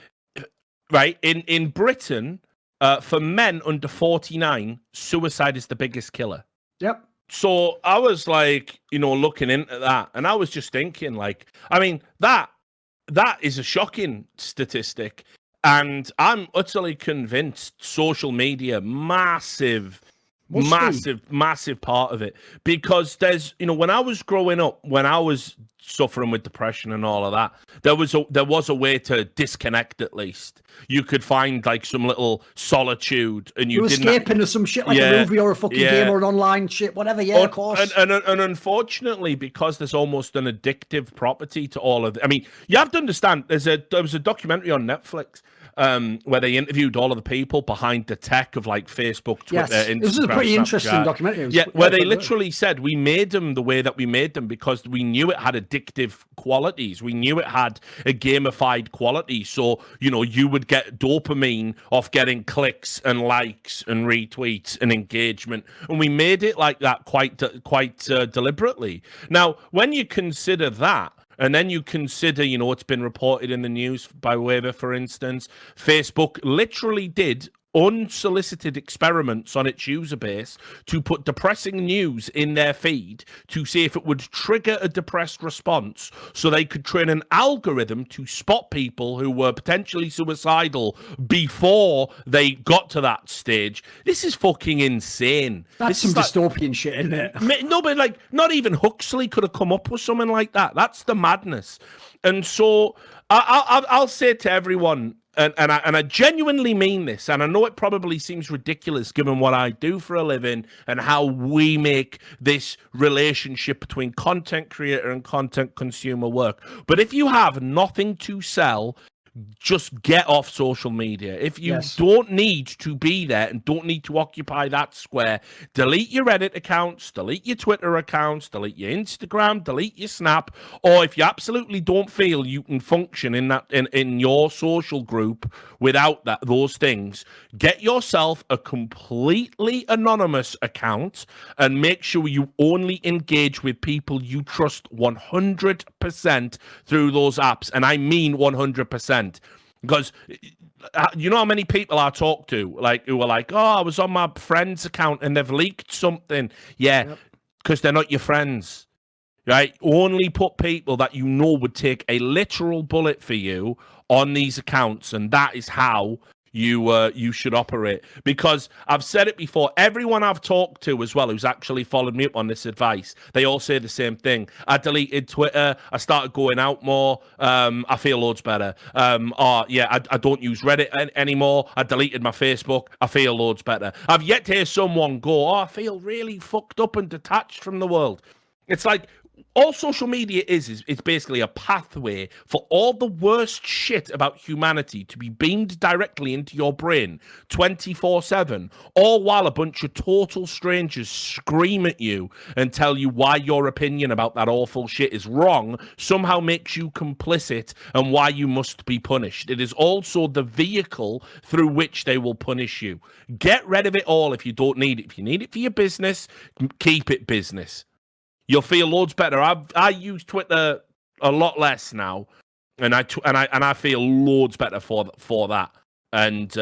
right? In Britain, for men under 49, suicide is the biggest killer. Yep. So I was looking into that, and I was just thinking, that is a shocking statistic, and I'm utterly convinced social media, massive part of it, because there's, when I was growing up, when I was suffering with depression and all of that, there was a way to disconnect. At least you could find some little solitude, and you didn't escape into some shit a movie or a fucking game or an online shit, whatever. Of course. And unfortunately, because there's almost an addictive property to all of it. I mean, you have to understand. There was a documentary on Netflix where they interviewed all of the people behind the tech of Facebook, Twitter, Instagram. This is a pretty Snapchat. Interesting documentary. Where they literally said we made them the way that we made them because we knew it had addictive qualities. We knew it had a gamified quality. So, you would get dopamine off getting clicks and likes and retweets and engagement. And we made it like that quite deliberately. Now, when you consider that, and then you consider, it's been reported in the news by Weber, for instance, Facebook literally did unsolicited experiments on its user base to put depressing news in their feed to see if it would trigger a depressed response, so they could train an algorithm to spot people who were potentially suicidal before they got to that stage. This is fucking insane. That's some dystopian shit, isn't it? No, but not even Huxley could have come up with something like that. That's the madness. And so I'll say to everyone, and I genuinely mean this, and I know it probably seems ridiculous given what I do for a living and how we make this relationship between content creator and content consumer work. But if you have nothing to sell, just get off social media. If you don't need to be there and don't need to occupy that square, delete your Reddit accounts, delete your Twitter accounts, delete your Instagram, delete your Snap, or if you absolutely don't feel you can function in your social group without those things, get yourself a completely anonymous account and make sure you only engage with people you trust 100% through those apps. And I mean 100%. Because you know how many people I talk to, who are like, oh, I was on my friend's account and they've leaked something. Yeah, because they're not your friends, right? Only put people that you know would take a literal bullet for you on these accounts, and that is how you should operate. Because I've said it before, everyone I've talked to as well who's actually followed me up on this advice, they all say the same thing. I deleted Twitter, I started going out more, I feel loads better. I don't use Reddit anymore, I deleted my Facebook, I feel loads better. I've yet to hear someone go, I feel really fucked up and detached from the world. It's like, all social media is it's basically a pathway for all the worst shit about humanity to be beamed directly into your brain 24/7, all while a bunch of total strangers scream at you and tell you why your opinion about that awful shit is wrong, somehow makes you complicit and why you must be punished. It is also the vehicle through which they will punish you. Get rid of it all if you don't need it. If you need it for your business, keep it business. You'll feel loads better. I use Twitter a lot less now, and I feel loads better for that. And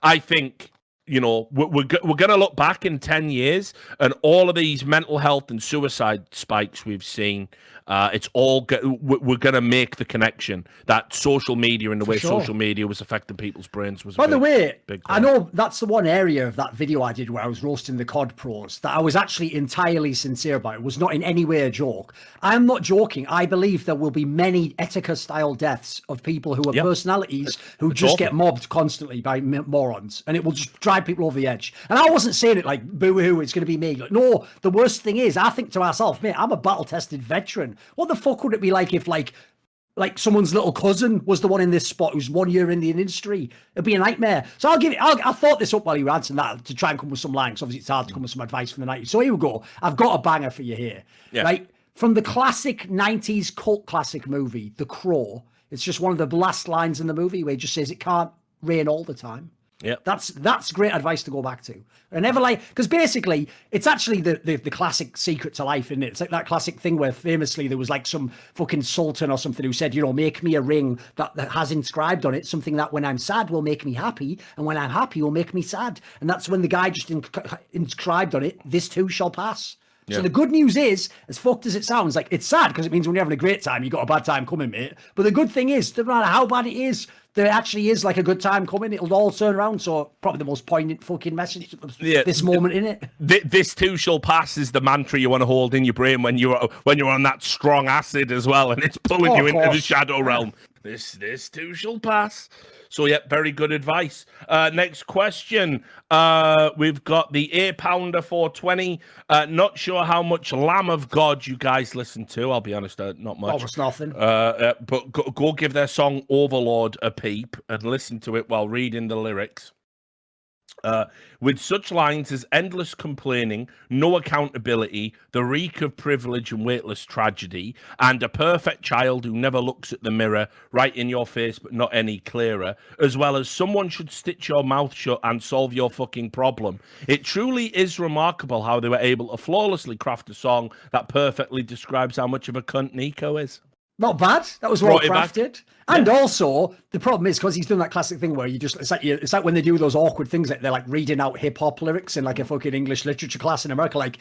I think we're gonna look back in 10 years, and all of these mental health and suicide spikes we've seen It's all we're going to make the connection that social media and the way social media was affecting people's brains was. By the way, big I know that's the one area of that video I did where I was roasting the COD pros that I was actually entirely sincere about. It was not in any way a joke. I'm not joking. I believe there will be many Etika-style deaths of people who are personalities who just get mobbed constantly by morons, and it will just drive people over the edge. And I wasn't saying it like, boo-hoo, it's going to be me. Like, no, the worst thing is, I think to myself, mate, I'm a battle-tested veteran. What the fuck would it be like if, like someone's little cousin was the one in this spot who's 1 year in the industry? It'd be a nightmare. So I thought this up while you were answering that to try and come with some lines. Obviously, it's hard to come with some advice from the 90s. So here we go. I've got a banger for you here. Yeah. Right? From the classic 90s cult classic movie, The Crow, it's just one of the last lines in the movie where he just says it can't rain all the time. Yeah, that's great advice to go back to. And never like, because basically it's actually the classic secret to life, isn't it? It's like that classic thing where famously there was like some fucking sultan or something who said, you know, make me a ring that has inscribed on it something that when I'm sad will make me happy, and when I'm happy will make me sad. And that's when the guy just inscribed on it, this too shall pass. Yeah. So the good news is, as fucked as it sounds, like it's sad because it means when you're having a great time, you got a bad time coming, mate. But the good thing is, no matter how bad it is, there actually is like a good time coming. It'll all turn around. So probably the most poignant fucking message this moment in it. This too shall pass is the mantra you want to hold in your brain when you're on that strong acid as well, and it's pulling you into the shadow realm. This too shall pass. So, yeah, very good advice. Next question. We've got the 8-pounder 420. Not sure how much Lamb of God you guys listen to. I'll be honest, not much. Almost nothing. But go give their song Overlord a peep and listen to it while reading the lyrics. With such lines as endless complaining, no accountability, the reek of privilege and weightless tragedy, and a perfect child who never looks at the mirror, right in your face but not any clearer, as well as someone should stitch your mouth shut and solve your fucking problem. It truly is remarkable how they were able to flawlessly craft a song that perfectly describes how much of a cunt Nico is. Not bad. That was well crafted. And also, the problem is because he's done that classic thing where it's like when they do those awkward things, like they're like reading out hip hop lyrics in like a fucking English literature class in America, like,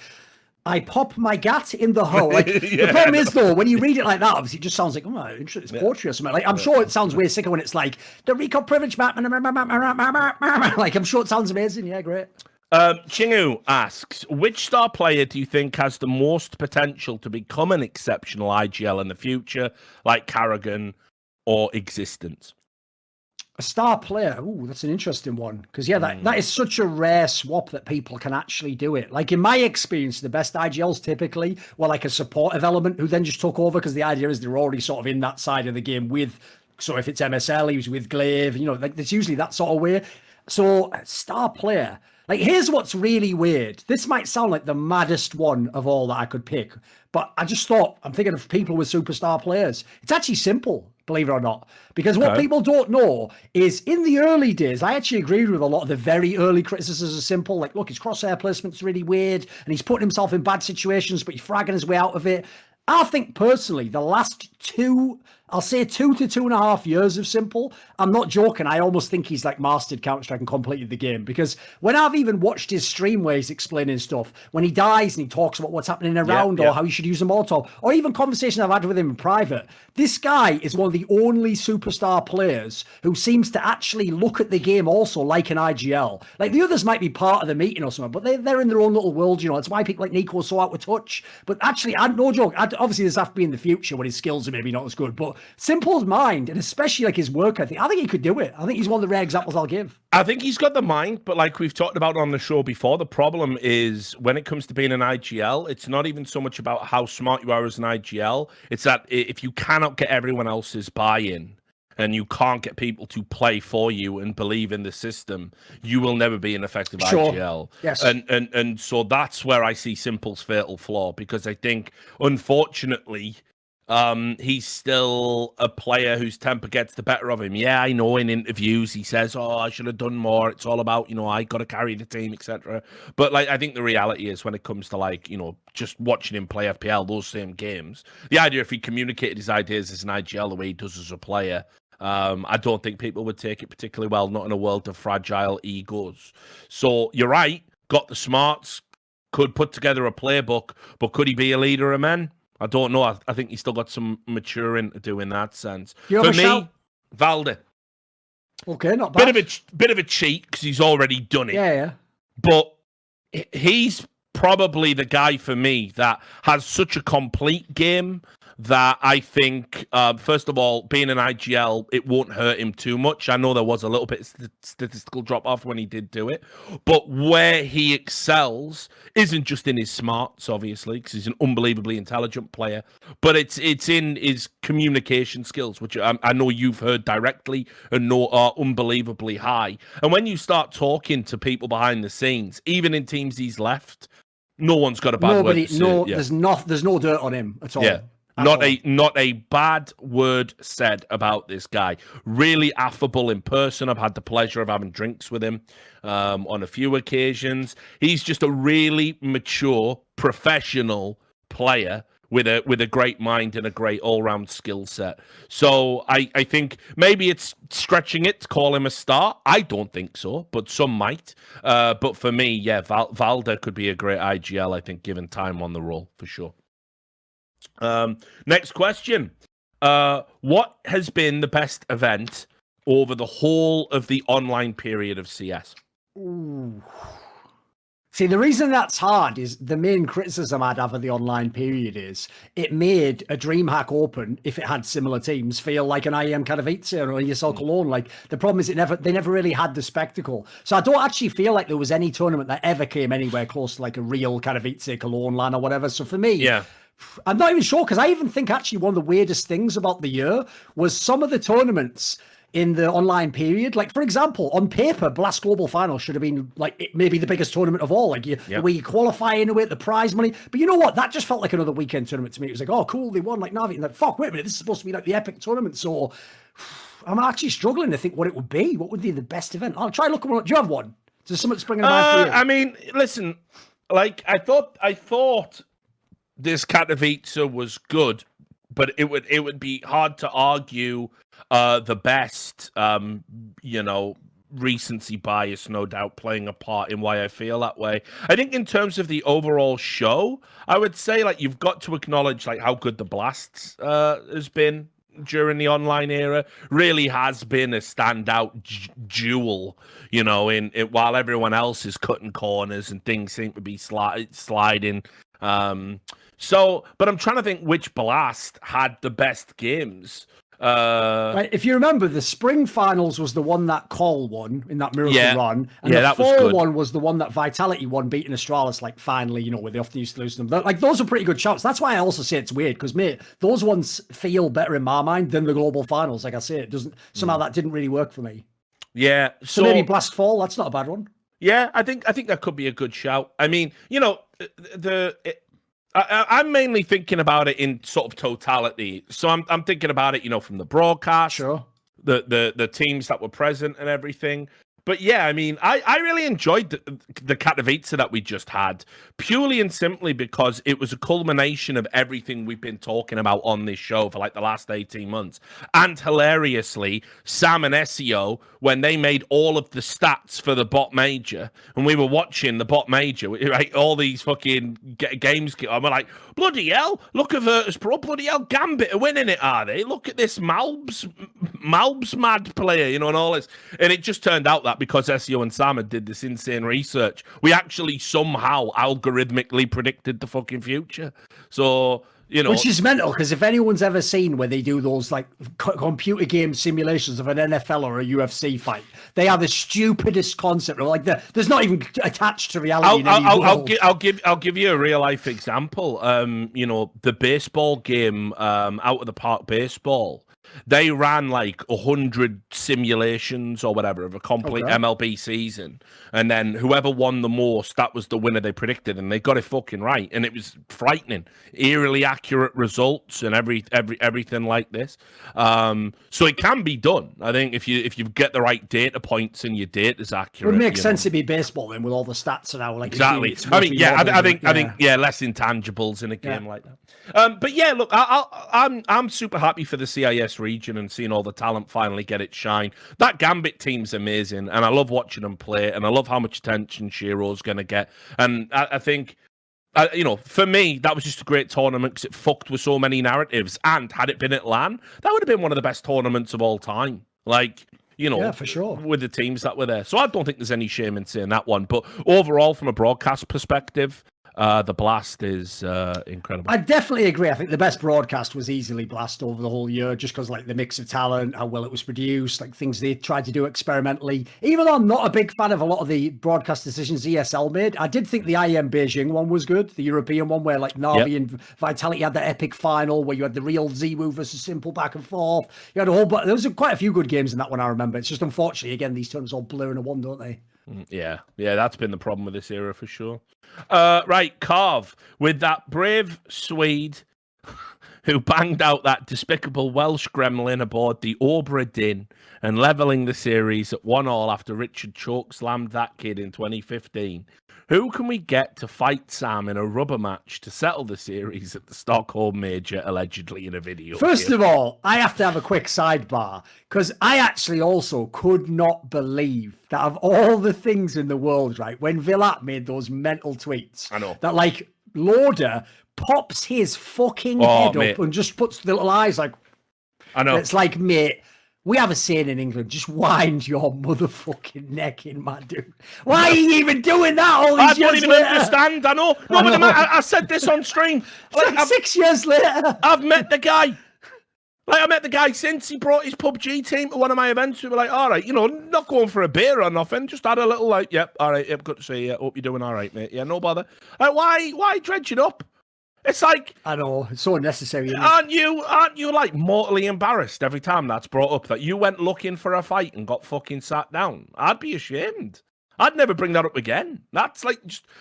I pop my gat in the hole. Like, the problem is, though, when you read it like that, obviously it just sounds like, oh, it's poetry or something. Like, I'm sure it sounds way sicker when it's like, the Rico privilege, like, I'm sure it sounds amazing. Yeah, great. Chingu asks, which star player do you think has the most potential to become an exceptional IGL in the future, like Carrigan or Existence? A star player? Ooh, that's an interesting one. Because, yeah, that is such a rare swap that people can actually do it. Like, in my experience, the best IGLs typically were like a supportive element who then just took over because the idea is they're already sort of in that side of the game with, so if it's MSL, he was with Glaive, you know, like it's usually that sort of way. So, star player. Like, here's what's really weird. This might sound like the maddest one of all that I could pick, but I just thought, I'm thinking of people with superstar players. It's actually simple, believe it or not, because what people don't know is in the early days, I actually agreed with a lot of the very early criticisms of Simple. Like, look, his crosshair placement's really weird, and he's putting himself in bad situations, but he's fragging his way out of it. I think personally, the last 2 to 2.5 years of Simple, I'm not joking, I almost think he's like mastered Counterstrike and completed the game, because when I've even watched his stream where he's explaining stuff, when he dies and he talks about what's happening around or how you should use a Molotov, or even conversations I've had with him in private, this guy is one of the only superstar players who seems to actually look at the game also like an IGL. Like, the others might be part of the meeting or something, but they're in their own little world, you know. That's why people like Nico are so out of touch. But actually, no joke, obviously this has to be in the future when his skills are maybe not as good, but Simple's mind, and especially like his work ethic, I think he could do it. I think he's one of the rare examples I'll give. I think he's got the mind, but like we've talked about on the show before, the problem is when it comes to being an IGL, it's not even so much about how smart you are as an IGL. It's that if you cannot get everyone else's buy-in and you can't get people to play for you and believe in the system, you will never be an effective IGL. Yes. And so that's where I see Simple's fatal flaw, because I think, unfortunately, he's still a player whose temper gets the better of him. Yeah, I know in interviews he says, oh, I should have done more. It's all about, you know, I got to carry the team, etc. But like, I think the reality is when it comes to like, you know, just watching him play FPL, those same games, the idea if he communicated his ideas as an IGL the way he does as a player, I don't think people would take it particularly well, not in a world of fragile egos. So you're right, got the smarts, could put together a playbook, but could he be a leader of men? I don't know. I think he's still got some maturing to do in that sense. You For have a me, shout? Valde. Okay, not bad. Bit of a cheat because he's already done it. Yeah. But he's probably the guy for me that has such a complete game that I think, first of all, being an IGL, it won't hurt him too much. I know there was a little bit of statistical drop-off when he did do it, but where he excels isn't just in his smarts, obviously, because he's an unbelievably intelligent player, but it's in his communication skills, which I know you've heard directly and know are unbelievably high. And when you start talking to people behind the scenes, even in teams he's left, no one's got a bad word to say. There's no dirt on him at all. Yeah. Not a bad word said about this guy. Really affable in person. I've had the pleasure of having drinks with him on a few occasions. He's just a really mature, professional player with a great mind and a great all-round skill set. So I think maybe it's stretching it to call him a star. I don't think so, but some might. But for me, yeah, Valde could be a great IGL, I think, given time on the roll, for sure. Next question. What has been the best event over the whole of the online period of CS? Ooh. See, the reason that's hard is the main criticism I'd have of the online period is it made a DreamHack Open, if it had similar teams, feel like an IEM Katowice or an ESL Cologne. Like, the problem is they never really had the spectacle. So I don't actually feel like there was any tournament that ever came anywhere close to like a real Katowice, Cologne LAN or whatever. So for me, yeah, I'm not even sure, because I even think actually one of the weirdest things about the year was some of the tournaments in the online period. Like, for example, on paper, Blast Global Final should have been like maybe the biggest tournament of all. Like, the way you qualify into it, the prize money. But you know what? That just felt like another weekend tournament to me. It was like, oh, cool, they won like NaVi. And like, fuck, wait a minute, this is supposed to be like the epic tournament. So I'm actually struggling to think what it would be. What would be the best event? I'll try looking one. Do you have one? Does something spring in mind for you? I mean, listen, like I thought this Katowice was good, but it would be hard to argue the best. Recency bias, no doubt, playing a part in why I feel that way. I think in terms of the overall show, I would say like you've got to acknowledge like how good the Blasts has been during the online era. Really has been a standout jewel, in while everyone else is cutting corners and things seem to be sliding. But I'm trying to think which Blast had the best games. Right, if you remember, the spring finals was the one that Call won in that miracle run, and the that fall one was the one that Vitality won, beating Astralis like finally, where they often used to lose them. Like, those are pretty good shouts. That's why I also say it's weird, because mate, those ones feel better in my mind than the global finals. Like I say, it doesn't somehow that didn't really work for me. Yeah, so maybe Blast Fall. That's not a bad one. Yeah, I think that could be a good shout. I mean, I'm mainly thinking about it in sort of totality. So I'm thinking about it, from the broadcast, sure, the teams that were present and everything. But yeah, I mean, I really enjoyed the Katowice that we just had, purely and simply because it was a culmination of everything we've been talking about on this show for like the last 18 months. And hilariously, Sam and SEO, when they made all of the stats for the bot major, and we were watching the bot major, right, all these fucking games, and we're like, bloody hell, look at Virtus Pro, bloody hell, Gambit are winning it, are they? Look at this Malbs mad player, and all this. And it just turned out that because SEO and Sam did this insane research, we actually somehow algorithmically predicted the fucking future. So, which is mental, because if anyone's ever seen where they do those like computer game simulations of an NFL or a UFC fight, they are the stupidest concept. Like there's not even attached to reality. I'll give you a real life example. The baseball game, Out of the Park baseball. They ran like 100 simulations or whatever of a complete MLB season, and then whoever won the most, that was the winner they predicted, and they got it fucking right, and it was frightening, eerily accurate results and everything like this. So it can be done. I think if you get the right data points and your data is accurate, it makes sense to be baseball then with all the stats and how like exactly. I think less intangibles in a game like that. But yeah, look, I'm super happy for the CIS region and seeing all the talent finally get its shine. That Gambit team's amazing, and I love watching them play, and I love how much attention Shiro's going to get. And I think For me, that was just a great tournament because it fucked with so many narratives. And had it been at LAN, that would have been one of the best tournaments of all time. Like, yeah, for sure, with the teams that were there. So I don't think there's any shame in saying that one. But overall, from a broadcast perspective, the Blast is incredible. I definitely agree. I think the best broadcast was easily Blast over the whole year, just because like the mix of talent, how well it was produced, like things they tried to do experimentally. Even though I'm not a big fan of a lot of the broadcast decisions ESL made, I did think the IEM Beijing one was good, the European one where like NaVi and Vitality had the epic final where you had the real Ziwu versus Simple back and forth. You had a whole, but there was quite a few good games in that one. I remember. It's just unfortunately again these tournaments all blur into one, don't they? Yeah, that's been the problem with this era for sure. Right, Carve, with that brave Swede who banged out that despicable Welsh gremlin aboard the Obra Dinn and levelling the series at 1-1 after Richard chokeslammed that kid in 2015. Who can we get to fight Sam in a rubber match to settle the series at the Stockholm Major, allegedly in a video? First of all, I have to have a quick sidebar, because I actually also could not believe that of all the things in the world, right, when Villat made those mental tweets, I know that like Lauder pops his fucking head up and just puts the little eyes like, I know. It's like, mate, we have a saying in England, just wind your motherfucking neck in, my dude. Why are you even doing that all these years I don't even later? understand. I know. No, but I said this on stream. Like 6 years later. I've met the guy. Like, I met the guy since he brought his PUBG team to one of my events. We were like, all right, not going for a beer or nothing. Just had a little like, yep, all right, yep, good to see you. Hope you're doing all right, mate. Yeah, no bother. Like, why dredge it up? It's like, I know, it's so unnecessary. Isn't it? Aren't you like mortally embarrassed every time that's brought up that you went looking for a fight and got fucking sat down? I'd be ashamed. I'd never bring that up again. That's like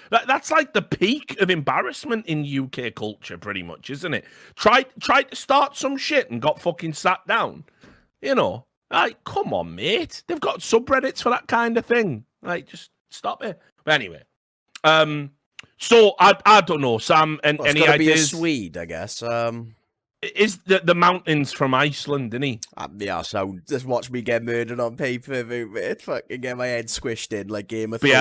that's like the peak of embarrassment in UK culture, pretty much, isn't it? Tried to start some shit and got fucking sat down. Like, come on, mate. They've got subreddits for that kind of thing. Like, just stop it. But anyway, so I don't know, Sam. And any ideas? Be a Swede, I guess. Is the mountains from Iceland, isn't he? Yeah, so just watch me get murdered on pay-per-view, mate. Fucking get my head squished in like Game of Thrones. Be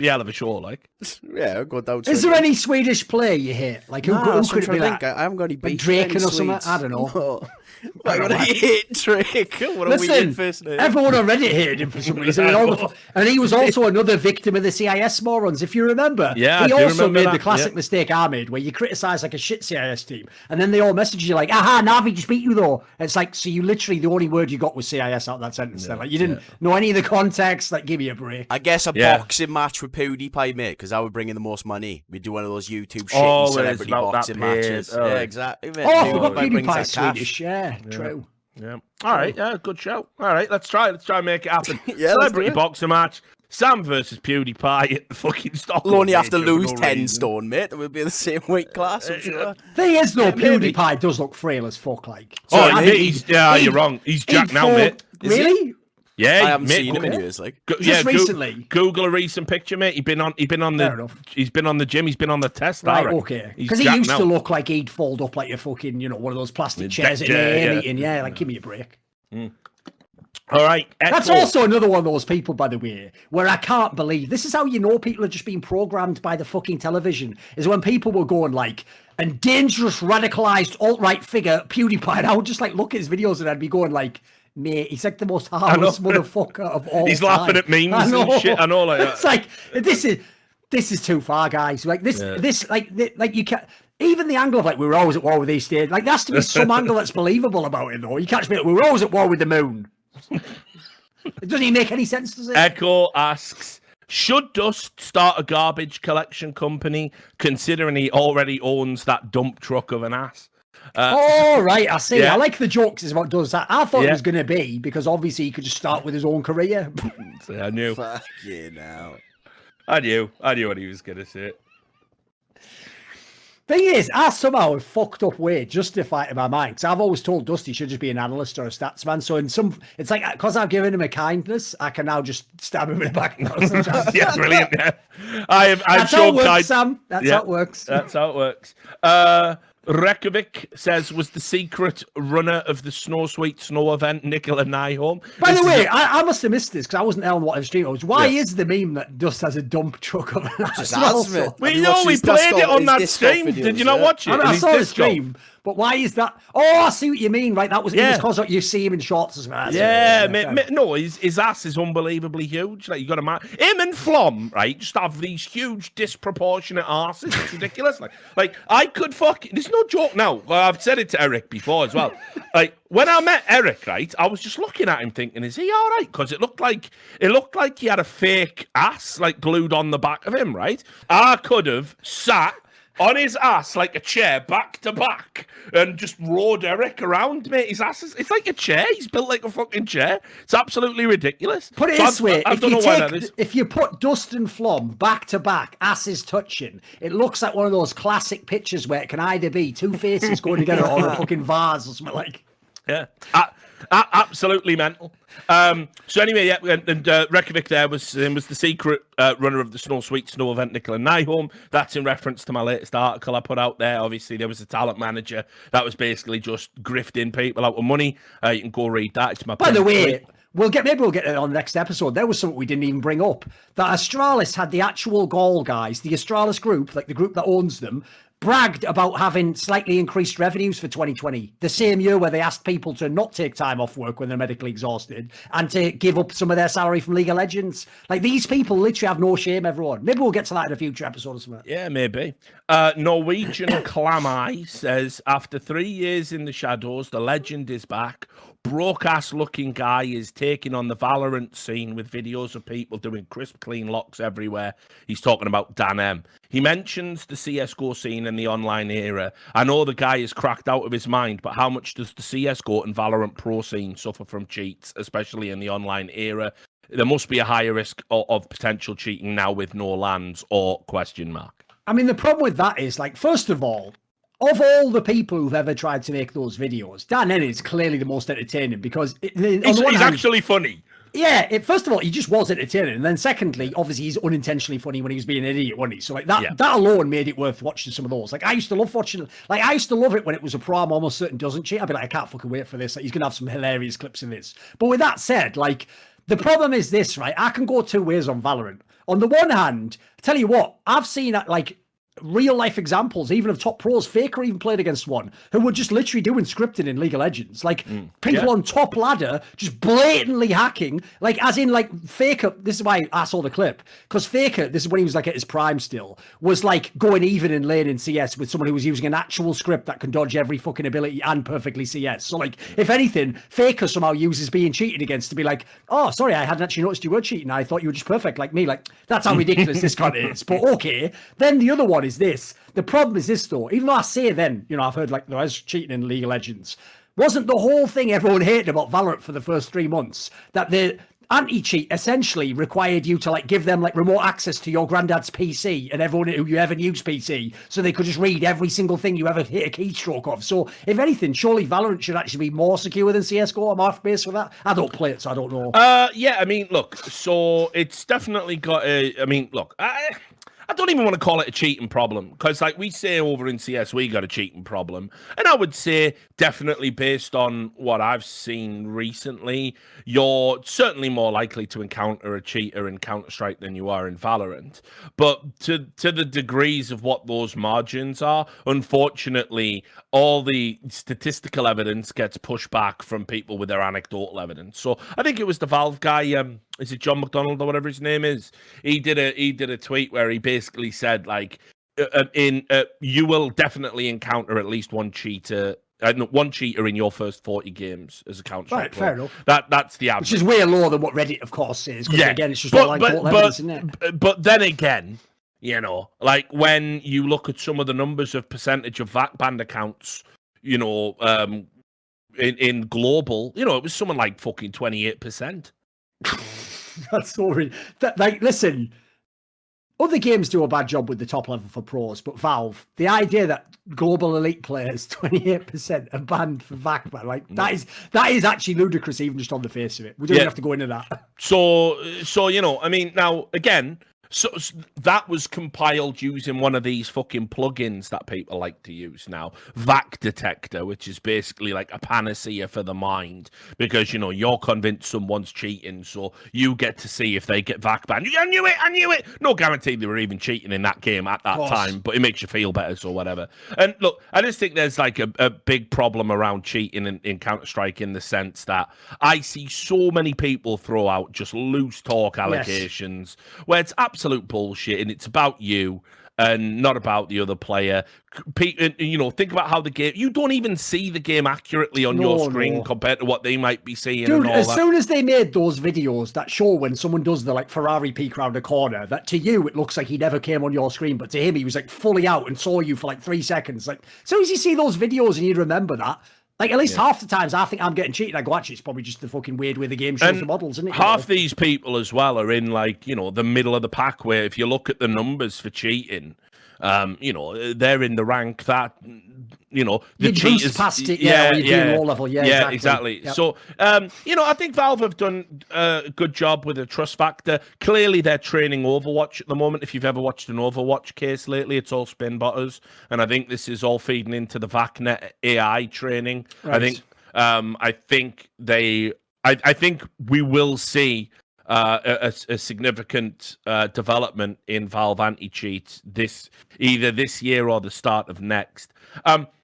hell of a show, like. Yeah, go down. Is there any Swedish player you hate? Like, who could it be? Like, I haven't got any beef. Drake or something? I don't know. Why would I hate Drake? What a weird first name. Everyone on Reddit hated him for some reason. And he was also another victim of the CIS morons, if you remember. Yeah, he also made the classic mistake I made, where you criticise like a shit CIS team, and then they all message you like, aha, NaVi just beat you though. It's like, so you literally, the only word you got was CIS out of that sentence. Then. Like, you didn't know any of the context. Like, give me a break. I guess a boxing match with PewDiePie, mate, because I would bring in the most money. We'd do one of those YouTube shitty celebrity boxing matches. Yeah, exactly. Mate. Oh, I forgot PewDiePie's Swedish. Yeah, true. Yeah. All right. Yeah. Good show. All right. Let's try and make it happen. Celebrity boxing match. Sam versus PewDiePie at the fucking Stockholm. We'll only have to lose 10 stone, mate. We'll be in the same weight class, I'm sure. Thing is, though, PewDiePie does look frail as fuck, like. So you're wrong. He's jacked now, mate. Really? Yeah, I haven't seen him in years. Like, just recently. Google a recent picture, mate. He's been on the gym. He's been on the test. Right, okay. Because he used to look like he'd fold up like a fucking, one of those plastic chairs at the meeting. Yeah, like give me a break. All right. That's also another one of those people, by the way, where I can't believe this is how you know people are just being programmed by the fucking television. Is when people were going like, and dangerous radicalized alt-right figure PewDiePie, and I would just like look at his videos and I'd be going like, mate, he's like the most harmless motherfucker of all He's time. laughing at memes and shit. I know, like that. It's like this is too far, guys. Like this you can't. Even the angle of like we were always at war with these states, like there has to be some angle that's believable about it, though. You can't just be like we were always at war with the moon. It doesn't even make any sense, does it? Echo asks, should Dust start a garbage collection company, considering he already owns that dump truck of an ass? Right, I see. Yeah. I like the jokes is what does that. I thought it was going to be because obviously he could just start with his own career. See, I knew. Fuck you now. I knew what he was going to say. Thing is, I somehow have fucked up way justified in my mind because I've always told Dusty should just be an analyst or a statsman. So it's like because I've given him a kindness, I can now just stab him in the back. Yeah, brilliant. Yeah. I've That's shown how it works, Sam. That's how it works. That's how it works. Rekovic says, was the secret runner of the Sweet Snow event Nicola Nyholm? By the way, I must have missed this because I wasn't there on what stream was. Why is the meme that Dust has a dump truck of an ass? We played it on that stream. Did you not watch it? I saw the stream. But why is that? Oh, I see what you mean, right? That was because you see him in shorts as well. No, his ass is unbelievably huge. Like, you got to him and Flom, right? Just have these huge, disproportionate asses. It's ridiculous. Like I could There's no joke now. I've said it to Eric before as well. Like when I met Eric, right? I was just looking at him, thinking, "Is he all right?" Because it looked like he had a fake ass like glued on the back of him, right? I could have sat on his ass like a chair, back to back, and just rode Eric around, mate. His ass it's like a chair. He's built like a fucking chair. It's absolutely ridiculous. Put it this way: if you put Dust and Flom back to back, asses touching, it looks like one of those classic pictures where it can either be two faces going together or a fucking vase or something like. Yeah. Absolutely mental. So anyway, and Rekovic there was the secret runner of the Sweet Snow event, Nicola Nyholm. That's in reference to my latest article I put out there. Obviously, there was a talent manager that was basically just grifting people out of money. You can go read that. It's my. By the way, maybe we'll get it on the next episode. There was something we didn't even bring up. That Astralis had the actual goal guys, the Astralis group, like the group that owns them, bragged about having slightly increased revenues for 2020, the same year where they asked people to not take time off work when they're medically exhausted and to give up some of their salary from League of Legends. Like, these people literally have no shame, everyone. Maybe we'll get to that in a future episode or something. Yeah, maybe. Norwegian Clamai says, after 3 years in the shadows, the legend is back. Broke-ass looking guy is taking on the Valorant scene with videos of people doing crisp, clean locks everywhere. He's talking about Dan M. He mentions the CSGO scene in the online era. I know the guy is cracked out of his mind, but how much does the CSGO and Valorant pro scene suffer from cheats, especially in the online era? There must be a higher risk of potential cheating now with no lands or question mark. I mean, the problem with that is, like, first of all, of all the people who've ever tried to make those videos, Dan N is clearly the most entertaining because he's actually funny. Yeah, first of all, he just was entertaining, and then secondly, obviously, he's unintentionally funny when he was being an idiot, wasn't he? So like that alone made it worth watching some of those. Like I used to love it when it was a pro I'm almost certain doesn't cheat. I'd be like, I can't fucking wait for this. Like, he's gonna have some hilarious clips in this. But with that said, like, the problem is this, right? I can go two ways on Valorant. On the one hand, I tell you what, I've seen like real life examples, even of top pros. Faker even played against one who were just literally doing scripting in League of Legends, like people on top ladder just blatantly hacking, like as in like Faker. This is why I saw the clip, because Faker, this is when he was like at his prime still, was like going even in lane in CS with someone who was using an actual script that can dodge every fucking ability and perfectly CS. So like, if anything, Faker somehow uses being cheated against to be like, oh sorry, I hadn't actually noticed you were cheating, I thought you were just perfect like me. Like, that's how ridiculous this kind of is. But okay, then the other one is this. The problem is this though, even though I say then, you know, I've heard like there is cheating in League of Legends, wasn't the whole thing everyone hated about Valorant for the first 3 months that the anti-cheat essentially required you to like give them like remote access to your granddad's PC and everyone who you ever used PC, so they could just read every single thing you ever hit a keystroke of. So if anything, surely Valorant should actually be more secure than CSGO. I'm off base for that. I don't play it, so I don't know. Yeah, I mean, look, so it's definitely got a, I mean, look, I don't even want to call it a cheating problem, because like we say over in CS, we got a cheating problem. And I would say definitely based on what I've seen recently, you're certainly more likely to encounter a cheater in Counterstrike than you are in Valorant. But to the degrees of what those margins are, unfortunately, all the statistical evidence gets pushed back from people with their anecdotal evidence. So I think it was the Valve guy, is it John McDonald or whatever his name is? He did a tweet where he basically said like, you will definitely encounter at least one cheater in your first 40 games as a Counter-Strike. Right, fair enough. That's the average, which is way lower than what Reddit, of course, is. Yeah, again, it's just all anecdotal evidence, isn't it? But then again, you know, like when you look at some of the numbers of percentage of VAC banned accounts, you know, in global, you know, it was something like fucking 28%. That's so like, listen, other games do a bad job with the top level for pros, but Valve, the idea that global elite players 28% are banned for VAC ban, like that is actually ludicrous, even just on the face of it. We don't even have to go into that. So you know, I mean, now again, So that was compiled using one of these fucking plugins that people like to use now, VAC Detector, which is basically like a panacea for the mind, because you're convinced someone's cheating, so you get to see if they get VAC banned. I knew it. No guarantee they were even cheating in that game at that time, but it makes you feel better, so whatever. And look, I just think there's like a big problem around cheating in Counterstrike, in the sense that I see so many people throw out just loose talk allegations where it's absolute bullshit, and it's about you and not about the other player. Think about how the game, you don't even see the game accurately on your screen compared to what they might be seeing. Dude, and all as that. soon as they made those videos that show when someone does the like Ferrari peek around a corner, that to you it looks like he never came on your screen, but to him he was like fully out and saw you for like 3 seconds. Like, as soon as you see those videos and you remember that, like, at least half the times I think I'm getting cheated, I go, actually, it's probably just the fucking weird way the game shows the models, isn't it? Half these people as well are in, like, the middle of the pack, where if you look at the numbers for cheating, they're in the rank that, the cheaters past it, doing low level, exactly. Yep. So, I think Valve have done a good job with the trust factor. Clearly, they're training Overwatch at the moment. If you've ever watched an Overwatch case lately, it's all spin botters, and I think this is all feeding into the VACnet AI training. Right. I think we will see a significant development in Valve anti-cheat either this year or the start of next.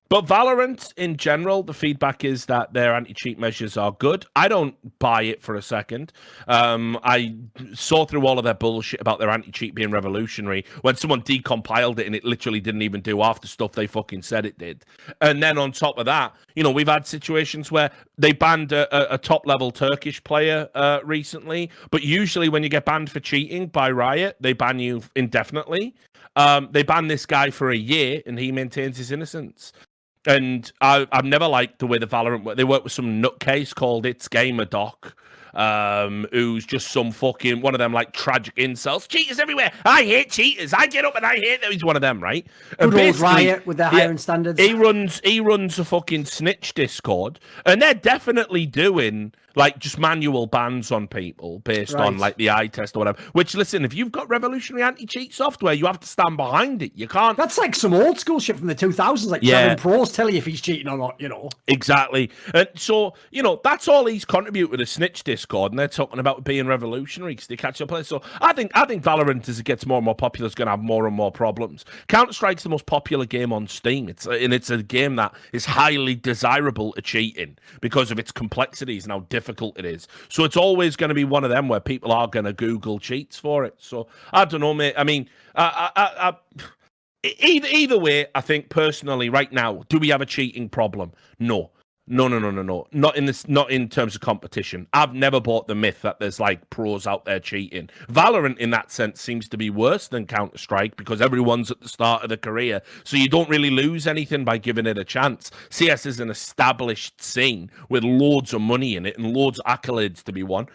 But Valorant in general, the feedback is that their anti-cheat measures are good. I don't buy it for a second. I saw through all of their bullshit about their anti-cheat being revolutionary when someone decompiled it and it literally didn't even do half the stuff they fucking said it did. And then on top of that, we've had situations where they banned a top-level Turkish player recently, but usually when you get banned for cheating by Riot, they ban you indefinitely. They banned this guy for a year and he maintains his innocence. And I've never liked the way the Valorant work. They work with some nutcase called It's Gamer Doc, who's just some fucking one of them like tragic incels. Cheaters everywhere. I hate cheaters. I get up and I hate them. He's one of them, right? Good old Riot with their hiring standards. He runs a fucking snitch Discord, and they're definitely doing like just manual bans on people based on like the eye test or whatever. Which, listen, if you've got revolutionary anti-cheat software, you have to stand behind it. You can't. That's like some old school shit from the 2000s, like Kevin Pro's telling you if he's cheating or not. Exactly. And so that's all he's contributed with a snitch Discord, and they're talking about being revolutionary because they catch up players. So I think Valorant, as it gets more and more popular, is going to have more and more problems. Counter-Strike's the most popular game on Steam. It's a game that is highly desirable at cheating because of its complexities and how difficult it is. So it's always going to be one of them where people are going to Google cheats for it. So I don't know, mate. I mean, either way, I think personally, right now, do we have a cheating problem? No. Not in terms of competition. I've never bought the myth that there's like pros out there cheating. Valorant in that sense seems to be worse than Counter-Strike because everyone's at the start of the career, so you don't really lose anything by giving it a chance. CS is an established scene with loads of money in it and loads of accolades to be won,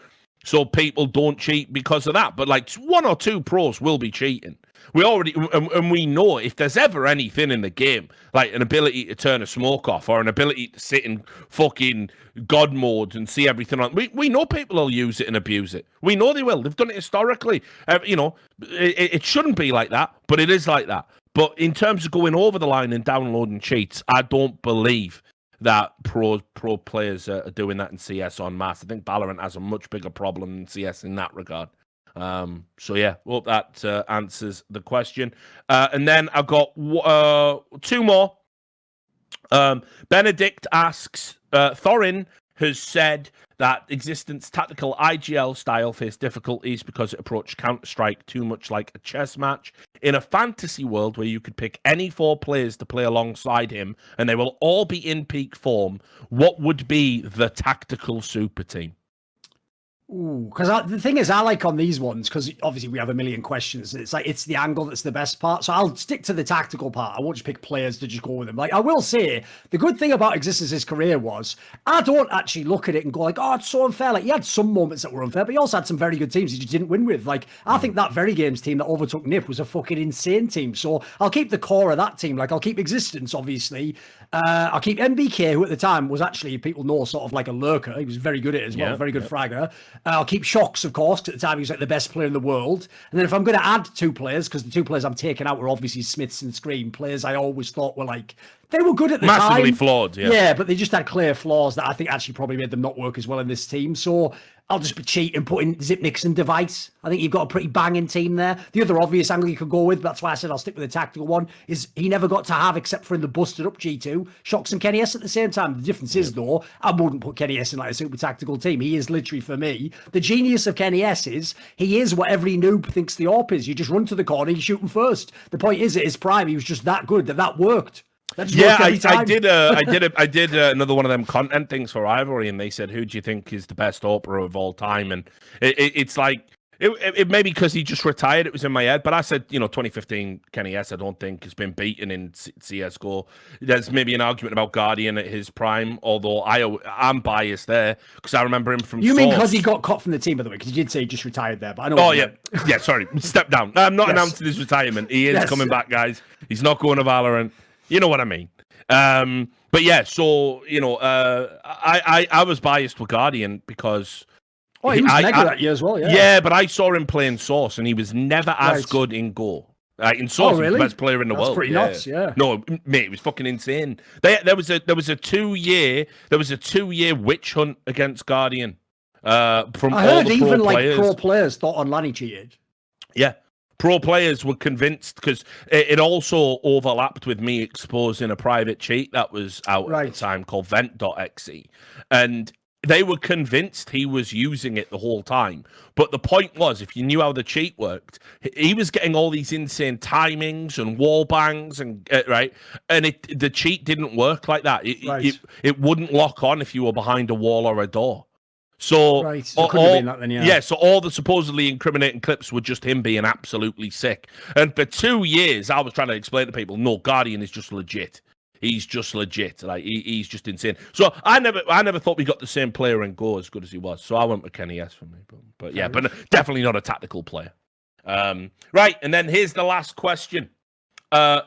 so people don't cheat because of that. But like 1 or 2 pros will be cheating. We already, and we know if there's ever anything in the game, like an ability to turn a smoke off or an ability to sit in fucking God mode and see everything on, we know people will use it and abuse it. We know they will. They've done it historically. It shouldn't be like that, but it is like that. But in terms of going over the line and downloading cheats, I don't believe that pro players are doing that in CS en masse. I think Valorant has a much bigger problem than CS in that regard. So yeah, hope that answers the question. And then I've got 2 more. Benedict asks, Thorin has said that Existence tactical IGL style faced difficulties because it approached Counter-Strike too much like a chess match. In a fantasy world where you could pick any 4 players to play alongside him and they will all be in peak form, what would be the tactical super team? Ooh, because the thing is, I like on these ones, because obviously we have a million questions. It's like, it's the angle that's the best part. So I'll stick to the tactical part. I won't just pick players to just go with them. Like, I will say, the good thing about Existence's career was, I don't actually look at it and go like, oh, it's so unfair. Like, he had some moments that were unfair, but he also had some very good teams he just didn't win with. Like, I think that Very Games team that overtook NiP was a fucking insane team. So I'll keep the core of that team. Like, I'll keep Existence, obviously. I'll keep MBK, who at the time was actually, people know, sort of like a lurker. He was very good at it as well, very good fragger. I'll keep Shocks, of course, 'cause at the time he was like the best player in the world. And then if I'm going to add 2 players, because the 2 players I'm taking out were obviously Smiths and Scream, players I always thought were like, they were good at the time. Massively flawed, yeah. Yeah, but they just had clear flaws that I think actually probably made them not work as well in this team. So I'll just be cheap and put in Zipnix and Device. I think you've got a pretty banging team there. The other obvious angle you could go with, that's why I said I'll stick with the tactical one, is he never got to have, except for in the busted up G2, Shocks and Kenny S at the same time. The difference is, though, I wouldn't put Kenny S in like a super tactical team. He is literally, for me, the genius of Kenny S is he is what every noob thinks the AWP is. You just run to the corner, you shoot him first. The point is, at his prime, he was just that good that worked. Yeah, I did another one of them content things for Rivalry, and they said, "Who do you think is the best opera of all time?" And it's like it may be because he just retired. It was in my head, but I said, 2015 Kenny S. I don't think has been beaten in CSGO. There's maybe an argument about Guardian at his prime, although I'm biased there because I remember him from. You mean because he got cut from the team, by the way? Because you did say he just retired there, but I know. Oh yeah, sorry, step down. I'm not announcing his retirement. He is coming back, guys. He's not going to Valorant. You know what I mean? But yeah, so I was biased with Guardian because he was mega that year as well. Yeah, but I saw him playing Source, and he was never as good in Go. In Source, he was the best player in the world. Pretty nuts, yeah. No, mate, it was fucking insane. There was a 2-year witch hunt against Guardian. From I heard even players. Pro players thought Online cheated. Yeah. Pro players were convinced because it also overlapped with me exposing a private cheat that was out at the time called vent.exe. And they were convinced he was using it the whole time. But the point was, if you knew how the cheat worked, he was getting all these insane timings and wall bangs and and the cheat didn't work like that. It wouldn't lock on if you were behind a wall or a door. So, so all the supposedly incriminating clips were just him being absolutely sick. And for 2 years, I was trying to explain to people, no, Guardian is just legit. He's just legit. Like he's just insane. So I never thought we got the same player in Go as good as he was. So I went with Kenny S for me. But yeah, but definitely not a tactical player. Right, and then here's the last question. And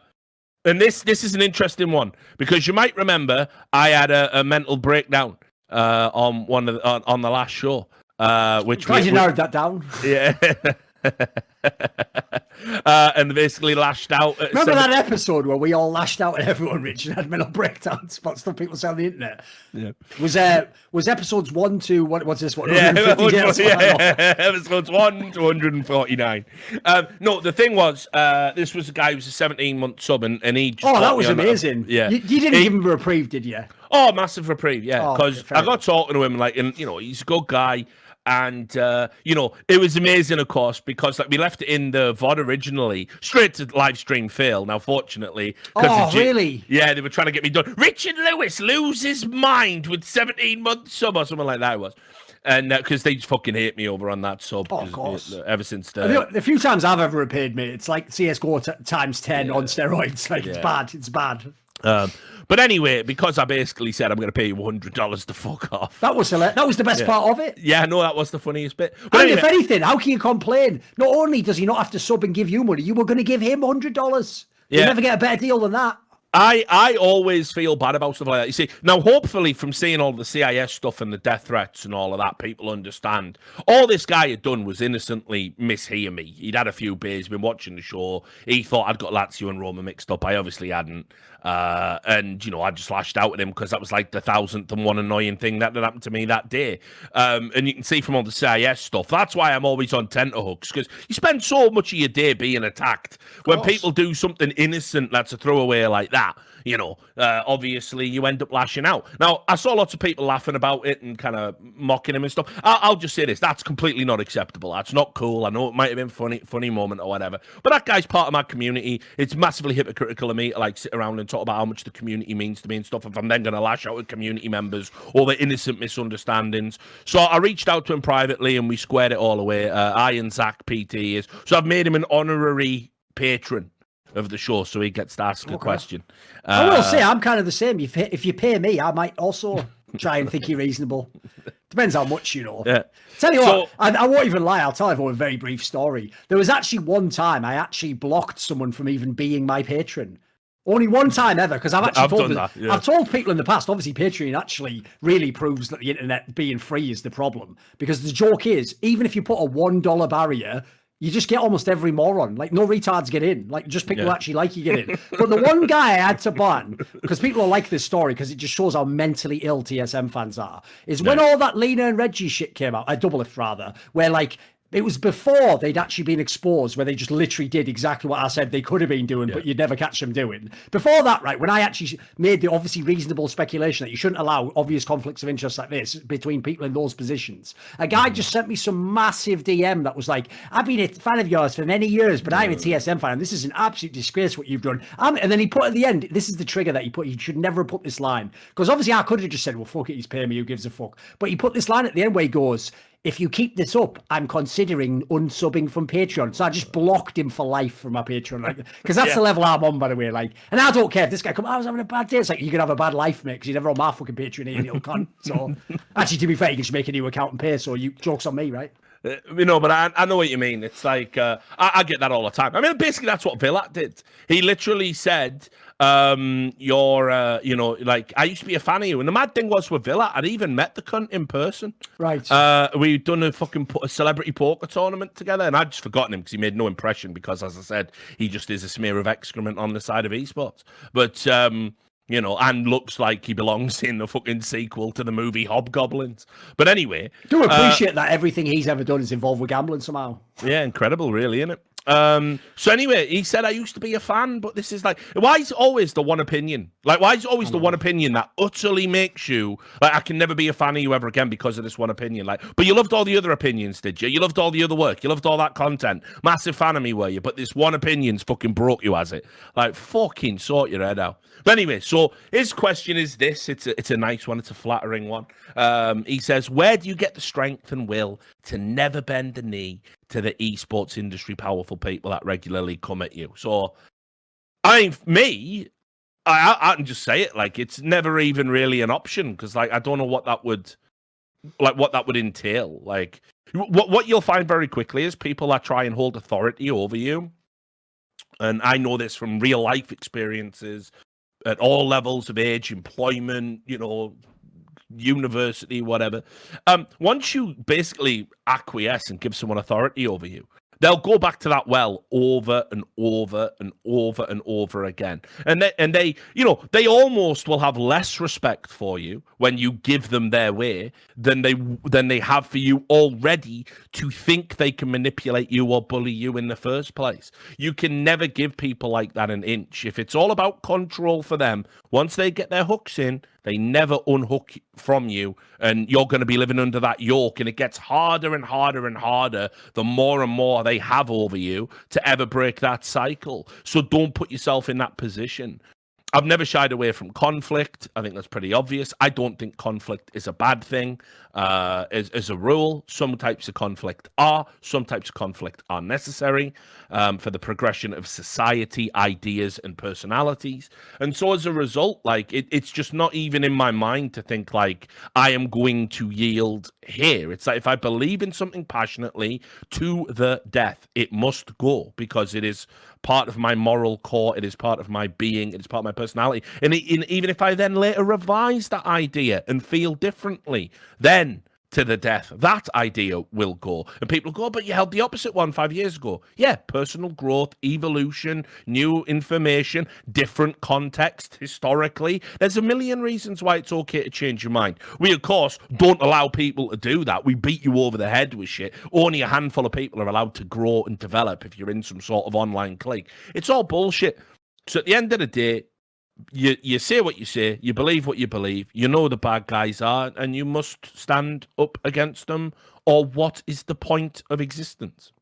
this is an interesting one because you might remember I had a mental breakdown on on the last show, which you narrowed that down. Yeah. And basically lashed out. Remember that episode where we all lashed out at everyone, Rich, and had mental breakdowns about stuff people say on the internet? Yeah. Was episodes 1 to what's this one? Yeah, episodes 1 to 149. No, the thing was, this was a guy who was a 17-month sub, and he. Just that was amazing. Yeah, you didn't give him a reprieve, did you? Oh, massive reprieve, yeah. Because I got talking to him, like, and he's a good guy. And it was amazing, of course, because we left it in the VOD originally, straight to live stream fail. Now, fortunately, really? Yeah, they were trying to get me done. Richard Lewis lose his mind with 17-month sub or something like that. It was, and because they just fucking hate me over on that sub. Of course. Ever since the few times I've ever repaid me, it's like CSGO times 10 on steroids. Like it's bad. It's bad. But anyway, because I basically said I'm going to pay you $100 to fuck off. That was the best part of it. Yeah, no, that was the funniest bit. But anyway, if anything, how can you complain? Not only does he not have to sub and give you money, you were going to give him $100. You'll never get a better deal than that. I always feel bad about stuff like that. You see, now hopefully from seeing all the CIS stuff and the death threats and all of that, people understand. All this guy had done was innocently mishear me. He'd had a few beers, been watching the show. He thought I'd got Lazio and Roma mixed up. I obviously hadn't. And, I just lashed out at him because that was like the 1,000th annoying thing that happened to me that day. And you can see from all the CIS stuff, that's why I'm always on tenterhooks, because you spend so much of your day being attacked. When people do something innocent that's a throwaway like that, obviously you end up lashing out. Now, I saw lots of people laughing about it and kind of mocking him and stuff. I'll just say this, that's completely not acceptable. That's not cool. I know it might have been funny moment or whatever, but that guy's part of my community. It's massively hypocritical of me to like sit around and talk about how much the community means to me and stuff if I'm then going to lash out at community members or the innocent misunderstandings. So I reached out to him privately and we squared it all away. I and Zach PT is. So I've made him an honorary patron of the show, so he gets to ask a question. I will say I'm kind of the same. If you pay me, I might also try and think you're reasonable. Depends how much, Yeah. Tell you what, I won't even lie. I'll tell everyone a very brief story. There was actually one time I actually blocked someone from even being my patron. Only one time ever, because I've actually I've told people in the past, obviously Patreon actually really proves that the internet being free is the problem. Because the joke is, even if you put a $1 barrier, you just get almost every moron. Like, no retards get in. Like, just people who actually like you get in. But the one guy I had to ban, because people will like this story, because it just shows how mentally ill TSM fans are, is when all that Lena and Reggie shit came out, Doublelift rather, where like, it was before they'd actually been exposed, where they just literally did exactly what I said they could have been doing, but you'd never catch them doing. Before that, right, when I actually made the obviously reasonable speculation that you shouldn't allow obvious conflicts of interest like this between people in those positions, a guy just sent me some massive DM that was like, I've been a fan of yours for many years, but I'm a TSM fan, and this is an absolute disgrace what you've done. And then he put at the end, this is the trigger that he put, you should never have put this line. Because obviously I could have just said, well, fuck it, he's paying me, who gives a fuck? But he put this line at the end where he goes, if you keep this up, I'm considering unsubbing from Patreon. So I just blocked him for life from my Patreon, like, because that's the level I'm on, by the way. Like, and I don't care if this guy comes, I was having a bad day. It's like, you can have a bad life, mate, because you're never on my fucking Patreon, you little cunt. So, actually, to be fair, you can just make a new account and pay. So joke's on me, right? You know, but I know what you mean. It's like, I get that all the time. I mean, basically, that's what Villat did. He literally said, you know, like, I used to be a fan of you. And the mad thing was with Villat, I'd even met the cunt in person. Right. We'd done a celebrity poker tournament together, and I'd just forgotten him because he made no impression because, as I said, he just is a smear of excrement on the side of esports. But, you know, and looks like he belongs in the fucking sequel to the movie Hobgoblins. But anyway. Do appreciate that everything he's ever done is involved with gambling somehow. Yeah, incredible, really, isn't it? So anyway, he said, I used to be a fan, but this is like, why is always the one opinion? Like, why is always the one opinion that utterly makes you, like, I can never be a fan of you ever again because of this one opinion? Like, but you loved all the other opinions, did you? You loved all the other work. You loved all that content. Massive fan of me, were you? But this one opinion's fucking broke you, has it? Like, fucking sort your head out. But anyway, so his question is this. It's a nice one. It's a flattering one. He says, where do you get the strength and will to never bend the knee to the esports industry powerful people that regularly come at you? So, I can just say it, like, it's never even really an option, because, like, I don't know what that would entail. Like, what you'll find very quickly is people that try and hold authority over you, and I know this from real life experiences at all levels of age, employment, you know, university, whatever. Once you basically acquiesce and give someone authority over you, they'll go back to that well over and over and over and over again. And they, you know, they almost will have less respect for you when you give them their way than they have for you already, to think they can manipulate you or bully you in the first place. You can never give people like that an inch. If it's all about control for them, once they get their hooks in, they never unhook from you, and you're going to be living under that yoke, and it gets harder and harder and harder the more and more they have over you to ever break that cycle. So don't put yourself in that position. I've never shied away from conflict. I think that's pretty obvious. I don't think conflict is a bad thing. As a rule, some types of conflict are. Some types of conflict are necessary for the progression of society, ideas, and personalities. And so as a result, like, it's just not even in my mind to think, like, I am going to yield here. It's like, if I believe in something passionately to the death, it must go, because it is part of my moral core, it is part of my being, it is part of my personality. And even if I then later revise that idea and feel differently, then to the death, that idea will go. And people go, but you held the opposite one 5 years ago. Yeah, personal growth, evolution, new information, different context historically. There's a million reasons why it's okay to change your mind. We, of course, don't allow people to do that. We beat you over the head with shit. Only a handful of people are allowed to grow and develop if you're in some sort of online clique. It's all bullshit. So at the end of the day, you say what you say, you believe what you believe, you know the bad guys are, and you must stand up against them, or what is the point of existence?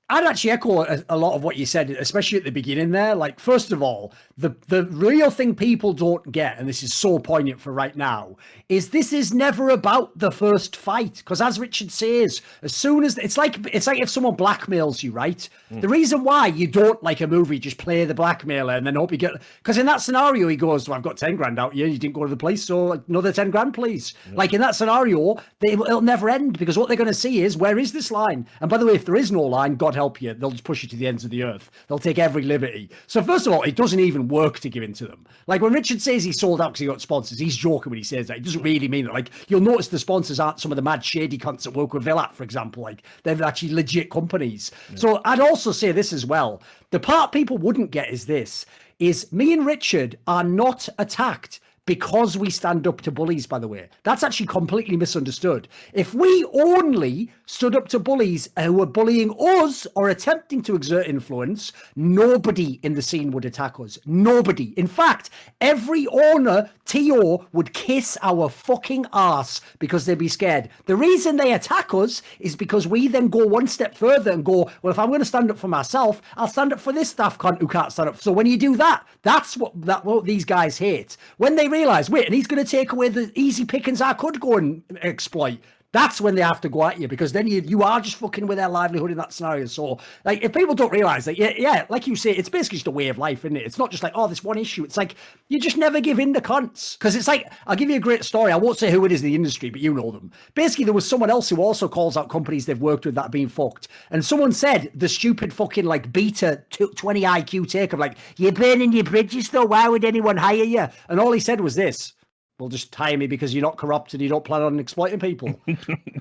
I'd actually echo a lot of what you said, especially at the beginning there. Like, first of all, the real thing people don't get, and this is so poignant for right now, is this is never about the first fight. Because as Richard says, as soon as it's like if someone blackmails you, right? The reason why you don't, like a movie, just play the blackmailer and then hope you get, because in that scenario he goes, well, I've got 10 grand out here, you didn't go to the police, so another 10 grand, please. Like, in that scenario, it'll never end, because what they're going to see is, where is this line? And by the way, if there is no line, God help help you, they'll just push you to the ends of the earth. They'll take every liberty. So first of all, it doesn't even work to give in to them. Like when Richard says he sold out because he got sponsors, he's joking when he says that. He doesn't really mean it. Like you'll notice the sponsors aren't some of the mad shady cunts that work with Villat, for example. Like they're actually legit companies. Yeah. So I'd also say this as well. The part people wouldn't get is this, is me and Richard are not attacked because we stand up to bullies, by the way. That's actually completely misunderstood. If we only stood up to bullies who were bullying us or attempting to exert influence, nobody in the scene would attack us. Nobody. In fact, every owner, TO, would kiss our fucking arse because they'd be scared. The reason they attack us is because we then go one step further and go, well, if I'm going to stand up for myself, I'll stand up for this staff cunt who can't stand up. So when you do that, that's what these guys hate. When they realize, wait, and he's going to take away the easy pickings I could go and exploit. That's when they have to go at you, because then you are just fucking with their livelihood in that scenario. So, like, if people don't realize that, yeah, like you say, it's basically just a way of life, isn't it? It's not just like, oh, this one issue. It's like, you just never give in to cunts. Because it's like, I'll give you a great story. I won't say who it is in the industry, but you know them. Basically, there was someone else who also calls out companies they've worked with that are being fucked. And someone said the stupid fucking, like, beta 20 IQ take of, like, you're burning your bridges, though. Why would anyone hire you? And all he said was this. Well, just hire me because you're not corrupt and you don't plan on exploiting people.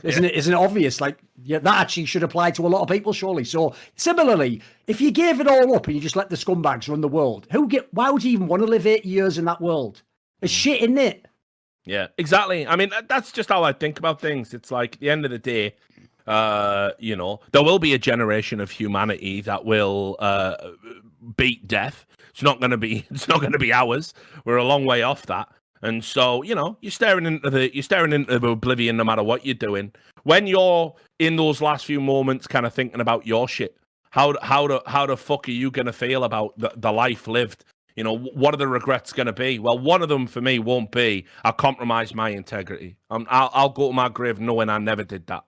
Isn't it obvious? Like, yeah, that actually should apply to a lot of people, surely. So similarly, if you gave it all up and you just let the scumbags run the world, why would you even want to live 8 years in that world? It's shit, isn't it? Yeah, exactly. I mean, that's just how I think about things. It's like, at the end of the day, there will be a generation of humanity that will beat death. It's not going to be ours. We're a long way off that. And so, you're staring into oblivion no matter what you're doing. When you're in those last few moments kind of thinking about your shit, how the fuck are you going to feel about the life lived? What are the regrets going to be? Well, one of them for me won't be, I compromised my integrity. I'll go to my grave knowing I never did that.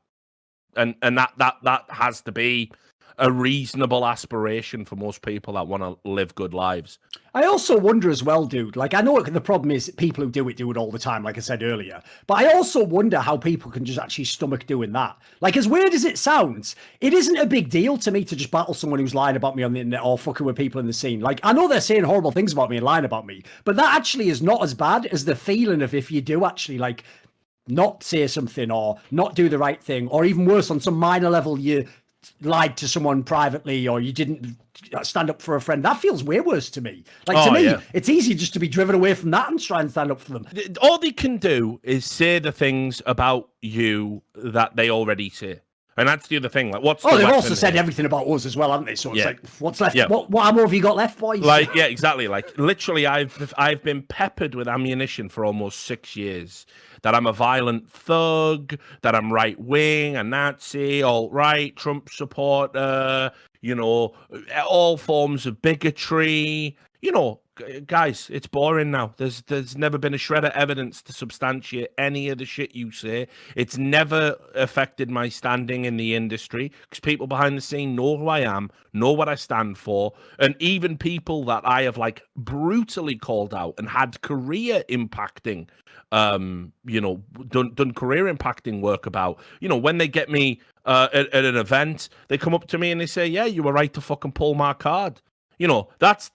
And that has to be a reasonable aspiration for most people that want to live good lives. I also wonder as well, dude, like I know the problem is people who do it all the time, like I said earlier, but I also wonder how people can just actually stomach doing that. Like, as weird as it sounds, it isn't a big deal to me to just battle someone who's lying about me on the internet or fucking with people in the scene. Like, I know they're saying horrible things about me and lying about me, but that actually is not as bad as the feeling of if you do actually, like, not say something or not do the right thing, or even worse, on some minor level, you lied to someone privately or you didn't stand up for a friend. That feels way worse to me. Like, to me, It's easy just to be driven away from that and try and stand up for them. All they can do is say the things about you that they already say. And that's the other thing. Like, they've also said everything about us as well, haven't they? So it's like, what's left? Yeah. What ammo have you got left, boys? Like, yeah, exactly. Like, literally, I've been peppered with ammunition for almost 6 years. That I'm a violent thug, that I'm right wing, a Nazi, alt-right, Trump supporter, all forms of bigotry. Guys, it's boring now. There's never been a shred of evidence to substantiate any of the shit you say. It's never affected my standing in the industry because people behind the scene know who I am, know what I stand for, and even people that I have like brutally called out and had career impacting, done career impacting work about. When they get me at an event, they come up to me and they say, "Yeah, you were right to fucking pull my card." That's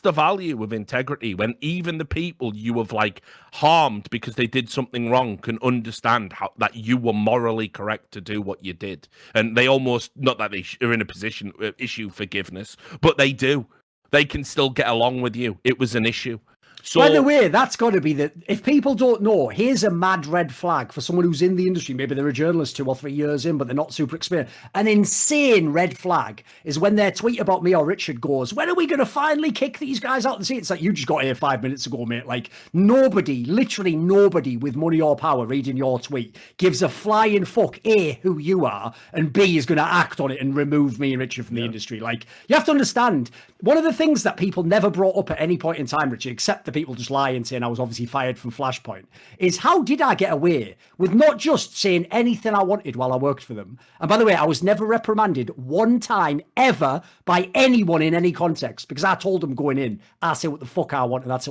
the value of integrity, when even the people you have like harmed because they did something wrong can understand that you were morally correct to do what you did. And they almost, not that they are in a position to issue forgiveness, but they do. They can still get along with you. It was an issue. So, by the way, that's got to be if people don't know, here's a mad red flag for someone who's in the industry. Maybe they're a journalist 2 or 3 years in, but they're not super experienced. An insane red flag is when their tweet about me or Richard goes, when are we going to finally kick these guys out of the seat? It's like, you just got here 5 minutes ago, mate. Like, literally nobody with money or power reading your tweet gives a flying fuck, A, who you are, and B, is going to act on it and remove me and Richard from the industry. Like, you have to understand, one of the things that people never brought up at any point in time, Richard, except the people just lying, saying I was obviously fired from Flashpoint, is how did I get away with not just saying anything I wanted while I worked for them? And by the way, I was never reprimanded one time ever by anyone in any context, because I told them going in, I say what the fuck I want, and that's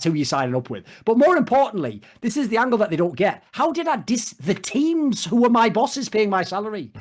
who you're signing up with. But more importantly, this is the angle that they don't get. How did I diss the teams who were my bosses paying my salary?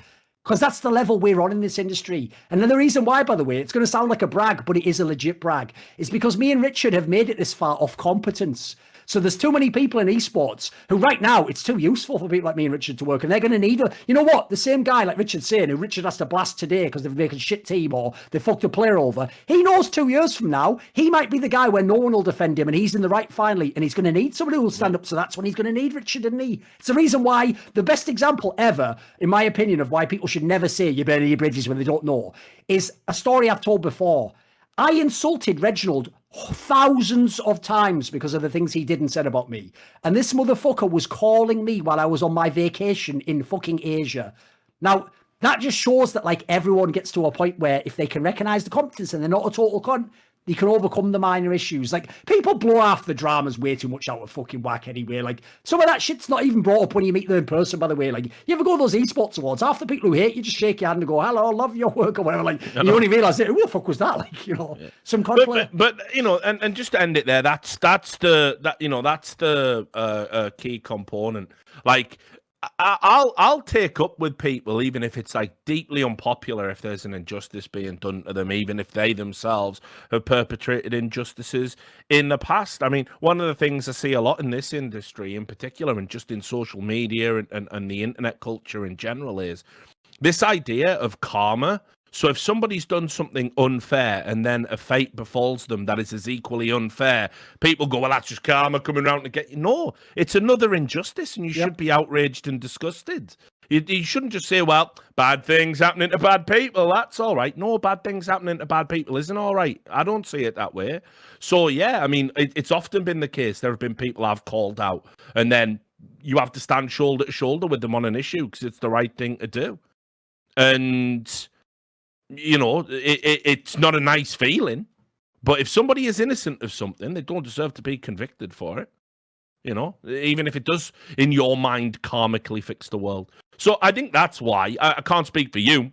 Because that's the level we're on in this industry. And then the reason why, by the way, it's going to sound like a brag, but it is a legit brag, is because me and Richard have made it this far off competence. So there's too many people in esports who right now, it's too useful for people like me and Richard to work, and they're going to need you know what? The same guy, like Richard's saying, who Richard has to blast today because they've made a shit team or they fucked a player over, he knows 2 years from now, he might be the guy where no one will defend him and he's in the right finally, and he's going to need somebody who will stand up. So that's when he's going to need Richard and me. It's the reason why the best example ever, in my opinion, of why people should never say you burn your bridges when they don't know, is a story I've told before. I insulted Reginald thousands of times because of the things he did and said about me. And this motherfucker was calling me while I was on my vacation in fucking Asia. Now, that just shows that, like, everyone gets to a point where if they can recognize the competence and they're not a total cunt, they can overcome the minor issues. Like, people blow off the dramas way too much out of fucking whack anyway. Like, some of that shit's not even brought up when you meet them in person, by the way. Like, you ever go to those esports awards, half the people who hate you just shake your hand and go, hello, love your work or whatever. Like, you only realise it. Who the fuck was that? Like, you know, some conflict. But you know, and just to end it there, that's the key component. Like, I'll take up with people even if it's like deeply unpopular, if there's an injustice being done to them, even if they themselves have perpetrated injustices in the past. I mean, one of the things I see a lot in this industry in particular, and just in social media and the internet culture in general, is this idea of karma. So if somebody's done something unfair and then a fate befalls them that is as equally unfair, people go, well, that's just karma coming around to get you. No, it's another injustice, and you should be outraged and disgusted. You shouldn't just say, well, bad things happening to bad people, that's all right. No, bad things happening to bad people isn't all right. I don't see it that way. So, yeah, I mean, it's often been the case. There have been people I've called out, and then you have to stand shoulder to shoulder with them on an issue because it's the right thing to do. And you know, it's not a nice feeling, but if somebody is innocent of something, they don't deserve to be convicted for it. You know, even if it does, in your mind, karmically fix the world. So I think that's why I can't speak for you.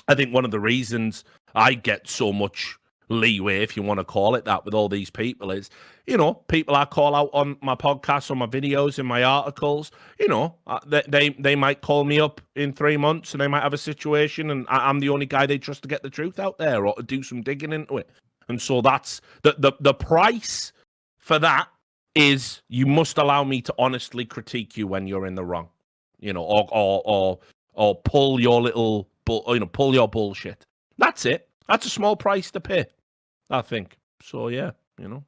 I think one of the reasons I get so much leeway, if you want to call it that, with all these people is, you know, people I call out on my podcasts, on my videos, in my articles, you know, they might call me up in 3 months and they might have a situation and I'm the only guy they trust to get the truth out there or to do some digging into it. And so that's the price for that is you must allow me to honestly critique you when you're in the wrong, you know, or pull your little, pull your bullshit. That's it. That's a small price to pay, I think. So, yeah, you know.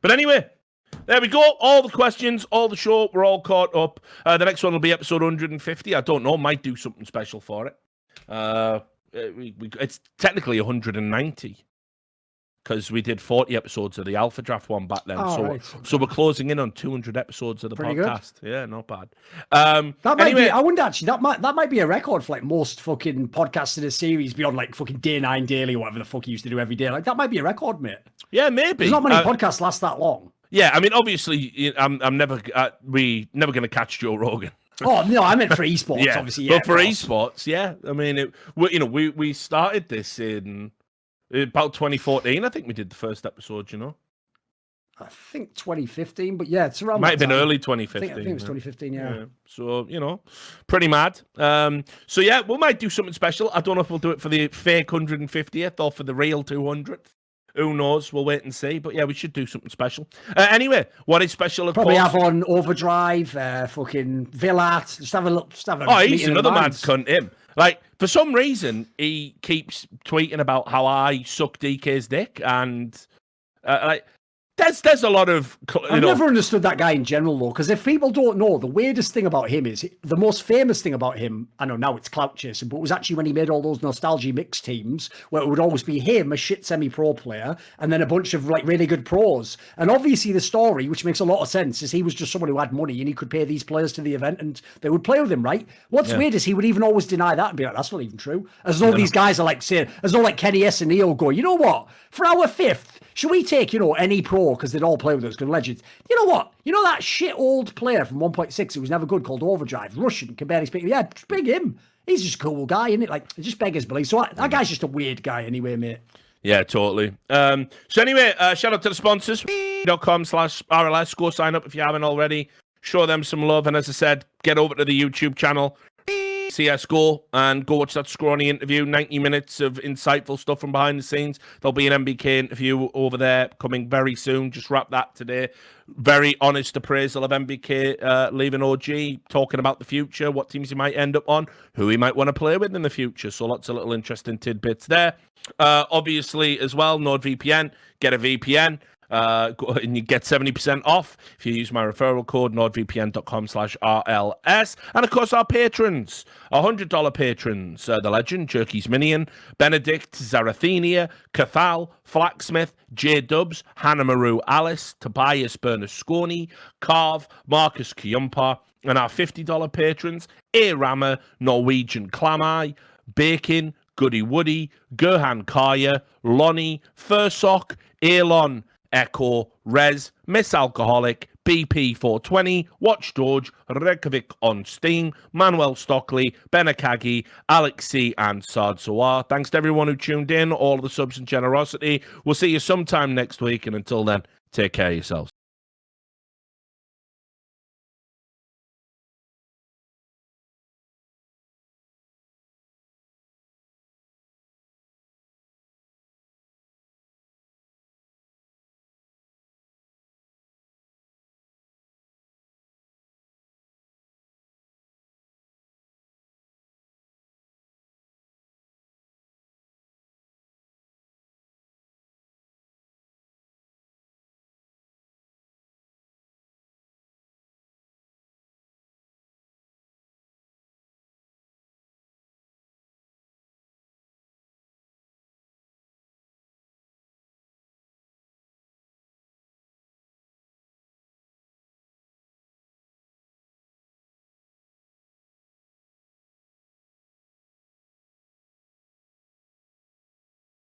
But anyway, there we go. All the questions, all the show, we're all caught up. The next one will be episode 150. I don't know. Might do something special for it. It's technically 190 because we did 40 episodes of the Alpha Draft one back then. So we're closing in on 200 episodes of the podcast. Good. Yeah, not bad. That might be, I wouldn't actually, that might be a record for like most fucking podcasts in a series beyond like fucking Day 9 Daily or whatever the fuck you used to do every day. Like that might be a record, mate. Yeah, maybe. There's not many podcasts last that long. Yeah, I mean, obviously, I'm never going to catch Joe Rogan. Oh no, I meant for esports, obviously. Yeah, but for esports, yeah. I mean, we started this in about 2014. I think we did the first episode. You know, I think 2015, but yeah, it's around. Might have been early I 2015. think it was 2015. Yeah. So you know, pretty mad. So yeah, we might do something special. I don't know if we'll do it for the fake 150th or for the real 200th. Who knows? We'll wait and see. But yeah, we should do something special. Anyway, what is special? Probably have on Overdrive, fucking Villat. Just have a look. He's another mad cunt. Him. Like for some reason, he keeps tweeting about how I suck DK's dick, and like there's a lot of. I've never understood that guy in general though, because if people don't know, the weirdest thing about him is the most famous thing about him. I know now it's clout chasing, but it was actually when he made all those nostalgia mix teams where it would always be him, a shit semi-pro player, and then a bunch of like really good pros. And obviously the story, which makes a lot of sense, is he was just someone who had money and he could pay these players to the event and they would play with him, right? What's weird is he would even always deny that and be like, that's not even true. As though these guys are like saying, as though like Kenny S and Neo go, you know what? For our 5th, should we take, any pro, because they'd all play with us, good legends. You know what? You know that shit old player from 1.6 who was never good called Overdrive, Russian, can barely speak. Yeah, just big him. He's just a cool guy, isn't it? Like, just beggars belief. So that guy's just a weird guy anyway, mate. Yeah, totally. So anyway, shout out to the sponsors, .com/RLS. Go sign up if you haven't already. Show them some love. And as I said, get over to the YouTube channel, CSGO and go watch that scrawny interview, 90 minutes of insightful stuff from behind the scenes. There'll be an MBK interview over there coming very soon. Just wrap that today. Very honest appraisal of MBK leaving OG, talking about the future, what teams he might end up on, who he might want to play with in the future. So lots of little interesting tidbits there. Obviously, as well, NordVPN, get a VPN. And you get 70% off if you use my referral code nordvpn.com/RLS. And of course, our patrons, $100 patrons, the legend, Jerky's Minion, Benedict, Zarathenia, Cathal, Flacksmith, J Dubs, Hannah Maru Alice, Tobias Bernasconi, Carve, Marcus Kiyumpa, and our $50 patrons, A Rama, Norwegian Clamai, Bacon, Goody Woody, Gerhan Kaya, Lonnie, Fursock, Elon, Echo, Rez, Miss Alcoholic, BP420, Watch George, Reykjavik on Steam, Manuel Stockley, Benakagi, Alex C, and Sard Sawar. Thanks to everyone who tuned in, all the subs and generosity. We'll see you sometime next week, and until then, take care of yourselves.